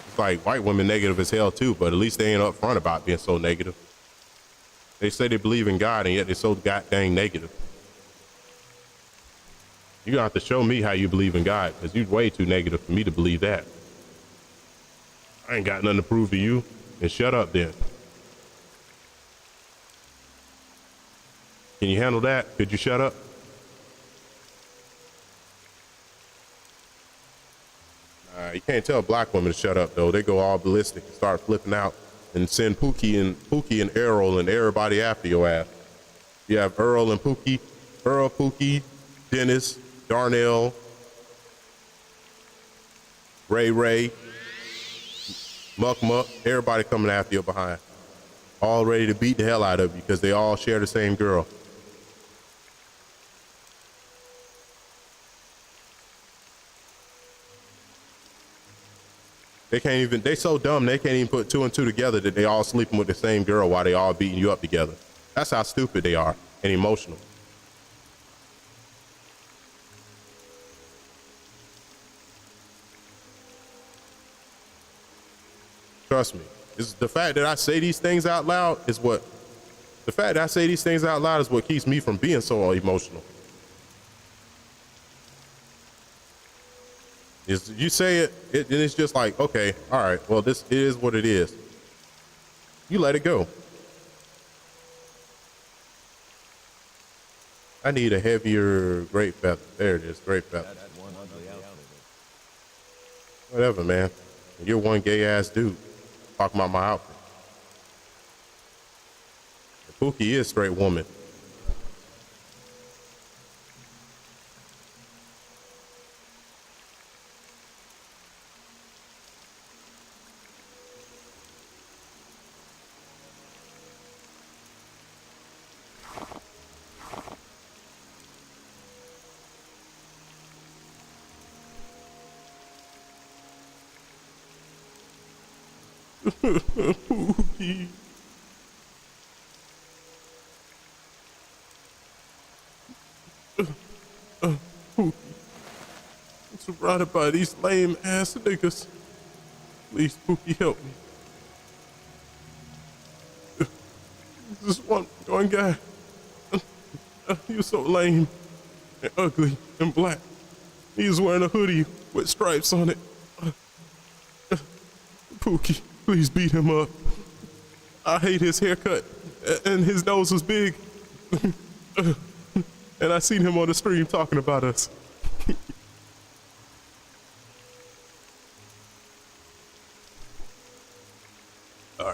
It's like white women negative as hell too, but at least they ain't upfront about being so negative. They say they believe in God and yet they're so goddamn negative. You're gonna have to show me how you believe in God, because you're way too negative for me to believe that. I ain't got nothing to prove to you, and shut up then. Can you handle that? Could you shut up? You can't tell black women to shut up though. They go all ballistic and start flipping out and send Pookie and Errol and everybody after your ass. You have Earl, Pookie, Dennis, Darnell, Ray, Muck, everybody coming after you behind. All ready to beat the hell out of you because they all share the same girl. They so dumb they can't even put two and two together that they all sleeping with the same girl while they all beating you up together. That's how stupid they are and emotional. Trust me. The fact that I say these things out loud is what keeps me from being so emotional. You say it, and it's just like, okay, all right, well, this is what it is. You let it go. I need a heavier great feather. There it is, great feather. Whatever, man. You're one gay ass dude. Talking about my outfit. Pookie is straight woman. Pookie. Pookie. I'm surrounded by these lame ass niggas. Please, Pookie, help me. This one guy. He was so lame and ugly and black. He was wearing a hoodie with stripes on it. Pookie, please beat him up. I hate his haircut, and his nose was big. And I seen him on the stream talking about us.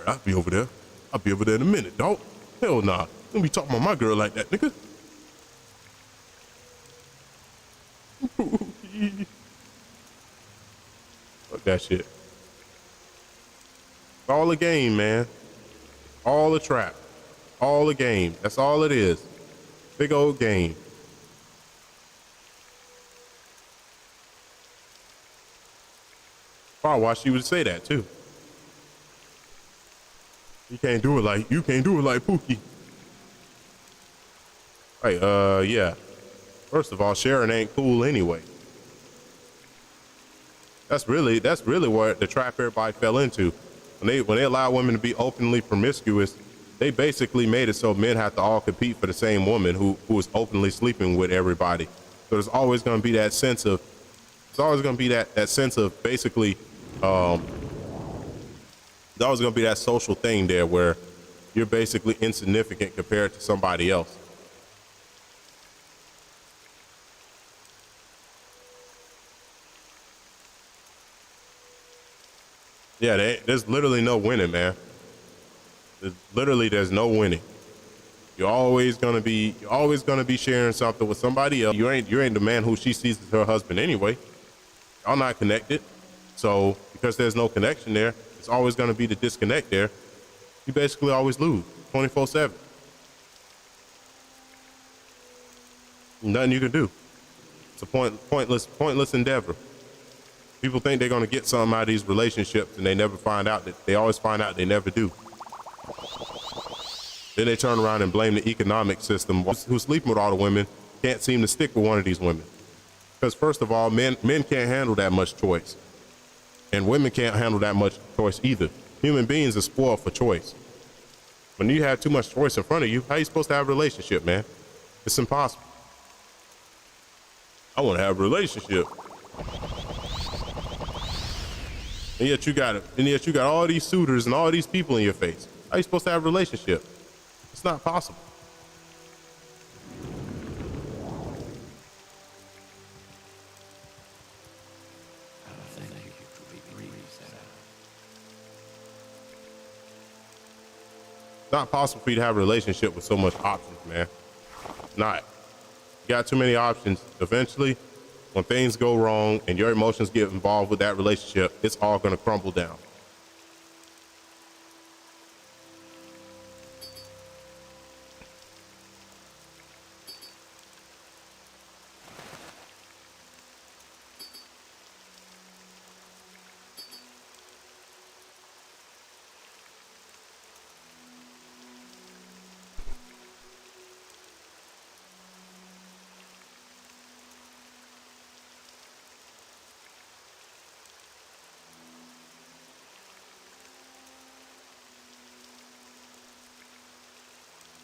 I'll be over there. I'll be over there in a minute, dog. Hell nah. Don't be talking about my girl like that, nigga. Fuck that shit. All a game, man. All a trap. All a game. That's all it is. Big old game. Probably why she would say that too. You can't do it like Pookie. Hey, yeah. First of all, Sharon ain't cool anyway. That's really what the trap everybody fell into. When they allow women to be openly promiscuous, they basically made it so men have to all compete for the same woman who is openly sleeping with everybody. So there's always going to be that sense of, basically, there's always going to be that social thing there where you're basically insignificant compared to somebody else. Yeah, there's literally no winning, man. There's no winning. You're always gonna be sharing something with somebody else. You ain't the man who she sees as her husband anyway. Y'all not connected. So because there's no connection there, it's always gonna be the disconnect there. You basically always lose 24/7. Nothing you can do. It's a pointless endeavor. People think they're gonna get something out of these relationships and they never find out that they always find out they never do. Then they turn around and blame the economic system. Who's sleeping with all the women can't seem to stick with one of these women. Because first of all, men can't handle that much choice. And women can't handle that much choice either. Human beings are spoiled for choice. When you have too much choice in front of you, how are you supposed to have a relationship, man? It's impossible. I want to have a relationship. And yet you got all these suitors and all these people in your face. How are you supposed to have a relationship? It's not possible. It's not possible for you to have a relationship with so much options, man. Not. You got too many options. Eventually, when things go wrong and your emotions get involved with that relationship, it's all going to crumble down.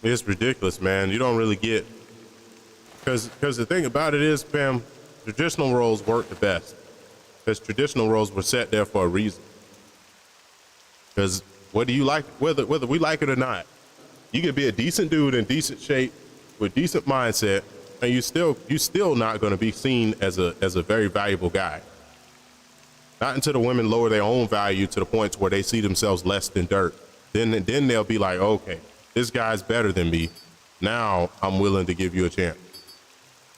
It's ridiculous, man. You don't really get, because the thing about it is, fam, traditional roles work the best. Because traditional roles were set there for a reason. Because whether we like it or not, you can be a decent dude in decent shape with decent mindset, and you still not going to be seen as a very valuable guy. Not until the women lower their own value to the point where they see themselves less than dirt. Then they'll be like, okay, this guy's better than me. Now I'm willing to give you a chance.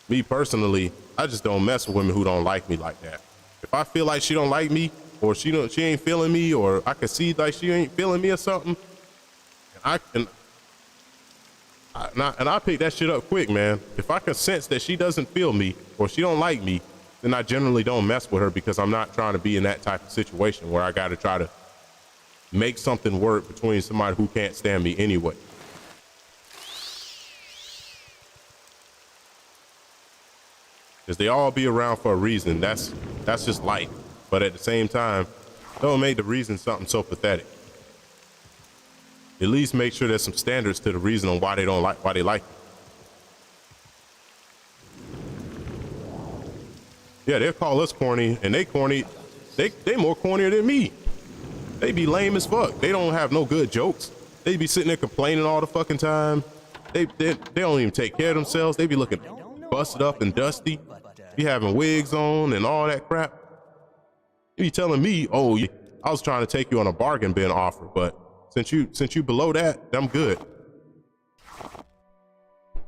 Me personally, I just don't mess with women who don't like me like that. If I feel like she don't like me, or she ain't feeling me, or I can see like she ain't feeling me or something, and I pick that shit up quick, man. If I can sense that she doesn't feel me or she don't like me, then I generally don't mess with her, because I'm not trying to be in that type of situation where I got to try to make something work between somebody who can't stand me anyway. Because they all be around for a reason. That's just life. But at the same time, don't make the reason something so pathetic. At least make sure there's some standards to the reason on why they like you. Yeah, they'll call us corny, and they corny. They more cornier than me. They be lame as fuck. They don't have no good jokes. They be sitting there complaining all the fucking time. They don't even take care of themselves. They be looking busted up and dusty. Be having wigs on and all that crap. You be telling me, oh, I was trying to take you on a bargain bin offer, but since you below that, I'm good.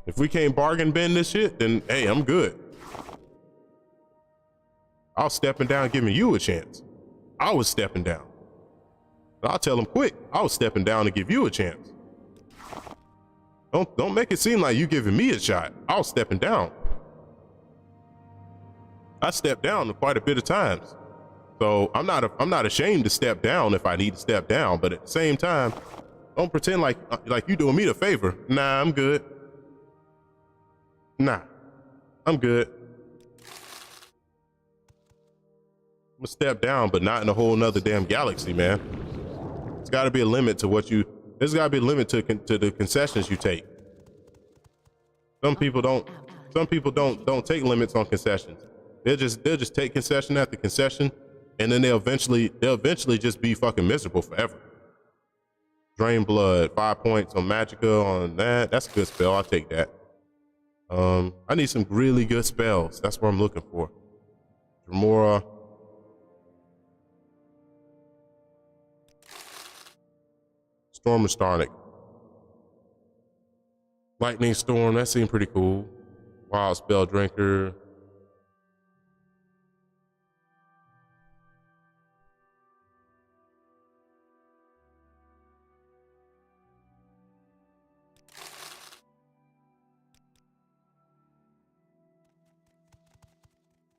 If we can't bargain bin this shit, then hey, I'm good. I was stepping down, giving you a chance. I was stepping down. I'll tell them quick. I was stepping down to give you a chance. Don't make it seem like you giving me a shot. I was stepping down. I stepped down quite a bit of times. So I'm not ashamed to step down if I need to step down, but at the same time, don't pretend like you doing me the favor. Nah, I'm good. Nah, I'm good. I'm gonna step down, but not in a whole nother damn galaxy, man. There's gotta be a limit to there's gotta be a limit to the concessions you take. Some people don't take limits on concessions. They'll just take concession after concession, and then they'll eventually just be fucking miserable forever. Drain blood, 5 points on Magicka on that. That's a good spell. I'll take that. I need some really good spells. That's what I'm looking for. Remora. Storm Starnic. Lightning Storm, that seemed pretty cool. Wild Spell Drinker.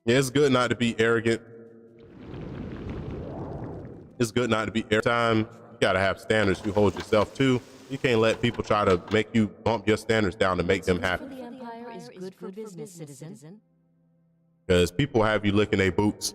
Yeah, it's good not to be arrogant. It's good not to be every time. You gotta have standards you hold yourself to. You can't let people try to make you bump your standards down to make them happy. The Empire is good for business, citizen. Because people have you licking their boots.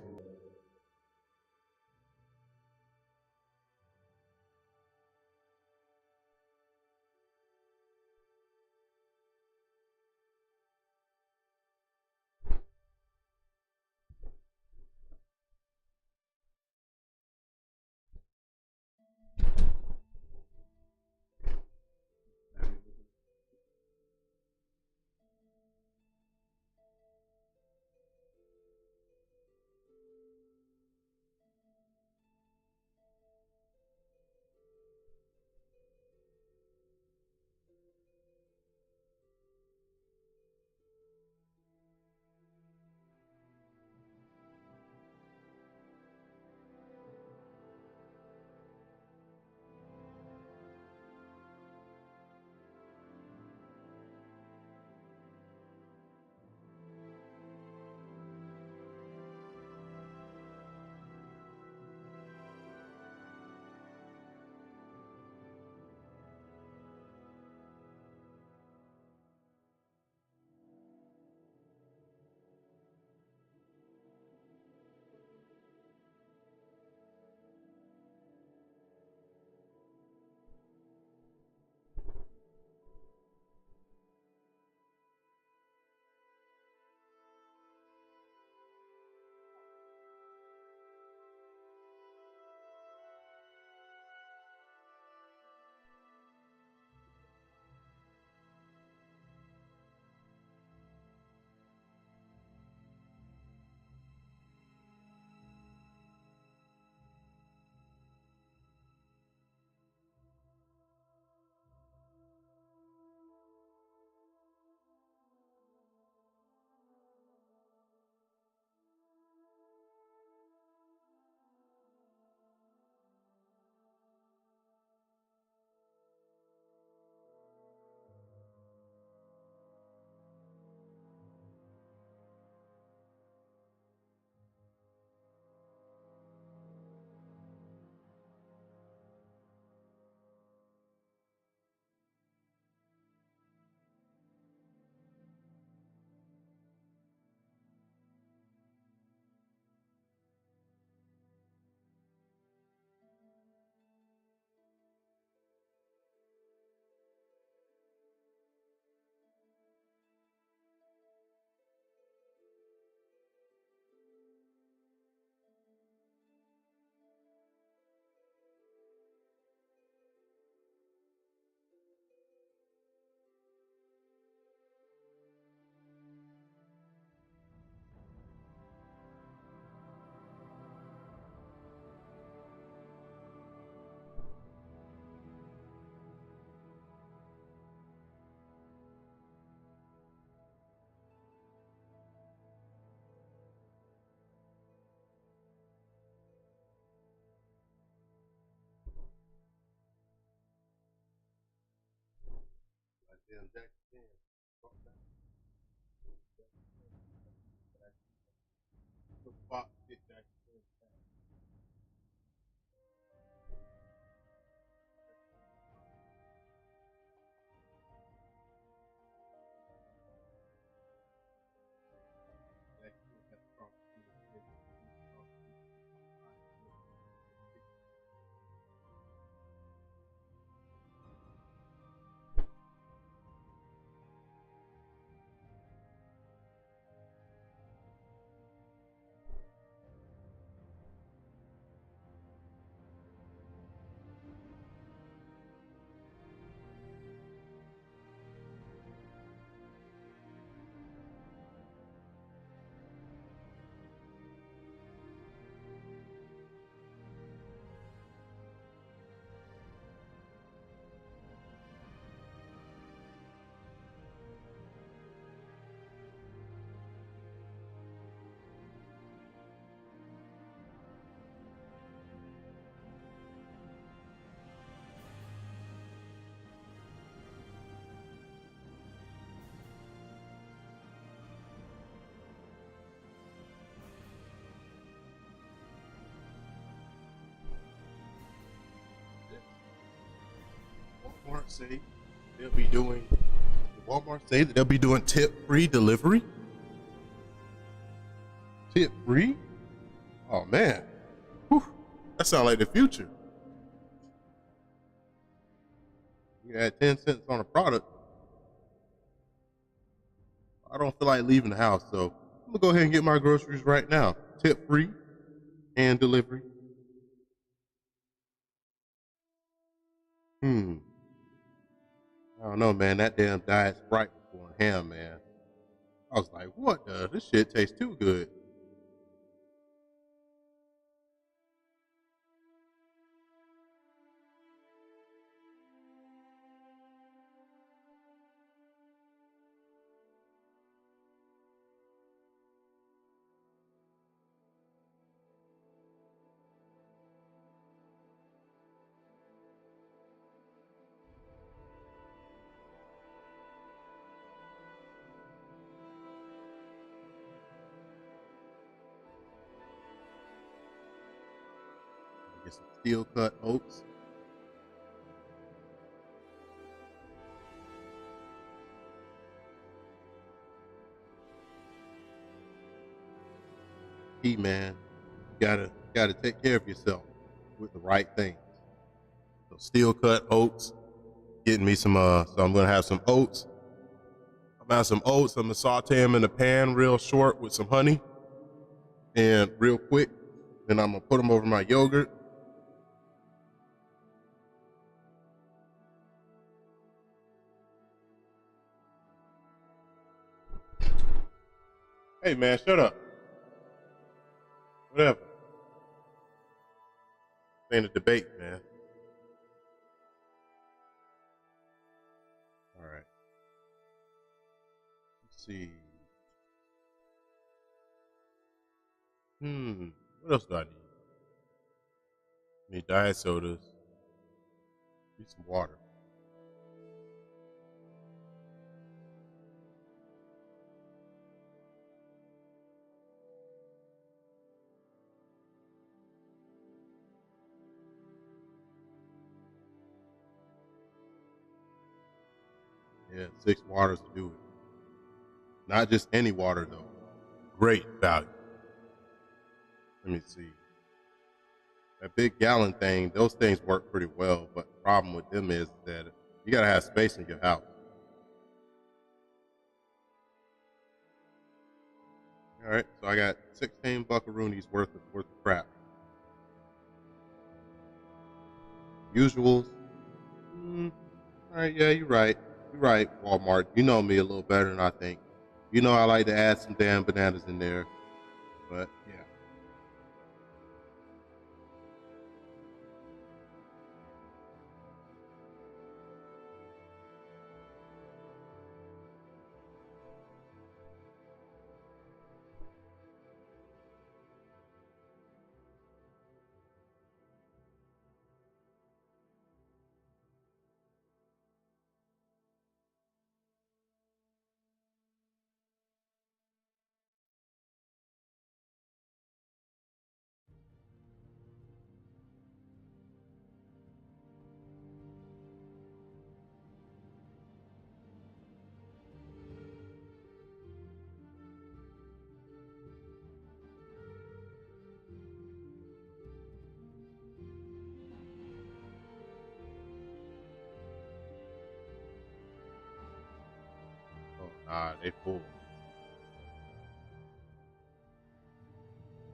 Damn Jackie Chan. The box get Jackie Chan. Walmart say they'll be doing. Walmart say that they'll be doing tip-free delivery. Tip-free? Oh man, whew, that sounds like the future. You add 10 cents on a product. I don't feel like leaving the house, so I'm gonna go ahead and get my groceries right now. Tip-free and delivery. I don't know, man. That damn diet Sprite was going ham, man. I was like, what the? This shit tastes too good. Get some steel cut oats. Key, man. You gotta take care of yourself with the right things. So steel cut oats. Getting me some so I'm gonna have some oats. I'm gonna have some oats. I'm gonna saute them in a pan real short with some honey and real quick. Then I'm gonna put them over my yogurt. Hey man, shut up. Whatever. Ain't a debate, man. All right. Let's see. What else do I need? Need diet sodas. Need some water. Yeah, 6 waters to do it. Not just any water though. Great value. Let me see. That big gallon thing, those things work pretty well, but the problem with them is that you gotta have space in your house. All right, so I got 16 buckaroonies worth of crap. Usuals. All right, yeah, you're right. You're right, Walmart. You know me a little better than I think. You know I like to add some damn bananas in there, but yeah. Nah, they full.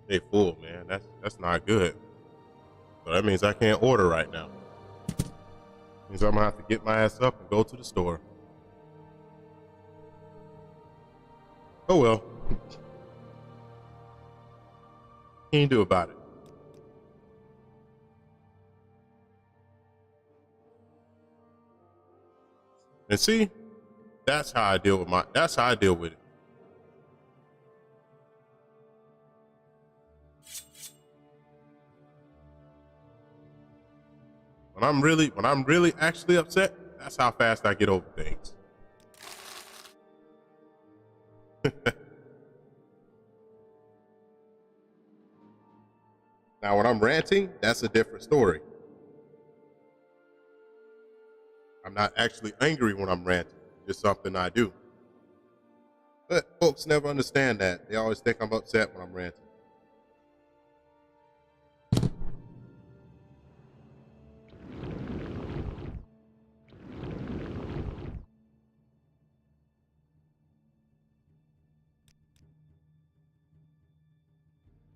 They full, man. That's not good. So that means I can't order right now. Means I'm gonna have to get my ass up and go to the store. Oh well. What can you do about it? And see, that's how I deal with it. When I'm really actually upset, that's how fast I get over things. Now, when I'm ranting, that's a different story. I'm not actually angry when I'm ranting. It's just something I do. But folks never understand that. They always think I'm upset when I'm ranting.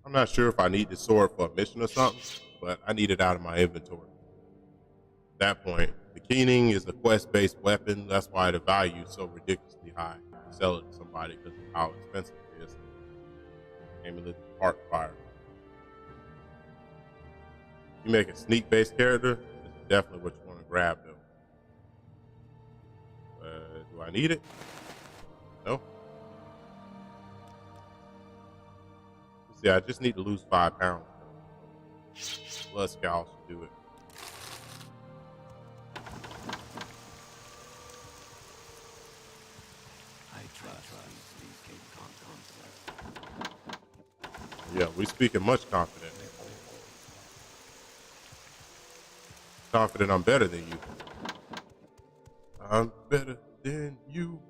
I'm not sure if I need the sword for a mission or something, but I need it out of my inventory. At that point, the keening is a quest-based weapon. That's why the value is so ridiculously high. You sell it to somebody because of how expensive it is. Amulet Heart Fire. You make a sneak-based character, this is definitely what you want to grab, though. Do I need it? No. See, I just need to lose 5 pounds. Blood Scowl should do it. I trust these concepts. Yeah, we speaking much confident. Confident I'm better than you. I'm better than you.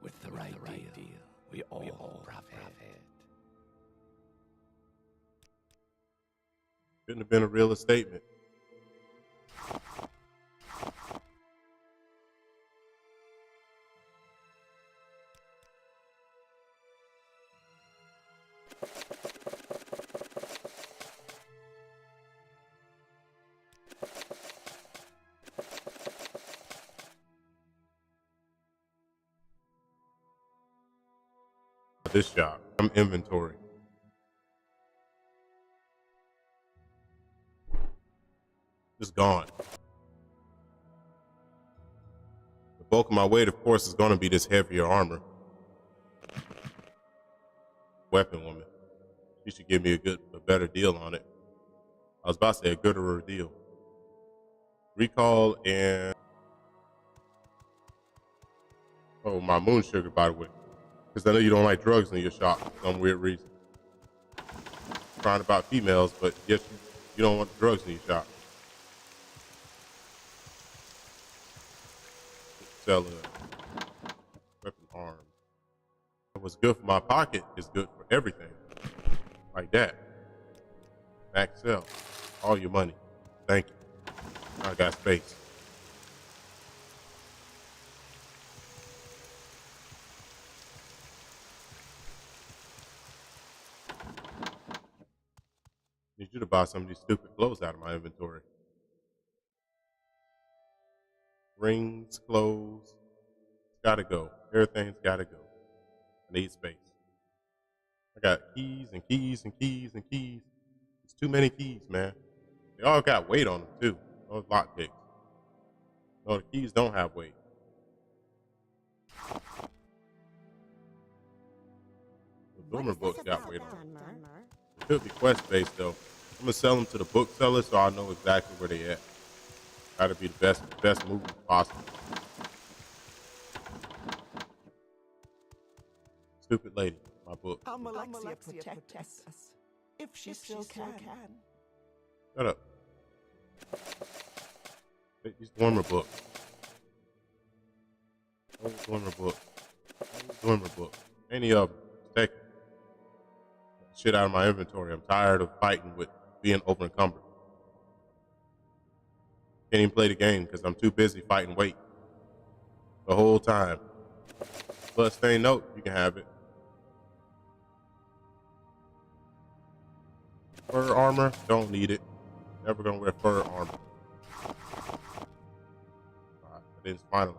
With the right deal, we all profit. Couldn't have been a realer statement. This shop, I'm inventory. Just gone. The bulk of my weight, of course, is going to be this heavier armor. Weapon woman. She should give me a better deal on it. I was about to say a gooder deal. Recall and my moon sugar, by the way, because I know you don't like drugs in your shop for some weird reason. Crying about females, but yes, you don't want drugs in your shop. Sell a weapon arm. What's good for my pocket is good for everything. Like that. Max sell. All your money. Thank you. I got space. Need you to buy some of these stupid clothes out of my inventory. Rings, clothes, gotta go. Everything's gotta go. I need space. I got keys and keys and keys and keys. It's too many keys, man. They all got weight on them too. Those lockpicks. No, the keys don't have weight. The Boomer books got weight on them. It could be quest based though. I'm gonna sell them to the bookseller so I know exactly where they at. Try to be the best movement possible. Stupid lady, my book. Almalexia protect us, if she still can. Shut up. Take these Dwemer book. Oh, Dwemer book. Oh, Dwemer book. Any of them. Take shit out of my inventory. I'm tired of fighting with being over encumbered. Can't even play the game because I'm too busy fighting weight the whole time. Bloodstained note, you can have it. Fur armor, don't need it. Never gonna wear fur armor. Alright, but it's finalized.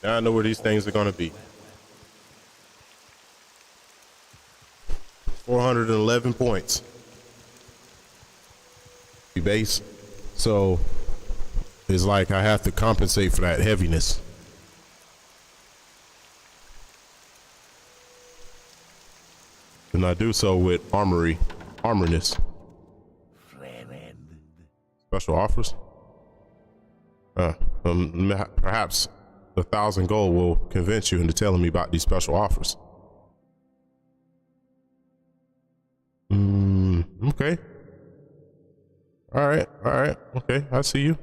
Now I know where these things are gonna be. 411 points. Base. So it's like I have to compensate for that heaviness. And I do so with armorness. Special offers? Perhaps 1,000 gold will convince you into telling me about these special offers. Okay. All right. Okay, I see you.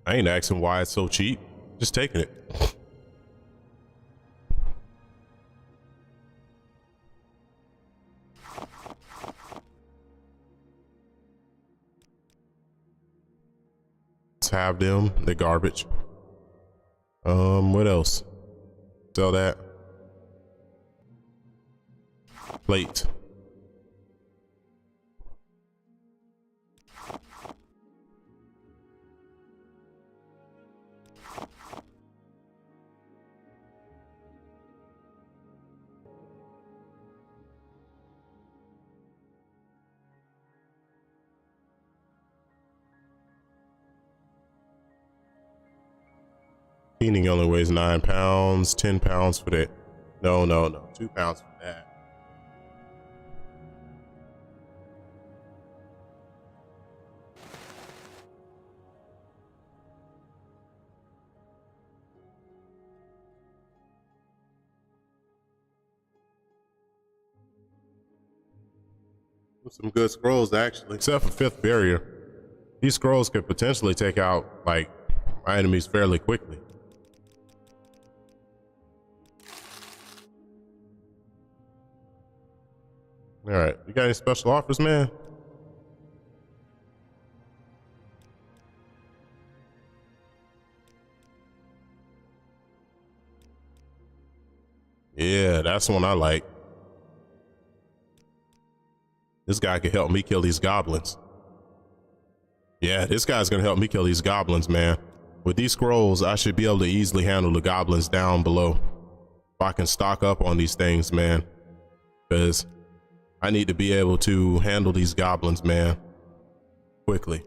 I ain't asking why it's so cheap. Just taking it. Let's have them. They're garbage. What else? Sell that. Plate. Cleaning only weighs 9 pounds, 10 pounds for that. No, 2 pounds for that. Some good scrolls actually, except for fifth barrier. These scrolls could potentially take out like my enemies fairly quickly. All right, you got any special offers, man? Yeah, that's one I like. This guy can help me kill these goblins. Yeah, this guy's gonna help me kill these goblins, man. With these scrolls, I should be able to easily handle the goblins down below. If I can stock up on these things, man. Because I need to be able to handle these goblins, man, quickly.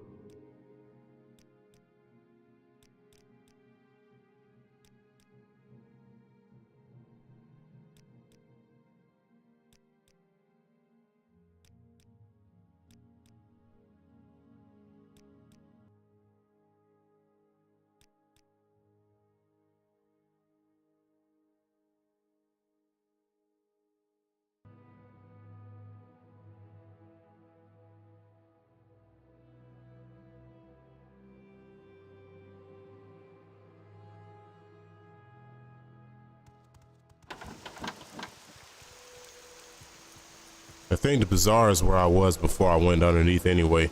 I think the bazaar is where I was before I went underneath anyway.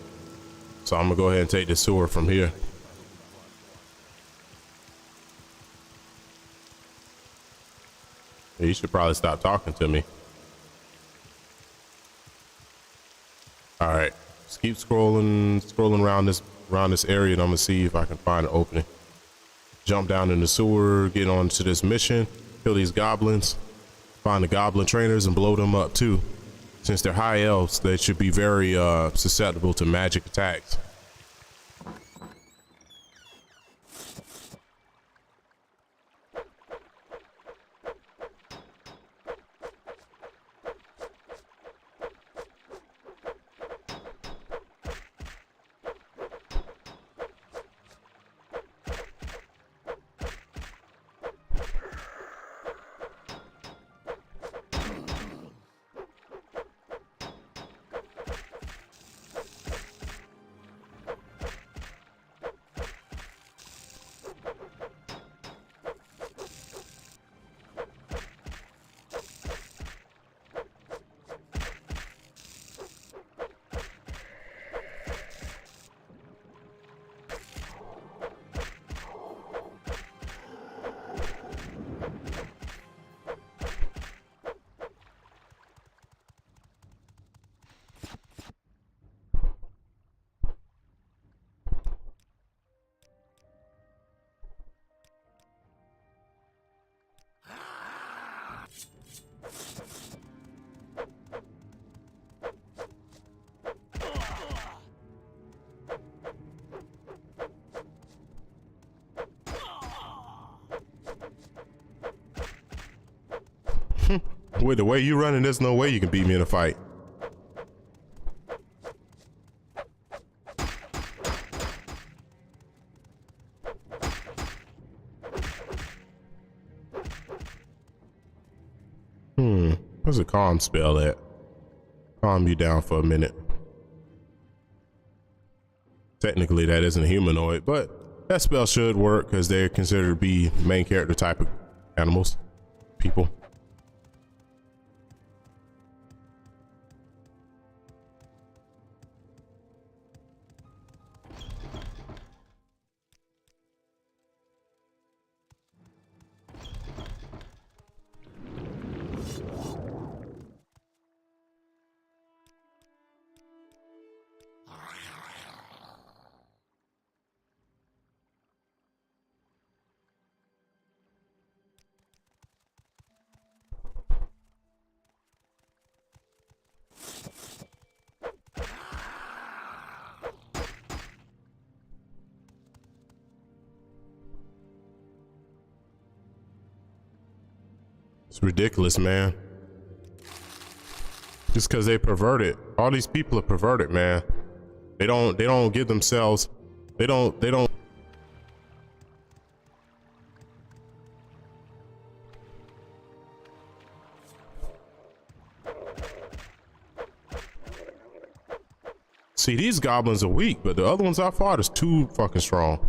So I'm gonna go ahead and take the sewer from here. You should probably stop talking to me. All right, just keep scrolling around this area, and I'm gonna see if I can find an opening. Jump down in the sewer, get onto this mission, kill these goblins, find the goblin trainers, and blow them up too. Since they're high elves, they should be very susceptible to magic attacks. With the way you running, there's no way you can beat me in a fight. Where's the calm spell at? Calm you down for a minute. Technically, that isn't a humanoid, but that spell should work because they're considered to be main character type of animals, people. It's ridiculous, man. Just because they perverted. All these people are perverted, man. They don't give themselves, they don't. See, these goblins are weak, but the other ones I fought is too fucking strong.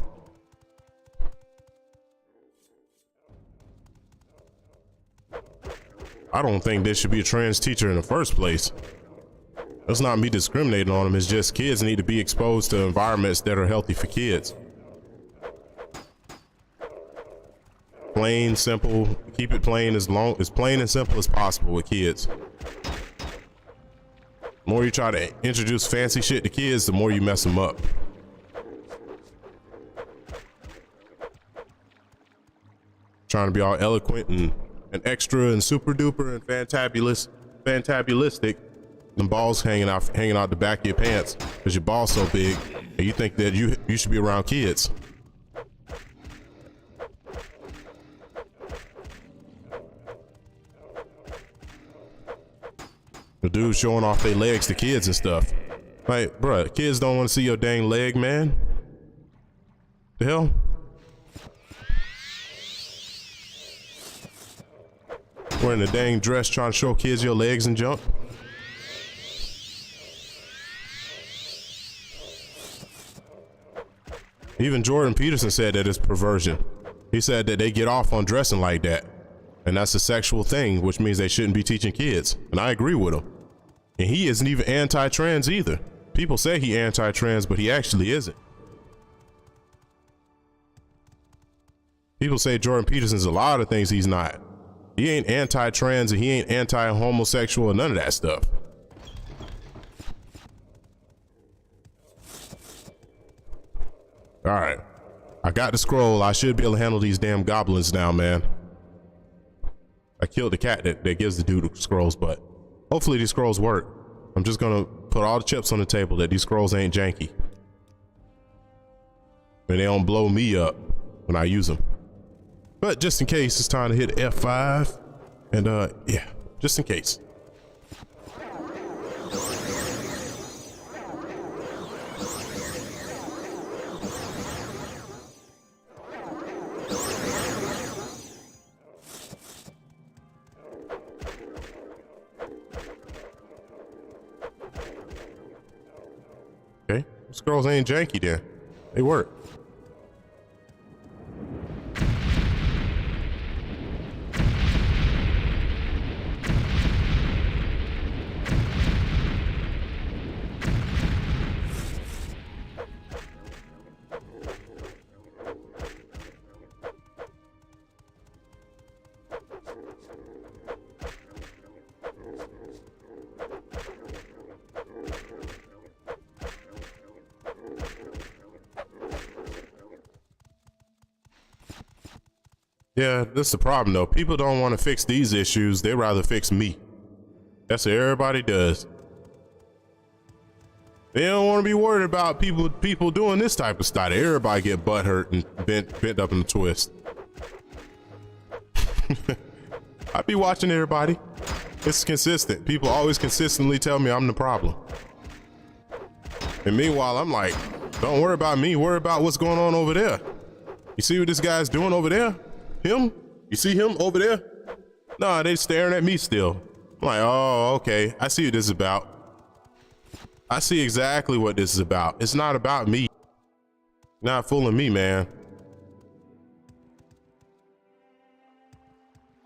I don't think there should be a trans teacher in the first place. That's not me discriminating on them. It's just kids need to be exposed to environments that are healthy for kids. Plain, simple, keep it plain as plain and simple as possible with kids. The more you try to introduce fancy shit to kids, the more you mess them up. Trying to be all eloquent and extra and super duper and fantabulistic, and balls hanging out the back of your pants because your ball's so big, and you think that you should be around kids. The dudes showing off their legs to kids and stuff. Like, bruh, kids don't want to see your dang leg, man. The hell? Wearing a dang dress trying to show kids your legs and jump. Even Jordan Peterson said that it's perversion. He said that they get off on dressing like that. And that's a sexual thing, which means they shouldn't be teaching kids. And I agree with him. And he isn't even anti-trans either. People say he anti-trans, but he actually isn't. People say Jordan Peterson's a lot of things he's not. He ain't anti-trans and he ain't anti-homosexual or none of that stuff. All right. I got the scroll. I should be able to handle these damn goblins now, man. I killed the cat that gives the dude the scrolls, but hopefully these scrolls work. I'm just gonna put all the chips on the table that these scrolls ain't janky. And they don't blow me up when I use them. But just in case, it's time to hit F5. And yeah, just in case. Okay, scrolls ain't janky then. They work. Yeah, that's the problem though. People don't want to fix these issues. They rather fix me. That's what everybody does. They don't want to be worried about people doing this type of stuff. Everybody get butt hurt and bent up in a twist. I be watching everybody. It's consistent. People always consistently tell me I'm the problem. And meanwhile, I'm like, don't worry about me. Worry about what's going on over there. You see what this guy's doing over there? Him? You see him over there? Nah, they staring at me still. I'm like, oh, okay. I see what this is about. I see exactly what this is about. It's not about me. Not fooling me, man.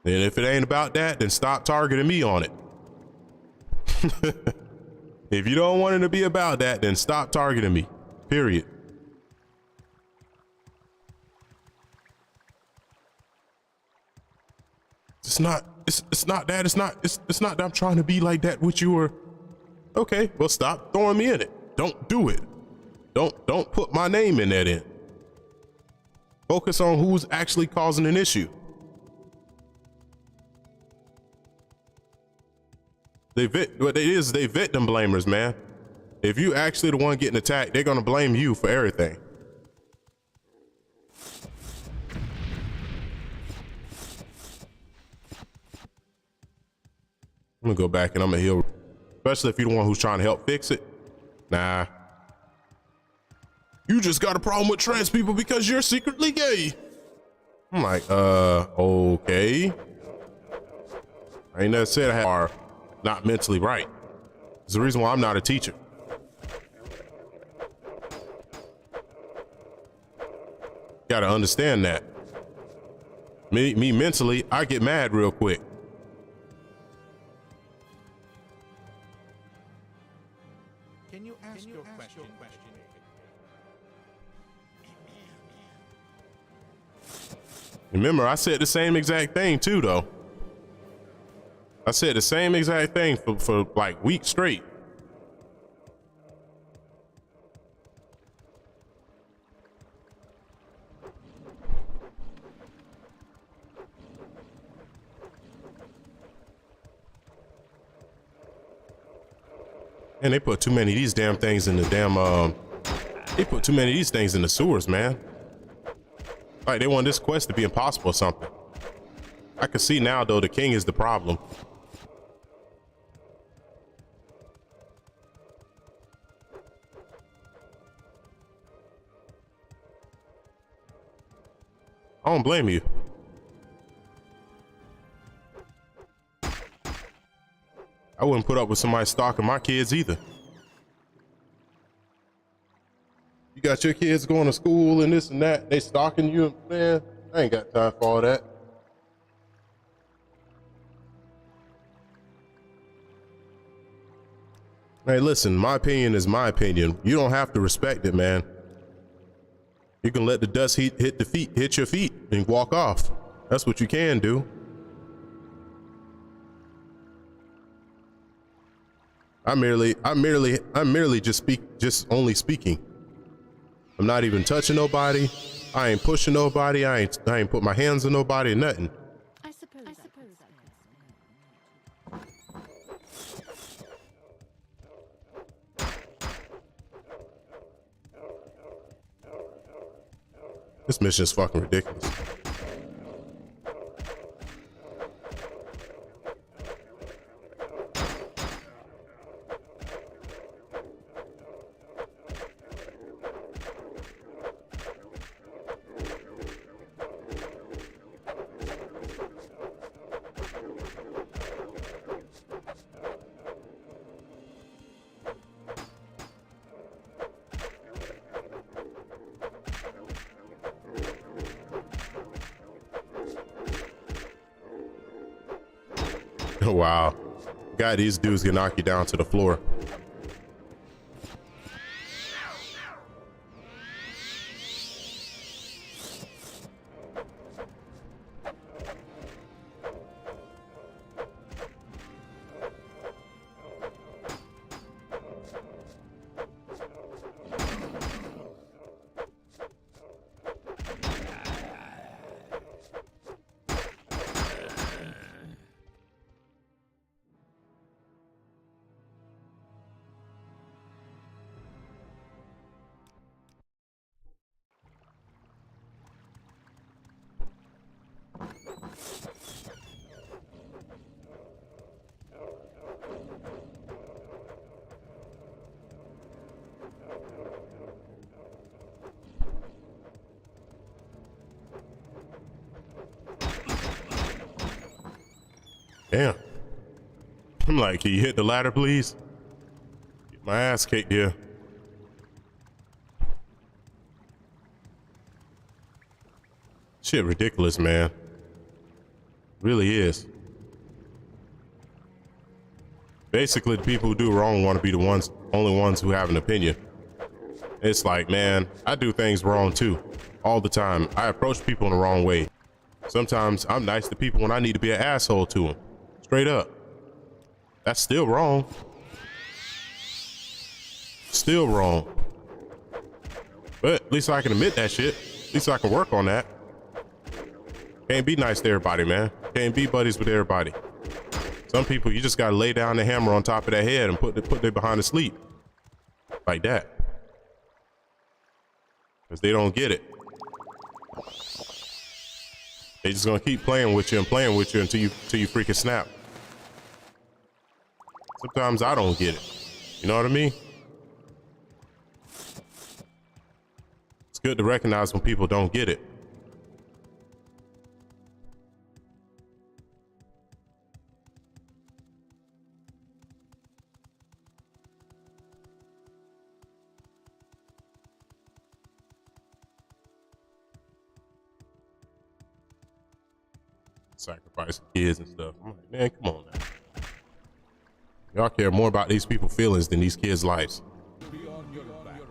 And if it ain't about that, then stop targeting me on it. If you don't want it to be about that, then stop targeting me. Period. It's not that. It's not that I'm trying to be like that with you or okay, well stop throwing me in it. Don't do it. Don't put my name in that in. Focus on who's actually causing an issue. What it is, they victim blamers, man. If you actually the one getting attacked, they're gonna blame you for everything. I'm gonna go back and I'm gonna heal, especially if you're the one who's trying to help fix it. Nah. You just got a problem with trans people because you're secretly gay. I'm like, okay. I ain't never said I are not mentally right. It's the reason why I'm not a teacher. Gotta understand that. Me mentally, I get mad real quick. Can you ask your question? Remember, I said the same exact thing too, though. I said the same exact thing for like weeks straight. And they put too many of these damn things in the damn, they put too many of these things in the sewers, man. Like they want this quest to be impossible or something. I can see now though, the king is the problem. I don't blame you. I wouldn't put up with somebody stalking my kids either. You got your kids going to school and this and that, they stalking you, man, I ain't got time for all that. Hey, listen, my opinion is my opinion. You don't have to respect it, man. You can let the dust hit your feet and walk off. That's what you can do. I'm merely just only speaking. I'm not even touching nobody. I ain't pushing nobody. I ain't put my hands on nobody or nothing. I suppose. This mission is fucking ridiculous. Wow. God, these dudes can knock you down to the floor. Damn. I'm like, can you hit the ladder, please? Get my ass kicked here. Shit ridiculous, man. Really is. Basically, the people who do wrong want to be the only ones who have an opinion. It's like, man, I do things wrong too, all the time. I approach people in the wrong way. Sometimes I'm nice to people when I need to be an asshole to them. Straight up. That's still wrong. Still wrong. But at least I can admit that shit. At least I can work on that. Can't be nice to everybody, man. Can't be buddies with everybody. Some people, you just gotta lay down the hammer on top of their head and put them behind the sleep. Like that. Because they don't get it. They just gonna keep playing with you until you freaking snap. Sometimes I don't get it. You know what I mean? It's good to recognize when people don't get it. Sacrifice kids and stuff. I'm like, man, come on now. Y'all care more about these people's feelings than these kids' lives. Be on your back.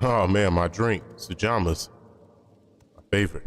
Oh man, my drink, pajamas. My favorite.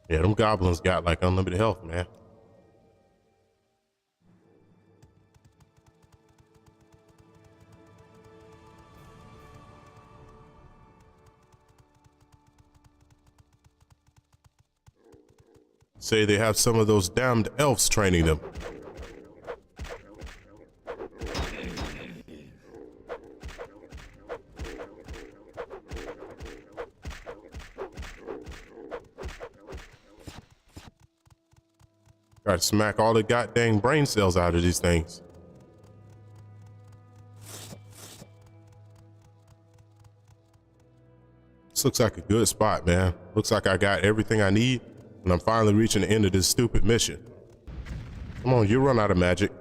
Yeah, them goblins got like unlimited health, man. Say they have some of those damned elves training them. Try to smack all the goddamn brain cells out of these things. This looks like a good spot, man. Looks like I got everything I need, and I'm finally reaching the end of this stupid mission. Come on, you run out of magic.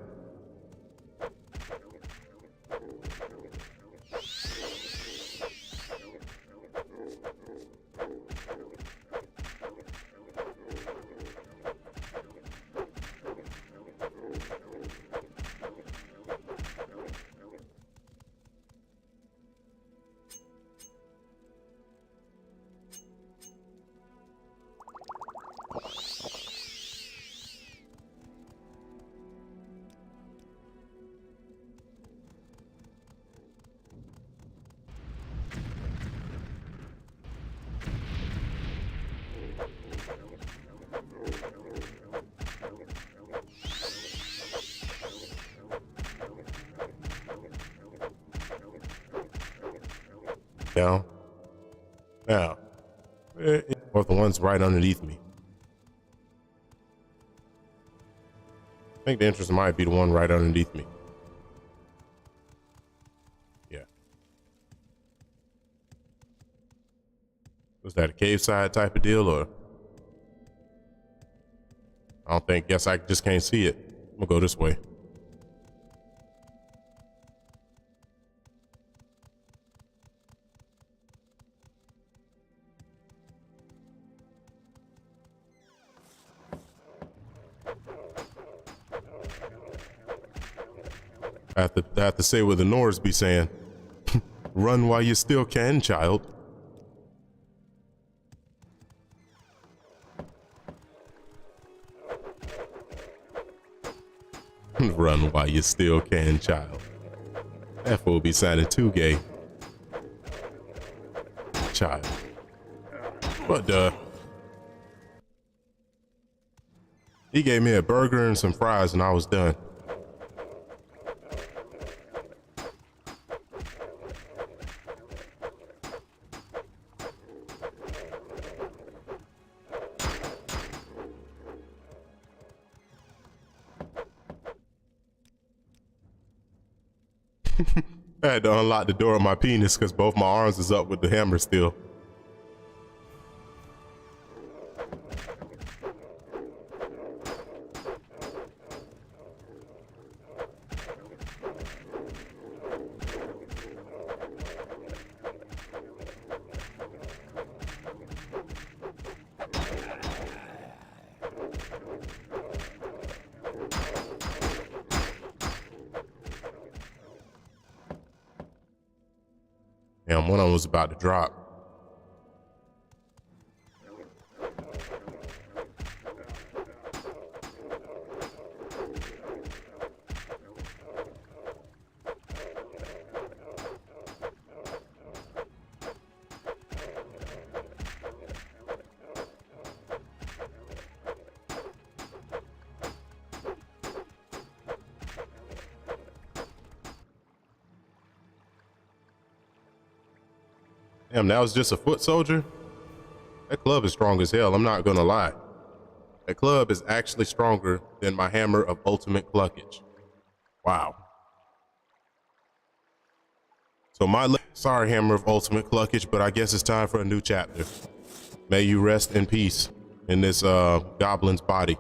Down. Now, or the ones right underneath me. I think the entrance might be the one right underneath me. Yeah. Was that a cave side type of deal, or? I don't think, guess I just can't see it. I'm gonna go this way. I have to say what the Nords be saying. Run while you still can, child. Run while you still can, child. That fool be sounding too gay. Child. But, he gave me a burger and some fries and I was done. I had to unlock the door of my penis because both my arms is up with the hammer still. Damn, one of them was about to drop. Damn, that was just a foot soldier? That club is strong as hell, I'm not gonna lie. That club is actually stronger than my hammer of ultimate cluckage. Wow. So sorry, hammer of ultimate cluckage, but I guess it's time for a new chapter. May you rest in peace in this goblin's body.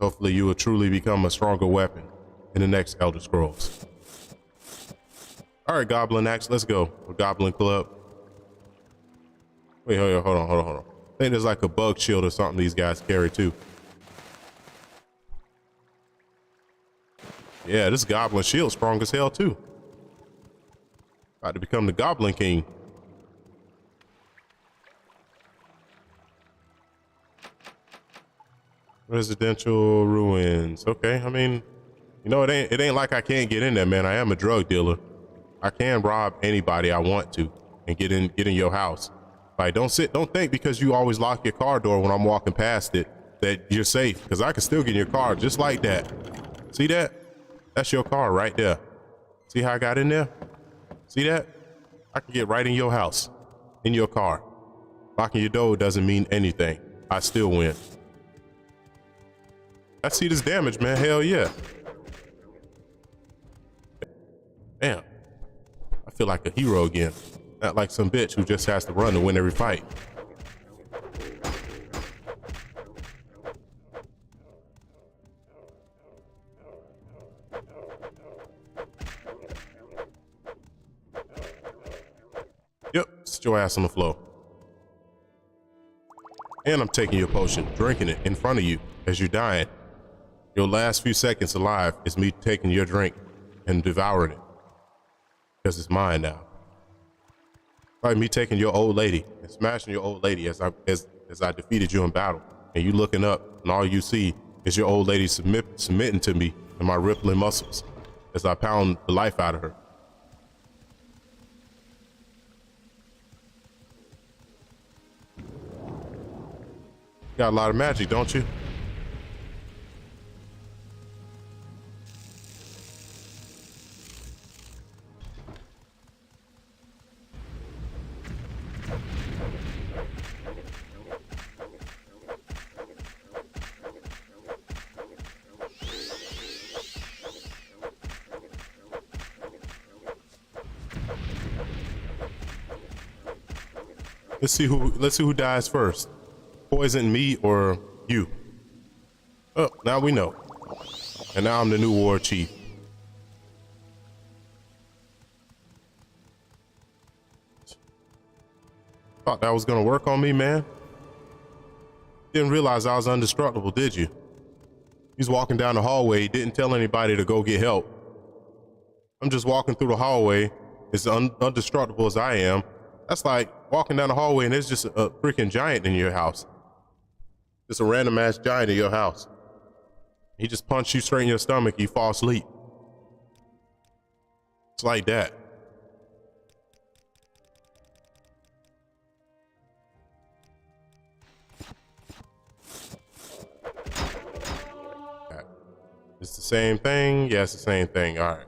Hopefully you will truly become a stronger weapon in the next Elder Scrolls. All right, Goblin Axe, let's go. Or Goblin Club. Wait, hold on. I think there's like a bug shield or something these guys carry too. Yeah, this Goblin shield strong as hell too. About to become the Goblin King. Residential ruins. Okay, I mean, you know, it ain't like I can't get in there, man. I am a drug dealer. I can rob anybody I want to and get in your house. Like, don't think because you always lock your car door when I'm walking past it that you're safe, because I can still get in your car just like that. See that? That's your car right there. See how I got in there? See that? I can get right in your house, in your car. Locking your door doesn't mean anything. I still win. I see this damage, man. Hell yeah. Damn. I feel like a hero again. Not like some bitch who just has to run to win every fight. Yep, sit your ass on the floor. And I'm taking your potion, drinking it in front of you as you're dying. Your last few seconds alive is me taking your drink and devouring it. Because it's mine now. Like me taking your old lady and smashing your old lady as I defeated you in battle. And you looking up and all you see is your old lady submitting to me and my rippling muscles as I pound the life out of her. Got a lot of magic, don't you? Let's see who dies first. Poison me or you? Oh, now we know. And now I'm the new war chief. Thought that was gonna work on me, man. Didn't realize I was indestructible, did you? He's walking down the hallway, didn't tell anybody to go get help. I'm just walking through the hallway, as indestructible as I am. That's like walking down the hallway and there's just a freaking giant in your house. Just a random ass giant in your house. He just punched you straight in your stomach, you fall asleep. It's like that. It's the same thing? Yeah, it's the same thing. All right.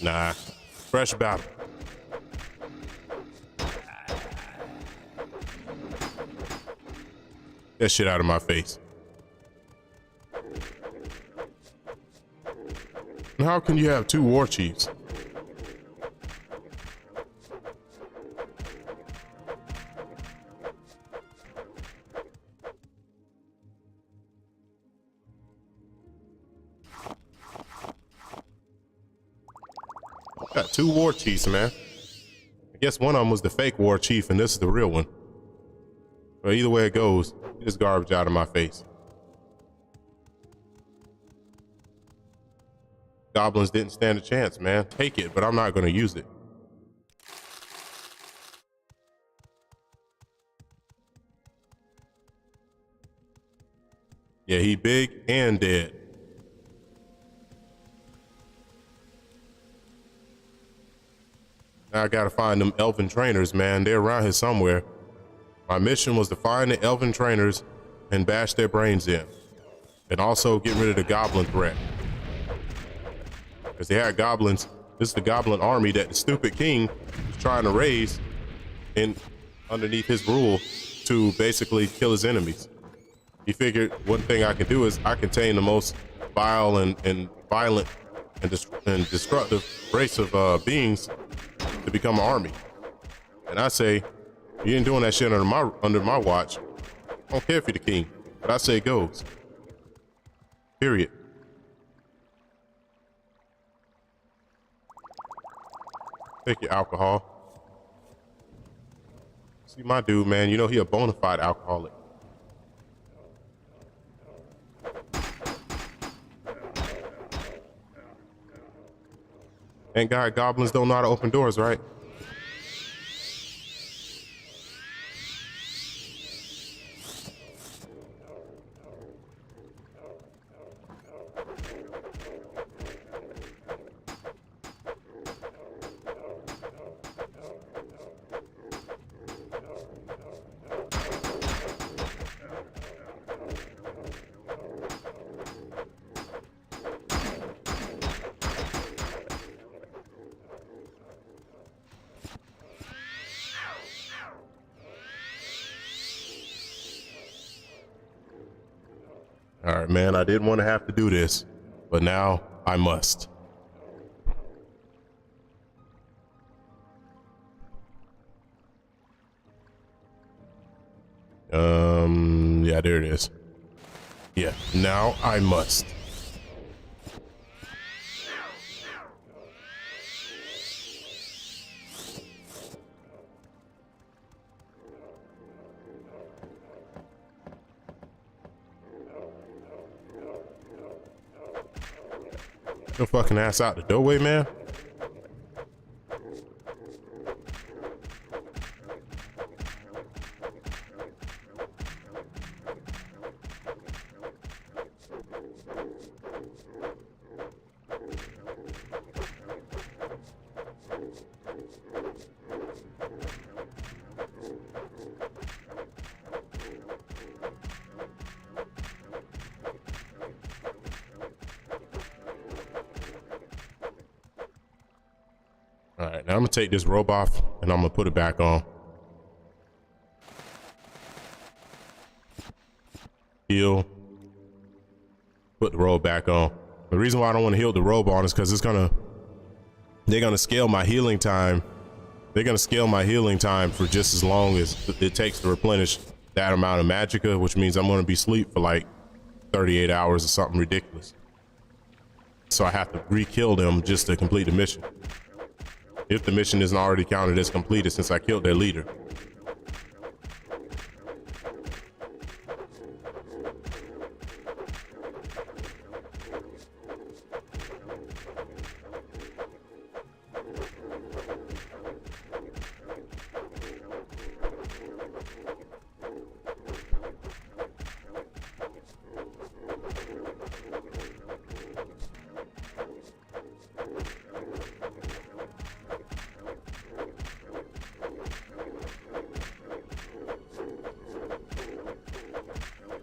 Nah, fresh battle. That shit out of my face. And how can you have two war chiefs? Got two war chiefs, man. I guess one of them was the fake war chief and this is the real one. But either way it goes, it's garbage out of my face. Goblins didn't stand a chance, man. Take it, but I'm not gonna use it. Yeah, he big and dead. Now I gotta find them elven trainers, man. They're around here somewhere. My mission was to find the elven trainers and bash their brains in. And also get rid of the goblin threat. Because they had goblins. This is the goblin army that the stupid king was trying to raise in underneath his rule to basically kill his enemies. He figured one thing I can do is I contain the most vile and violent and destructive race of beings to become an army. And I say, you ain't doing that shit under my watch. I don't care if you're the king, but I say it goes. Period. Take your alcohol. See my dude, man, you know he a bona fide alcoholic. Thank God goblins don't know how to open doors, right? All right, man, I didn't want to have to do this, but now I must. Yeah, there it is. Yeah, now I must. Your fucking ass out the doorway, man. All right, now I'm gonna take this robe off and I'm gonna put it back on. Heal. Put the robe back on. The reason why I don't want to heal the robe on is because they're gonna scale my healing time. They're gonna scale my healing time for just as long as it takes to replenish that amount of magicka, which means I'm gonna be asleep for like 38 hours or something ridiculous. So I have to re-kill them just to complete the mission. If the mission isn't already counted as completed since I killed their leader.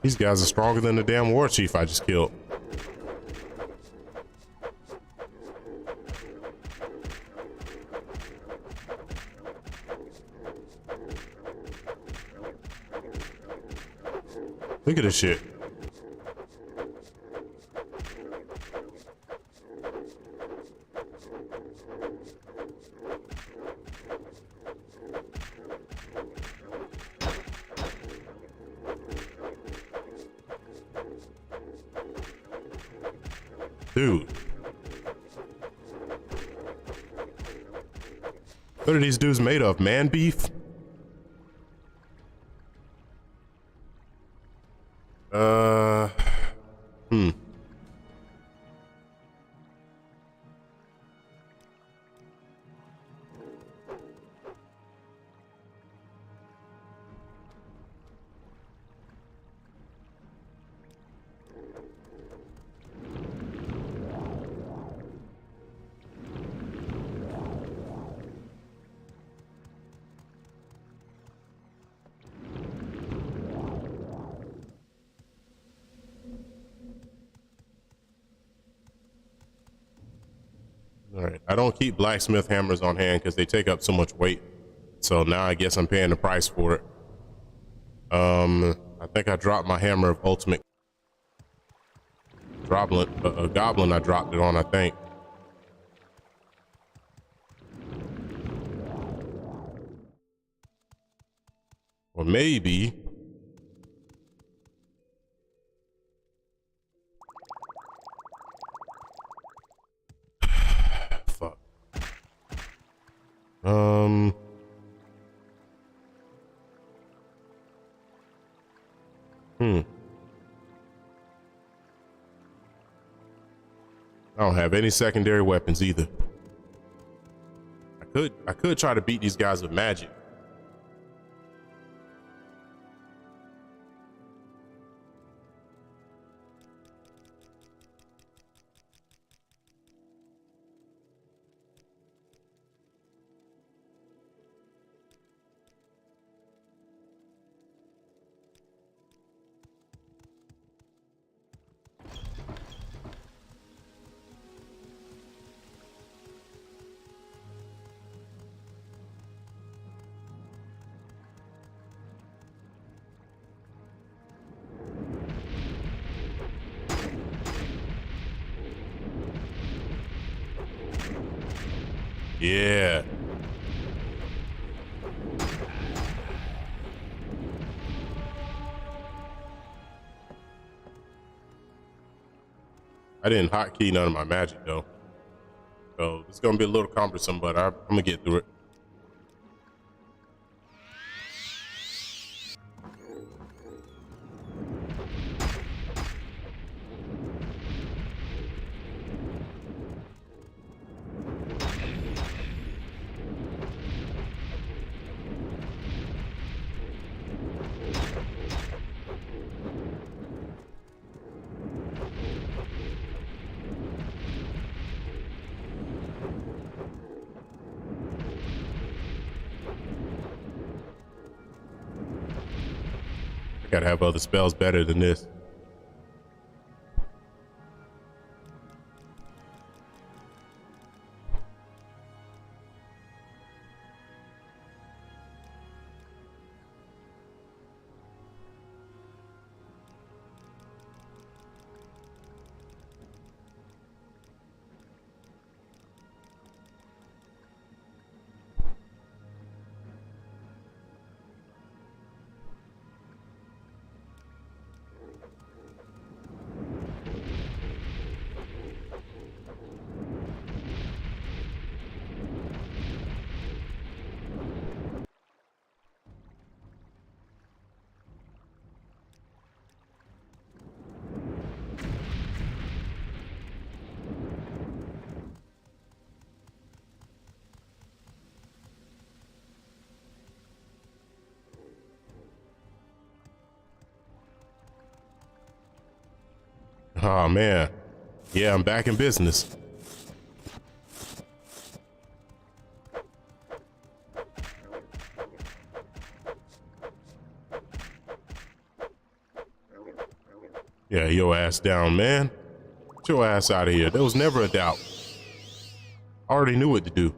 These guys are stronger than the damn war chief I just killed. Look at this shit. Dude. What are these dudes made of? Man beef? I don't keep blacksmith hammers on hand because they take up so much weight. So now I guess I'm paying the price for it. I think I dropped my hammer of ultimate goblin. A goblin I dropped it on, I think. Or maybe. Fuck. I don't have any secondary weapons either. I could try to beat these guys with magic. Yeah. I didn't hotkey none of my magic though. So it's gonna be a little cumbersome, but I'm gonna get through it. Gotta have other spells better than this. Oh man. Yeah, I'm back in business. Yeah, your ass down, man. Get your ass out of here. There was never a doubt. I already knew what to do.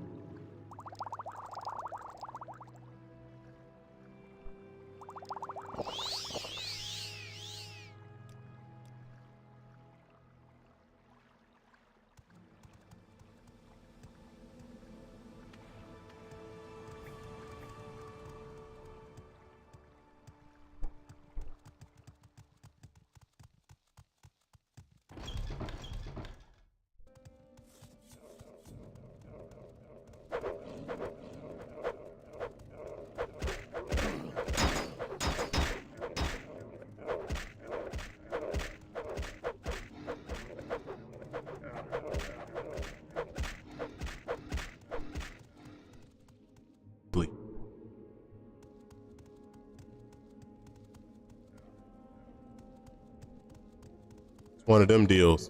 It's one of them deals.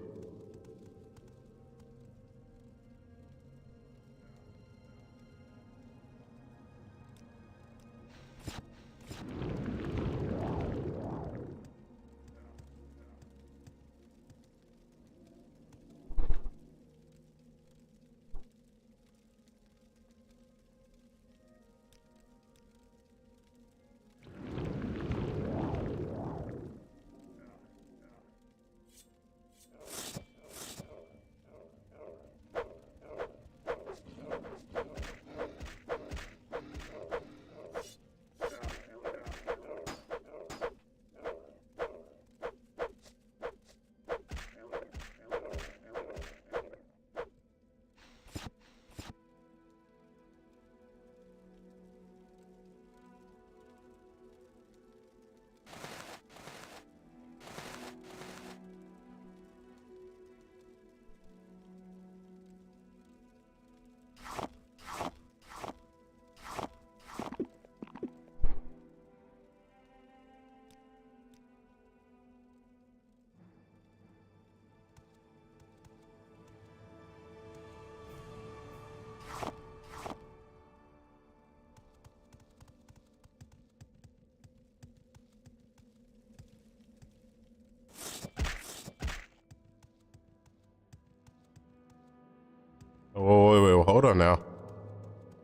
Hold on now.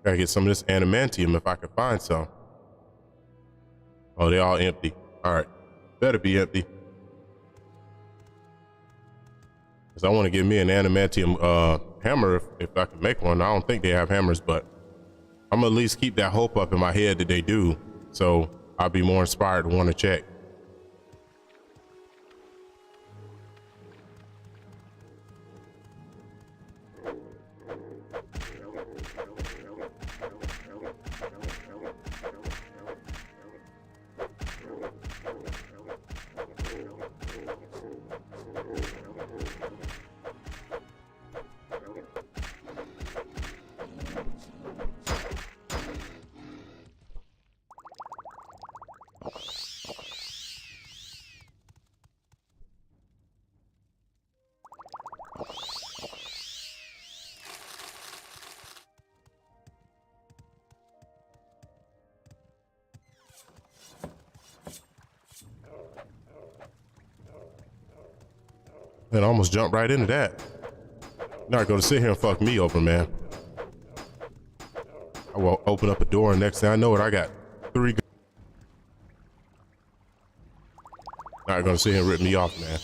Gotta get some of this adamantium if I can find some. Oh, they all empty. All right, better be empty. Cause I want to get me an adamantium hammer if I can make one. I don't think they have hammers, but I'm gonna at least keep that hope up in my head that they do. So I'll be more inspired to want to check. And I almost jumped right into that. Not gonna sit here and fuck me over, man. I will open up a door and next thing I know it, I got 3. Not gonna sit here and rip me off, man.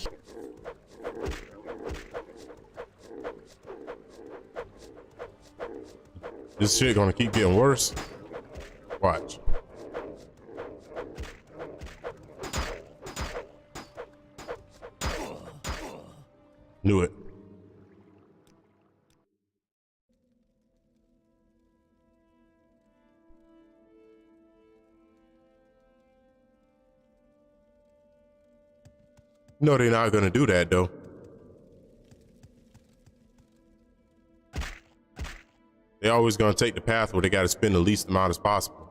This shit gonna keep getting worse. Watch. Knew it. No, they're not gonna do that though. They're always gonna take the path where they gotta spend the least amount as possible.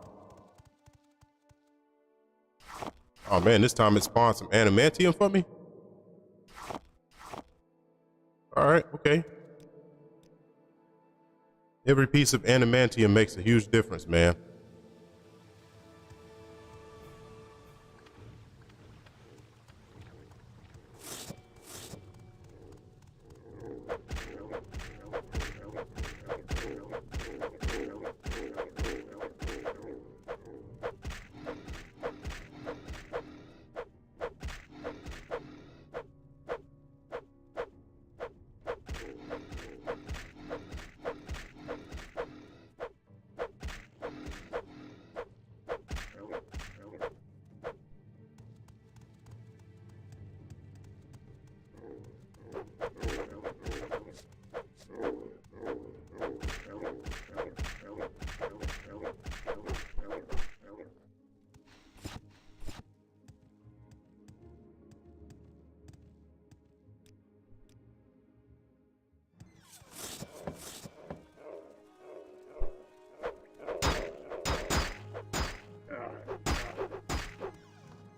Oh man, this time it spawned some adamantium for me. All right, okay. Every piece of adamantium makes a huge difference, man.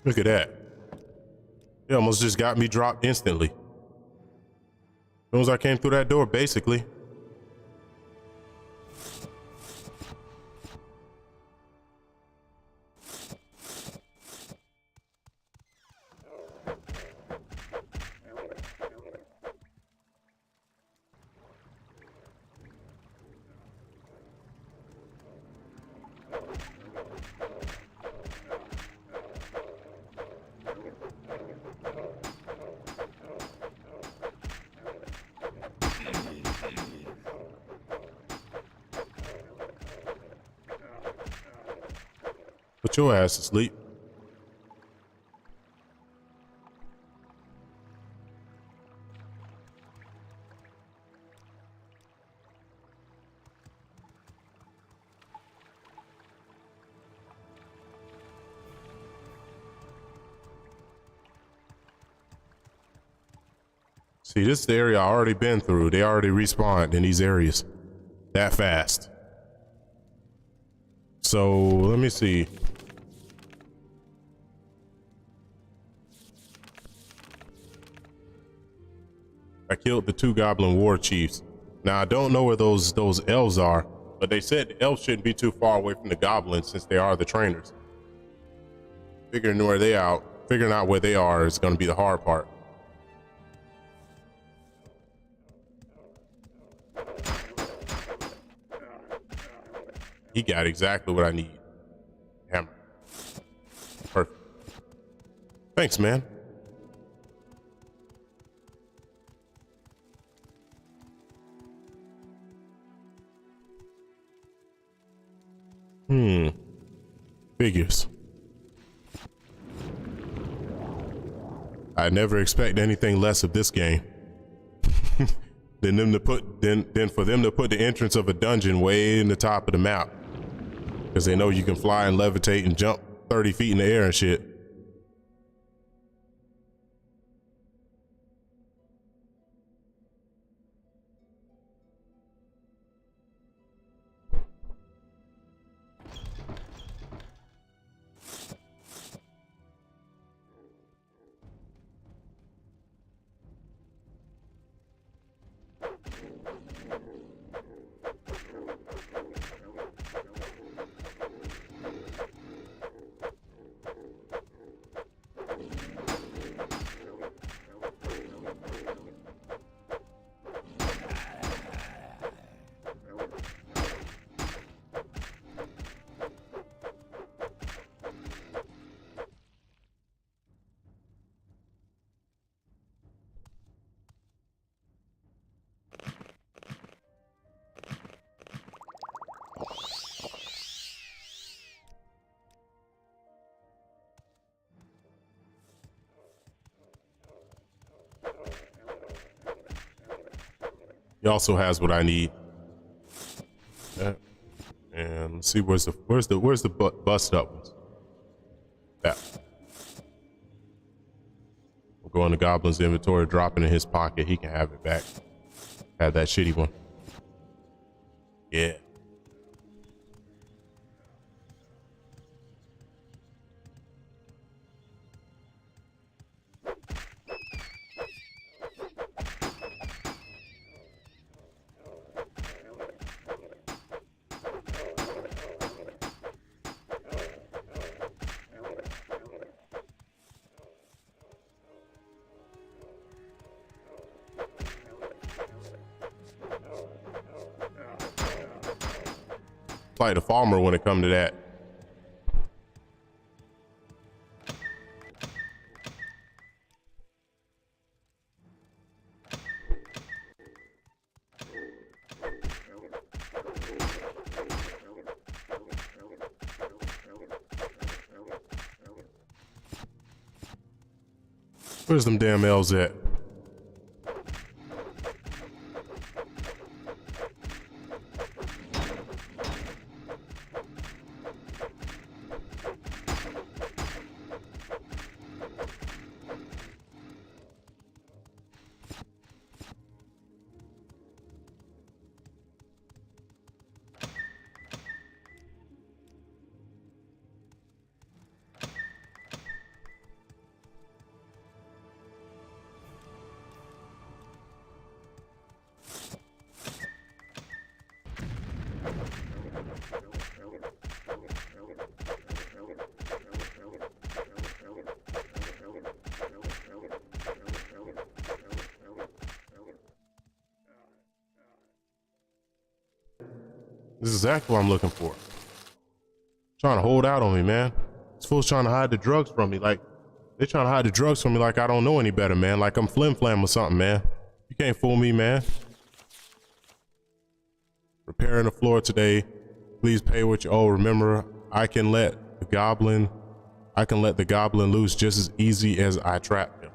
Look at that. It almost just got me dropped instantly. As soon as I came through that door, basically. Put your ass to sleep. See, this is the area I already been through. They already respawned in these areas that fast. So let me see. I killed the 2 goblin war chiefs. Now I don't know where those elves are, but they said the elves shouldn't be too far away from the goblins since they are the trainers. Figuring out where they are is going to be the hard part. He got exactly what I need. Hammer. Perfect. Thanks, man. Figures. I never expect anything less of this game. than for them to put the entrance of a dungeon way in the top of the map. Because they know you can fly and levitate and jump 30 feet in the air and shit. He also has what I need. And let's see, where's the bust up ones? That. We'll go in the goblin's inventory, drop it in his pocket. He can have it back. Had that shitty one. Yeah. Like the farmer when it come to that. Where's them damn elves at? This is exactly what I'm looking for. Trying to hold out on me, man. This fool's trying to hide the drugs from me. Like, they're trying to hide the drugs from me like I don't know any better, man. Like I'm flim flam or something, man. You can't fool me, man. Repairing the floor today. Please pay what you owe. Remember, I can let the goblin loose just as easy as I trapped him.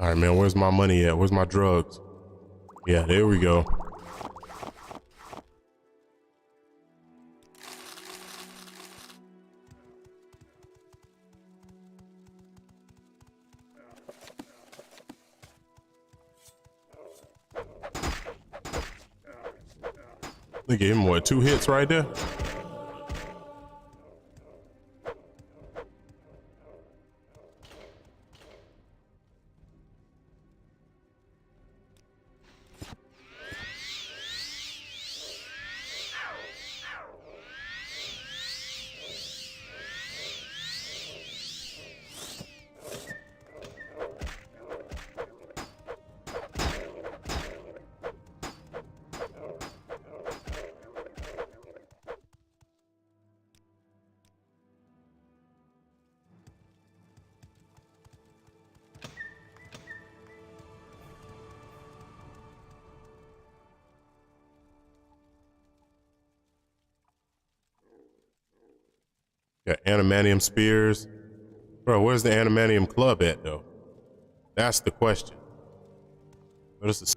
All right, man, where's my money at? Where's my drugs? Yeah, there we go. They gave him what, 2 hits right there? Got animanium spears. Bro, where's the animanium club at though? That's the question. What is this?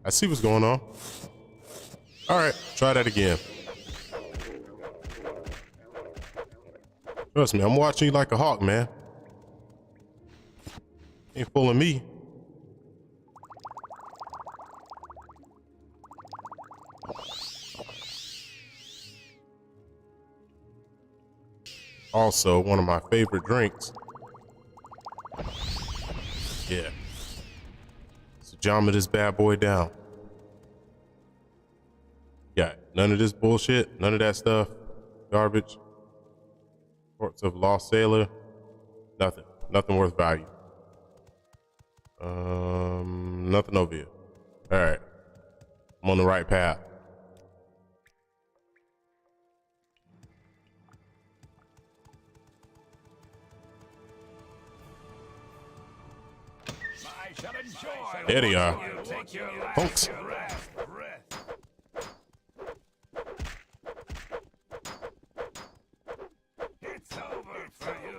I see what's going on. All right, try that again. Trust me, I'm watching you like a hawk, man. Ain't fooling me. Also, one of my favorite drinks. Yeah. So jam this bad boy down. Yeah, none of this bullshit, none of that stuff. Garbage. Reports of lost sailor. Nothing. Nothing worth value. Nothing over here. All right. I'm on the right path. There they are. Punks. It's over for you.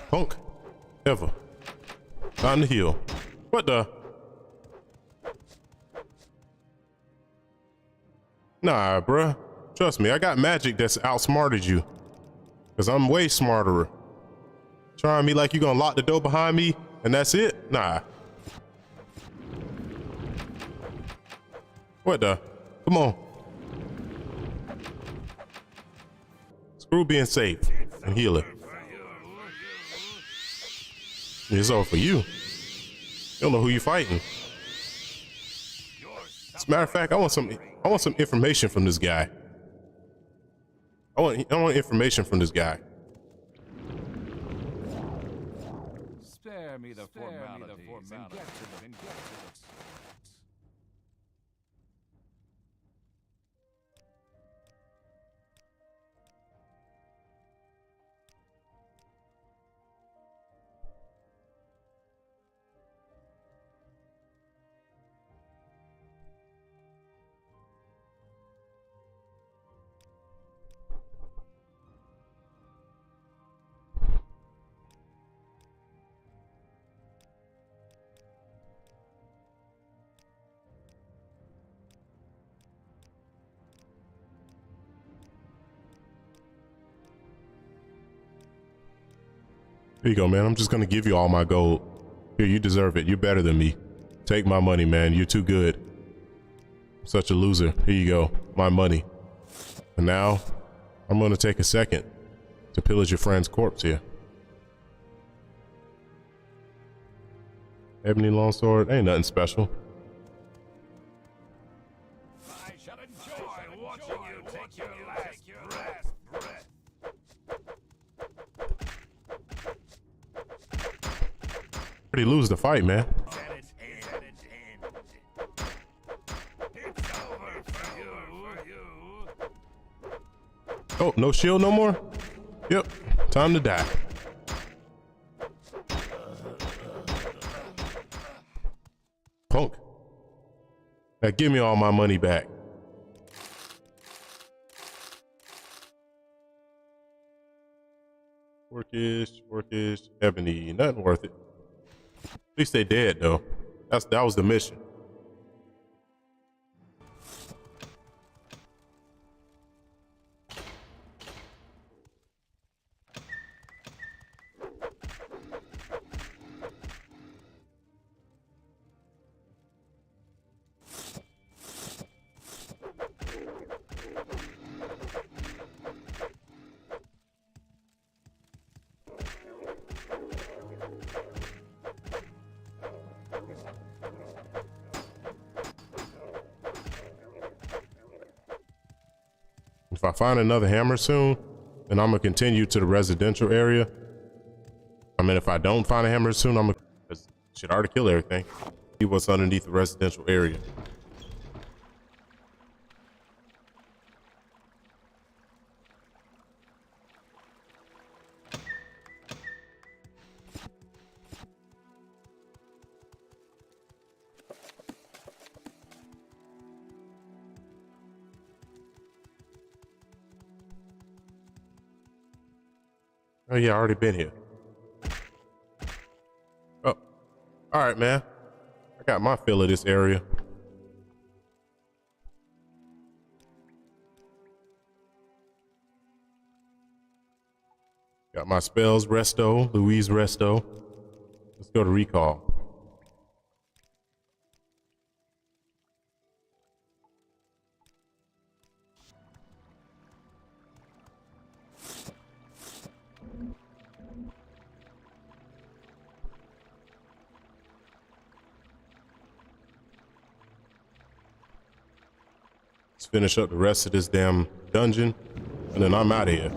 Punk. Ever. On the hill. What the? Nah, bruh. Trust me, I got magic that's outsmarted you. Cause I'm way smarter. Trying me like you gonna lock the door behind me and that's it? Nah. What the? Come on. Screw being safe and healing. It's over for you. You don't know who you fighting. As a matter of fact, I want some information from this guy. I want information from this guy. Spare me the formalities and get to them. Here you go, man. I'm just gonna give you all my gold. Here, you deserve it. You're better than me. Take my money, man. You're too good. I'm such a loser. Here you go. My money. And now, I'm gonna take a second to pillage your friend's corpse here. Ebony longsword, ain't nothing special. I shall enjoy watching you take your last breath. Pretty lose the fight, man. It's over for you. Oh, no shield no more? Yep, time to die. Punk. Now give me all my money back. Workish, ebony, nothing worth it. At least they dead though. That was the mission. If I find another hammer soon, then I'm gonna continue to the residential area. I mean, if I don't find a hammer soon, I'm gonna should already kill everything. See what's underneath the residential area. Oh yeah, I already been here. Oh, all right, man. I got my fill of this area. Got my spells, Resto, Louise Resto. Let's go to recall. Let's finish up the rest of this damn dungeon, and then I'm out of here.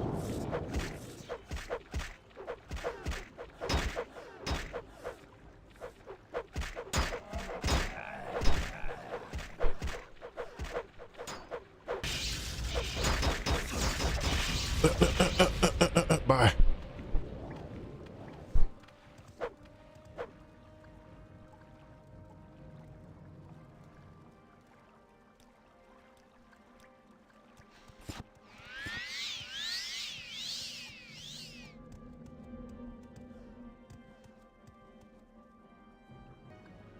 Bye.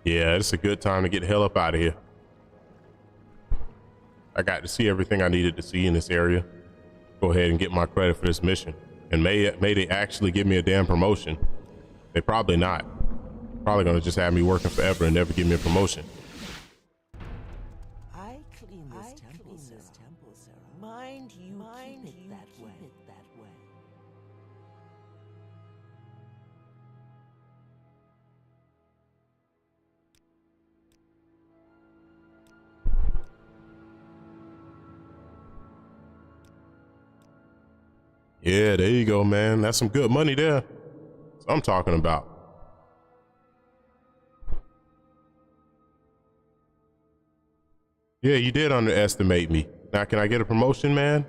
Yeah, it's a good time to get the hell up out of here. I got to see everything I needed to see in this area. Go ahead and get my credit for this mission. And may they actually give me a damn promotion. They probably not. Probably gonna just have me working forever and never give me a promotion. I clean this temple, Sarah. Mind you, keep it that way. Yeah, there you go, man. That's some good money there. That's what I'm talking about. Yeah, you did underestimate me. Now, can I get a promotion, man?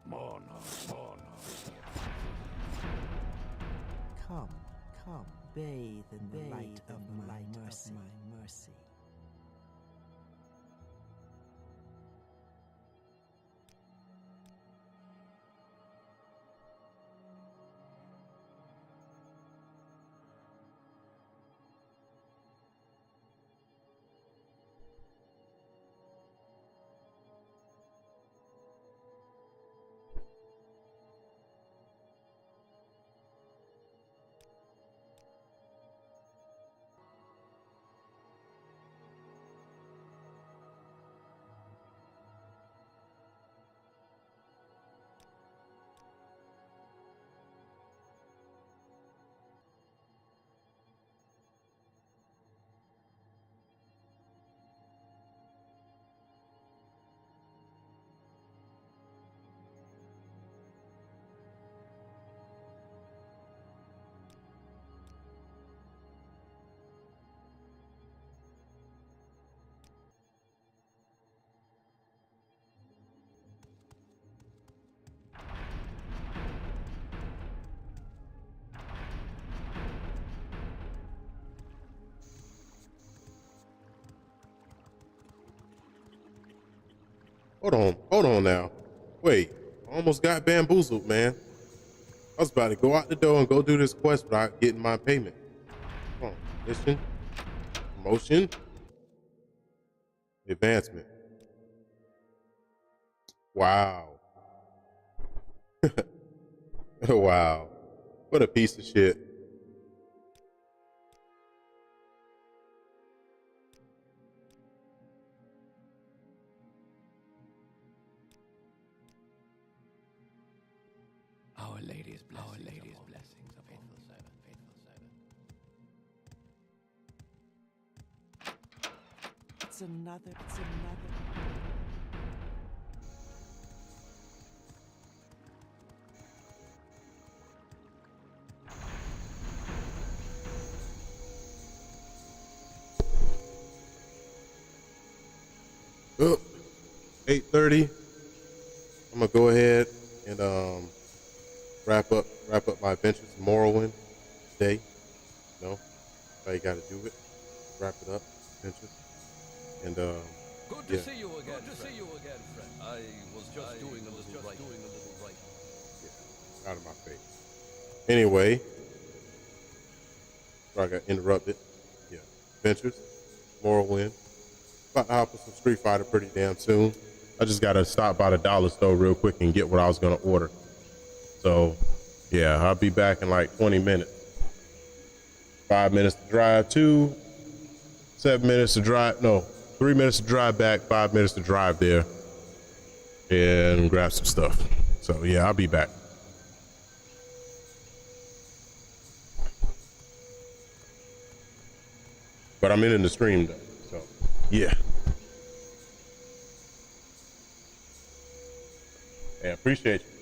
More noise, more noise. Come, come, bathe in the light of my mercy. Hold on now. Wait, I almost got bamboozled, man. I was about to go out the door and go do this quest without getting my payment. Come on, mission, promotion, advancement. Wow. Wow. What a piece of shit. Our Lady's blessings of faithful servant. It's another. Oh, 8:30. I'm gonna go ahead and wrap up my adventures in Morrowind today. You know, how you gotta do it. Wrap it up, adventures. And Good to yeah. see you again. Friend. I was just doing a little writing. Out of my face. Anyway, I got interrupted. Yeah, adventures, Morrowind. About to hop with some Street Fighter pretty damn soon. I just gotta stop by the dollar store real quick and get what I was gonna order. So, yeah, I'll be back in like 20 minutes. 5 minutes to drive to, 7 minutes to drive, no, 3 minutes to drive back, 5 minutes to drive there and grab some stuff. So, yeah, I'll be back. But I'm in the stream though, so, yeah. Yeah, appreciate you.